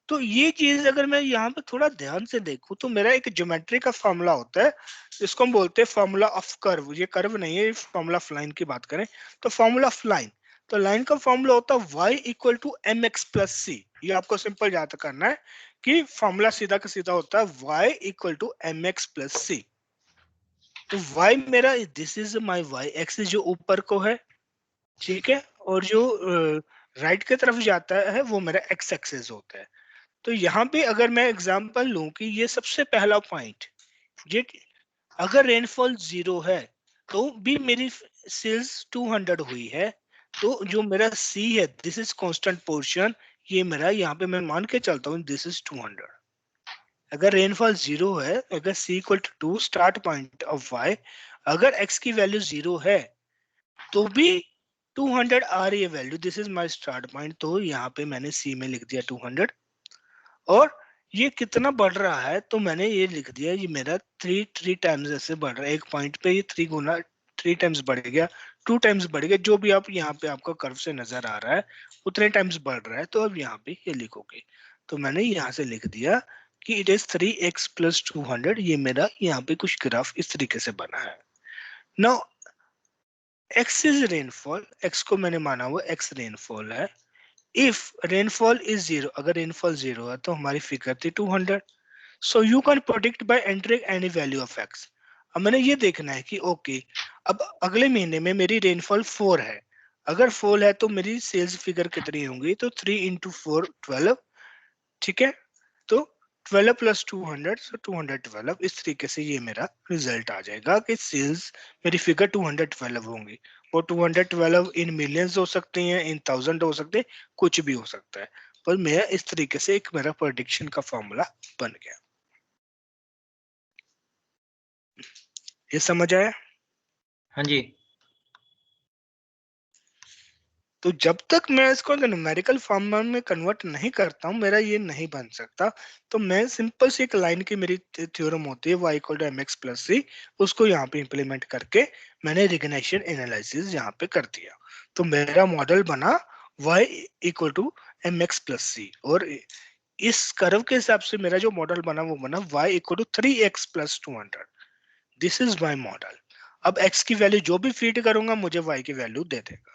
तो ये चीज अगर मैं यहाँ पे थोड़ा ध्यान से देखूं तो मेरा एक ज्योमेट्री का फॉर्मूला होता है, जिसको हम बोलते हैं फॉर्मूला ऑफ कर्व। ये कर्व नहीं है, फॉर्मूला ऑफ लाइन की बात करें तो फॉर्मूला ऑफ लाइन, तो लाइन का फॉर्मूला होता है y equal to M x plus c. ये आपको सिंपल याद करना है कि फॉर्मूला सीधा का सीधा होता है y equal to M x plus c. तो y मेरा, this is my y axis जो ऊपर को है, ठीक है, और जो राइट की तरफ जाता है वो मेरा x एक्सिस होता है। तो यहाँ पे अगर मैं एग्जांपल लूं कि ये सबसे पहला पॉइंट, ये अगर रेनफॉल 0 है तो भी मेरी सेल्स 200 हुई है, तो जो मेरा सी है दिस इज कांस्टेंट पोर्शन, ये मेरा यहाँ पे मैं मान के चलता हूँ दिस इज 200। अगर रेनफॉल 0 है, अगर c equal to 2 start point of y, अगर x की वैल्यू 0 है तो भी 200 आ रही है value, this is my start point. तो यहाँ पे मैंने सी में लिख दिया 200, और ये कितना बढ़ रहा है तो मैंने ये लिख दिया ये मेरा थ्री टाइम्स ऐसे बढ़ रहा है। एक पॉइंट पे ये 3 टाइम्स बढ़ गया, 2 टाइम्स बढ़ गया, जो भी आप यहाँ पे आपका कर्व से नजर आ रहा है उतने टाइम्स बढ़ रहा है। तो अब यहाँ पे ये लिखोगे, तो मैंने यहाँ से लिख दिया कि इट इज 3x प्लस 200। ये मेरा यहाँ पे कुछ ग्राफ इस तरीके से बना है। Now x is rainfall, x को मैंने माना हुआ x रेनफॉल है। इफ रेनफॉल इज 0, अगर रेनफॉल 0 है तो हमारी फिगर थी 200। So you can predict by entering any value of x। अब मैंने ये देखना है कि ओके अब अगले महीने में मेरी रेनफॉल 4 है, अगर 4 है तो मेरी सेल्स फिगर कितनी होंगी, तो 3 इंटू 4 12, ठीक है। तो 12 प्लस 200, सो 212। इस तरीके से ये मेरा रिजल्ट आ जाएगा कि सेल्स मेरी फिगर 212 होंगी। वो 212 इन मिलियंस हो सकते हैं, इन थाउजेंड हो सकते हैं, कुछ भी हो सकता है, पर मेरा इस तरीके से एक मेरा प्रेडिक्शन का फॉर्मूला बन गया। ये समझ आया? हाँ जी। तो जब तक मैं इसको न्यूमेरिकल फॉर्म में कन्वर्ट नहीं करता हूँ मेरा ये नहीं बन सकता। तो मैं सिंपल सी एक लाइन की मेरी थ्योरम होती है y equal to M x plus c, उसको यहाँ पे इंप्लीमेंट करके मैंने रिकग्निशन एनालिसिस यहाँ पे कर दिया। तो मेरा मॉडल बना y equal to M x plus c, और इस कर्व के हिसाब से मेरा जो मॉडल बना वो बना y equal to 3x plus 200। This is my model. अब x की वैल्यू जो भी फीड करूंगा मुझे y की वैल्यू दे देगा।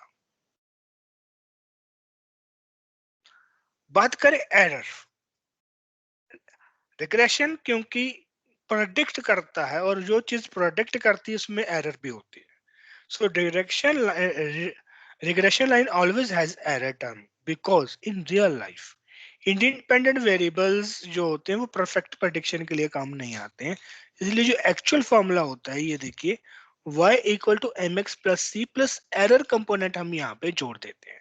बात करें एरर, रिग्रेशन क्योंकि प्रोडिक्ट करता है, और जो चीज प्रोडिक्ट करती है उसमें एरर भी होती है। So direction regression line always has error term, because in real life independent variables जो होते हैं वो परफेक्ट प्रेडिक्शन के लिए काम नहीं आते हैं। इसलिए जो एक्चुअल फॉर्मूला होता है ये देखिए, y equal to M x plus C plus error component हम यहाँ पे जोड़ देते हैं।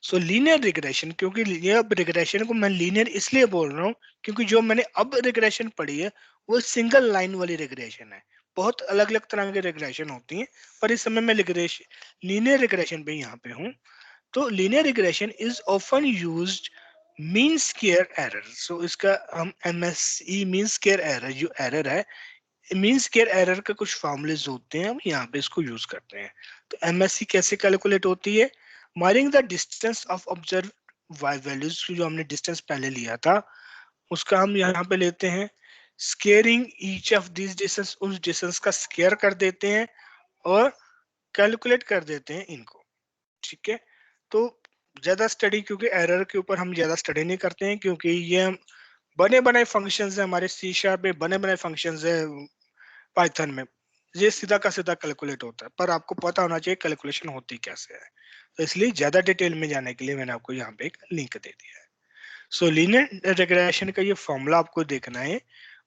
सो लीनियर रिग्रेशन, क्योंकि ये अब रिग्रेशन को मैं लीनियर इसलिए बोल रहा हूँ क्योंकि जो मैंने अब रिग्रेशन पढ़ी है वो सिंगल लाइन वाली रिग्रेशन है। बहुत अलग अलग तरह की रिग्रेशन होती हैं, पर इस समय मैं लीनियर रिग्रेशन पे यहाँ पे हूँ। तो linear regression is often used mean square error. So इसका हम MSE मीन स्क्वेयर एरर, जो एरर है मीन स्क्वेयर एरर के कुछ फॉर्मूलेज होते हैं, हम यहाँ पे इसको यूज करते हैं। तो MSE कैसे कैलकुलेट होती है, measuring the distance of observe y values, जो हमने डिस्टेंस पहले लिया था उसका हम यहाँ पे लेते हैं, squaring each of this distance, उस डिस्टेंस का स्केयर कर देते हैं और कैलकुलेट कर देते हैं इनको, ठीक है। तो ज्यादा स्टडी, क्योंकि एरर के ऊपर हम ज्यादा स्टडी नहीं करते हैं, क्योंकि ये बने बनाए फंक्शंस है हमारे C# में, बने बनाए फंक्शंस है पाइथन में, ये सीधा का सीधा कैलकुलेट होता है, पर आपको पता होना चाहिए कैलकुलेशन होती कैसे है। तो इसलिए ज्यादा डिटेल में जाने के लिए मैंने आपको यहाँ पे एक लिंक दे दिया है। सो लीनियर रिग्रेशन का ये फॉर्मूला आपको देखना है।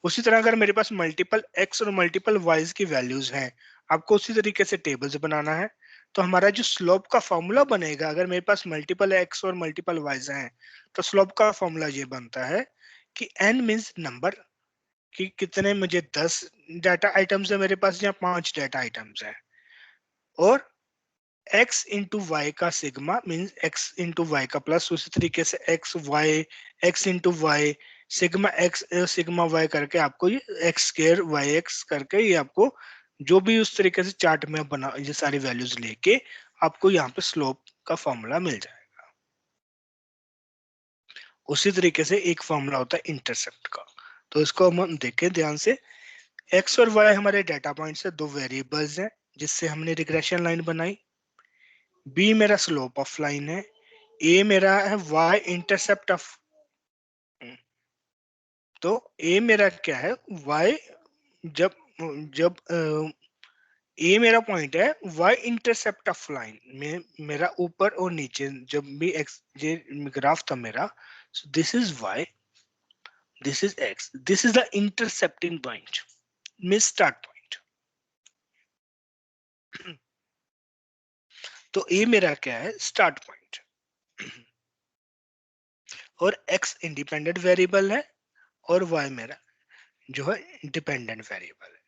उसी तरह अगर मेरे पास मल्टीपल x और मल्टीपल y's की वैल्यूज हैं, आपको उसी तरीके से टेबल्स बनाना है। तो हमारा जो स्लोप का फॉर्मूला बनेगा, अगर मेरे पास मल्टीपल एक्स और मल्टीपल वाइज हैं, तो स्लोप का फॉर्मूला ये बनता है कि n मींस नंबर, कि कितने, मुझे 10 डाटा आइटम्स है मेरे पास या 5 डाटा आइटम्स है, और x इंटू वाई का sigma means x into Y का प्लस, उसी तरीके से x into Y sigma x sigma y करके आपको ये x स्क्वायर वाई एक्स करके ये आपको जो भी उस तरीके से चार्ट में बना, ये सारी वैल्यूज लेके आपको यहाँ पे स्लोप का फॉर्मूला मिल जाएगा। उसी तरीके से एक फॉर्मूला होता है इंटरसेप्ट का, तो इसको हम देखें ध्यान से। x और y हमारे डाटा पॉइंट्स है, दो वेरिएबल्स हैं जिससे हमने रिग्रेशन लाइन बनाई। b मेरा स्लोप ऑफ लाइन है, a मेरा है y इंटरसेप्ट ऑफ, तो a मेरा क्या है y, जब जब a मेरा पॉइंट है y इंटरसेप्ट ऑफ लाइन में, मेरा ऊपर और नीचे जब भी x ये ग्राफ था मेरा, so this is y, this is x, this is the intercepting point, means start point। तो a मेरा क्या है स्टार्ट पॉइंट, और x इंडिपेंडेंट वेरिएबल है और y मेरा जो है डिपेंडेंट वेरिएबल है,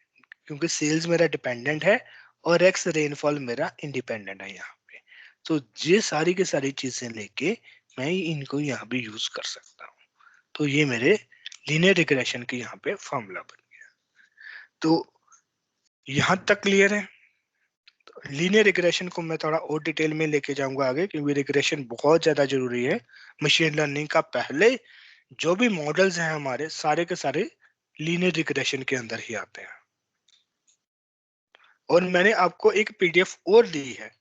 क्योंकि सेल्स मेरा डिपेंडेंट है और एक्स रेनफॉल मेरा इंडिपेंडेंट है यहाँ पे। तो ये सारी की सारी चीजें लेके मैं इनको यहाँ पे यूज कर सकता हूँ। तो ये मेरे लीनियर रिग्रेशन के यहाँ पे फॉर्मूला बन गया। तो यहाँ तक क्लियर है। तो लीनियर रिग्रेशन को मैं थोड़ा और डिटेल में लेके जाऊंगा आगे, क्योंकि रिग्रेशन बहुत ज्यादा जरूरी है मशीन लर्निंग का। पहले जो भी मॉडल्स हैं हमारे सारे के सारे लीनियर रिग्रेशन के अंदर ही आते हैं। और मैंने आपको एक पीडीएफ और दी है,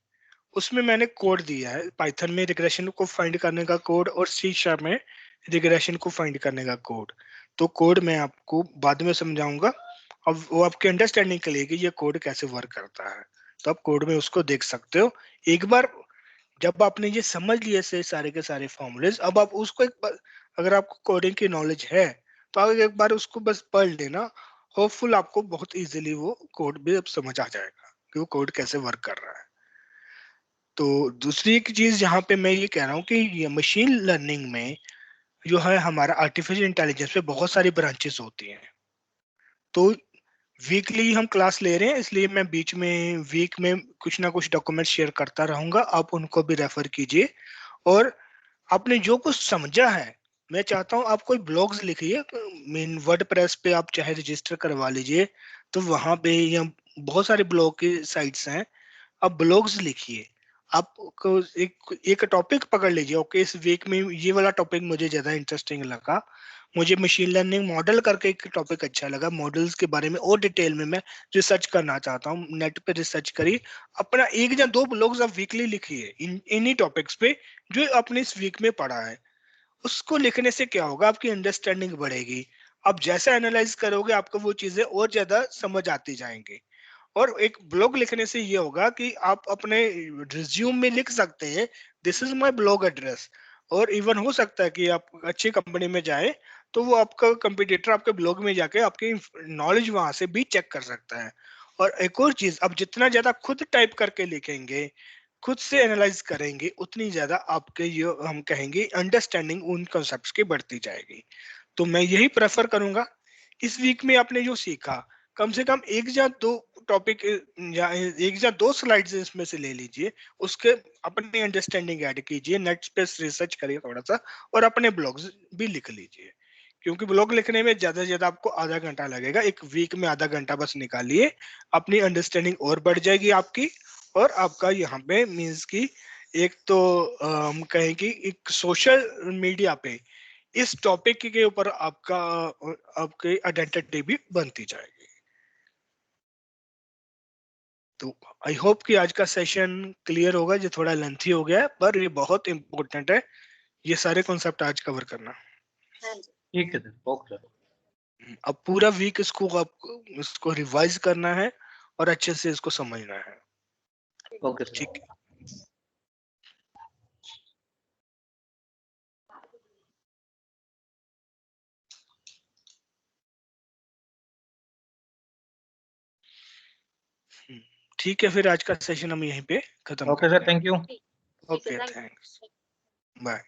उसमें मैंने कोड दिया है, पाइथन में रिग्रेशन को फाइंड करने का कोड और सी शार्प में रिग्रेशन को फाइंड करने का कोड। तो कोड मैं आपको बाद में समझाऊंगा, अब वो आपके अंडरस्टैंडिंग के लिए कि ये कोड कैसे वर्क करता है, तो आप कोड में उसको देख सकते हो एक बार। जब आपने ये समझ लिए से सारे के सारे फॉर्मूलेज, अब आप उसको एक बार, अगर आपको कोडिंग की नॉलेज है तो आप एक बार उसको बस पढ़ लेना, होपफुल आपको बहुत इजीली वो कोड भी अब समझ आ जाएगा कि वो कोड कैसे वर्क कर रहा है। तो दूसरी एक चीज यहाँ पे मैं ये कह रहा हूँ कि ये मशीन लर्निंग में जो है हमारा आर्टिफिशियल इंटेलिजेंस पे बहुत सारी ब्रांचेस होती हैं। तो वीकली हम क्लास ले रहे हैं, इसलिए मैं बीच में वीक में कुछ ना कुछ डॉक्यूमेंट शेयर करता रहूंगा, आप उनको भी रेफर कीजिए। और आपने जो कुछ समझा है, मैं चाहता हूँ आप कोई ब्लॉग्स लिखिए, मीन वर्डप्रेस पे आप चाहे रजिस्टर करवा लीजिए, तो वहां पे या बहुत सारे ब्लॉग की साइट्स हैं, आप ब्लॉग्स लिखिए। आप एक एक टॉपिक पकड़ लीजिए, ओके इस वीक में ये वाला टॉपिक मुझे ज्यादा इंटरेस्टिंग लगा, मुझे मशीन लर्निंग मॉडल करके एक टॉपिक अच्छा लगा, मॉडल्स के बारे में और डिटेल में मैं रिसर्च करना चाहता हूँ, नेट पे रिसर्च करिए। अपना एक या दो ब्लॉग्स आप वीकली लिखिए इन्हीं टॉपिक्स पे जो आपने इस वीक में पढ़ा है। उसको लिखने से क्या होगा, आपकी अंडरस्टैंडिंग बढ़ेगी। आप जैसा एनालाइज करोगे आपको वो चीजें और ज्यादा समझ आती जाएंगी। और एक ब्लॉग लिखने से ये होगा कि आप अपने रिज्यूम में लिख सकते हैं this is my blog address, और इवन हो सकता है कि आप अच्छी कंपनी में जाए तो वो आपका कंपटीटर आपके ब्लॉग में जाके आपकी नॉलेज वहां से भी चेक कर सकता है। और एक और चीज, आप जितना ज्यादा खुद टाइप करके लिखेंगे, खुद से एनालाइज करेंगे, उतनी ज्यादा आपके ये हम कहेंगे अंडरस्टैंडिंग उन कॉन्सेप्ट्स की बढ़ती जाएगी। तो मैं यही प्रेफर करूंगा, इस वीक में आपने जो सीखा कम से कम एक या दो टॉपिक या एक या दो स्लाइड्स इसमें से ले लीजिए, उसके अपनी अंडरस्टैंडिंग ऐड कीजिए, नेट पे रिसर्च करिए थोड़ा सा, और अपने ब्लॉग्स भी लिख लीजिए। क्योंकि ब्लॉग लिखने में ज्यादा से ज्यादा आपको आधा घंटा लगेगा, एक वीक में आधा घंटा बस निकालिए, अपनी अंडरस्टैंडिंग और बढ़ जाएगी आपकी। और आपका यहाँ पे मीन्स की एक तो हम कहें कि एक सोशल मीडिया पे इस टॉपिक के ऊपर आपका आपकी आइडेंटिटी भी बनती जाएगी। तो आई होप कि आज का सेशन क्लियर होगा, जो थोड़ा लेंथी हो गया है पर ये बहुत इंपॉर्टेंट है, ये सारे कॉन्सेप्ट आज कवर करना। हाँ जी। ठीक है सर, ओके। अब पूरा वीक इसको रिवाइज करना है और अच्छे से इसको समझना है। Okay sir. ठीक है। ठीक। ठीक है, फिर आज का सेशन हम यहीं पे खत्म okay sir, thank you. Okay, thanks, bye.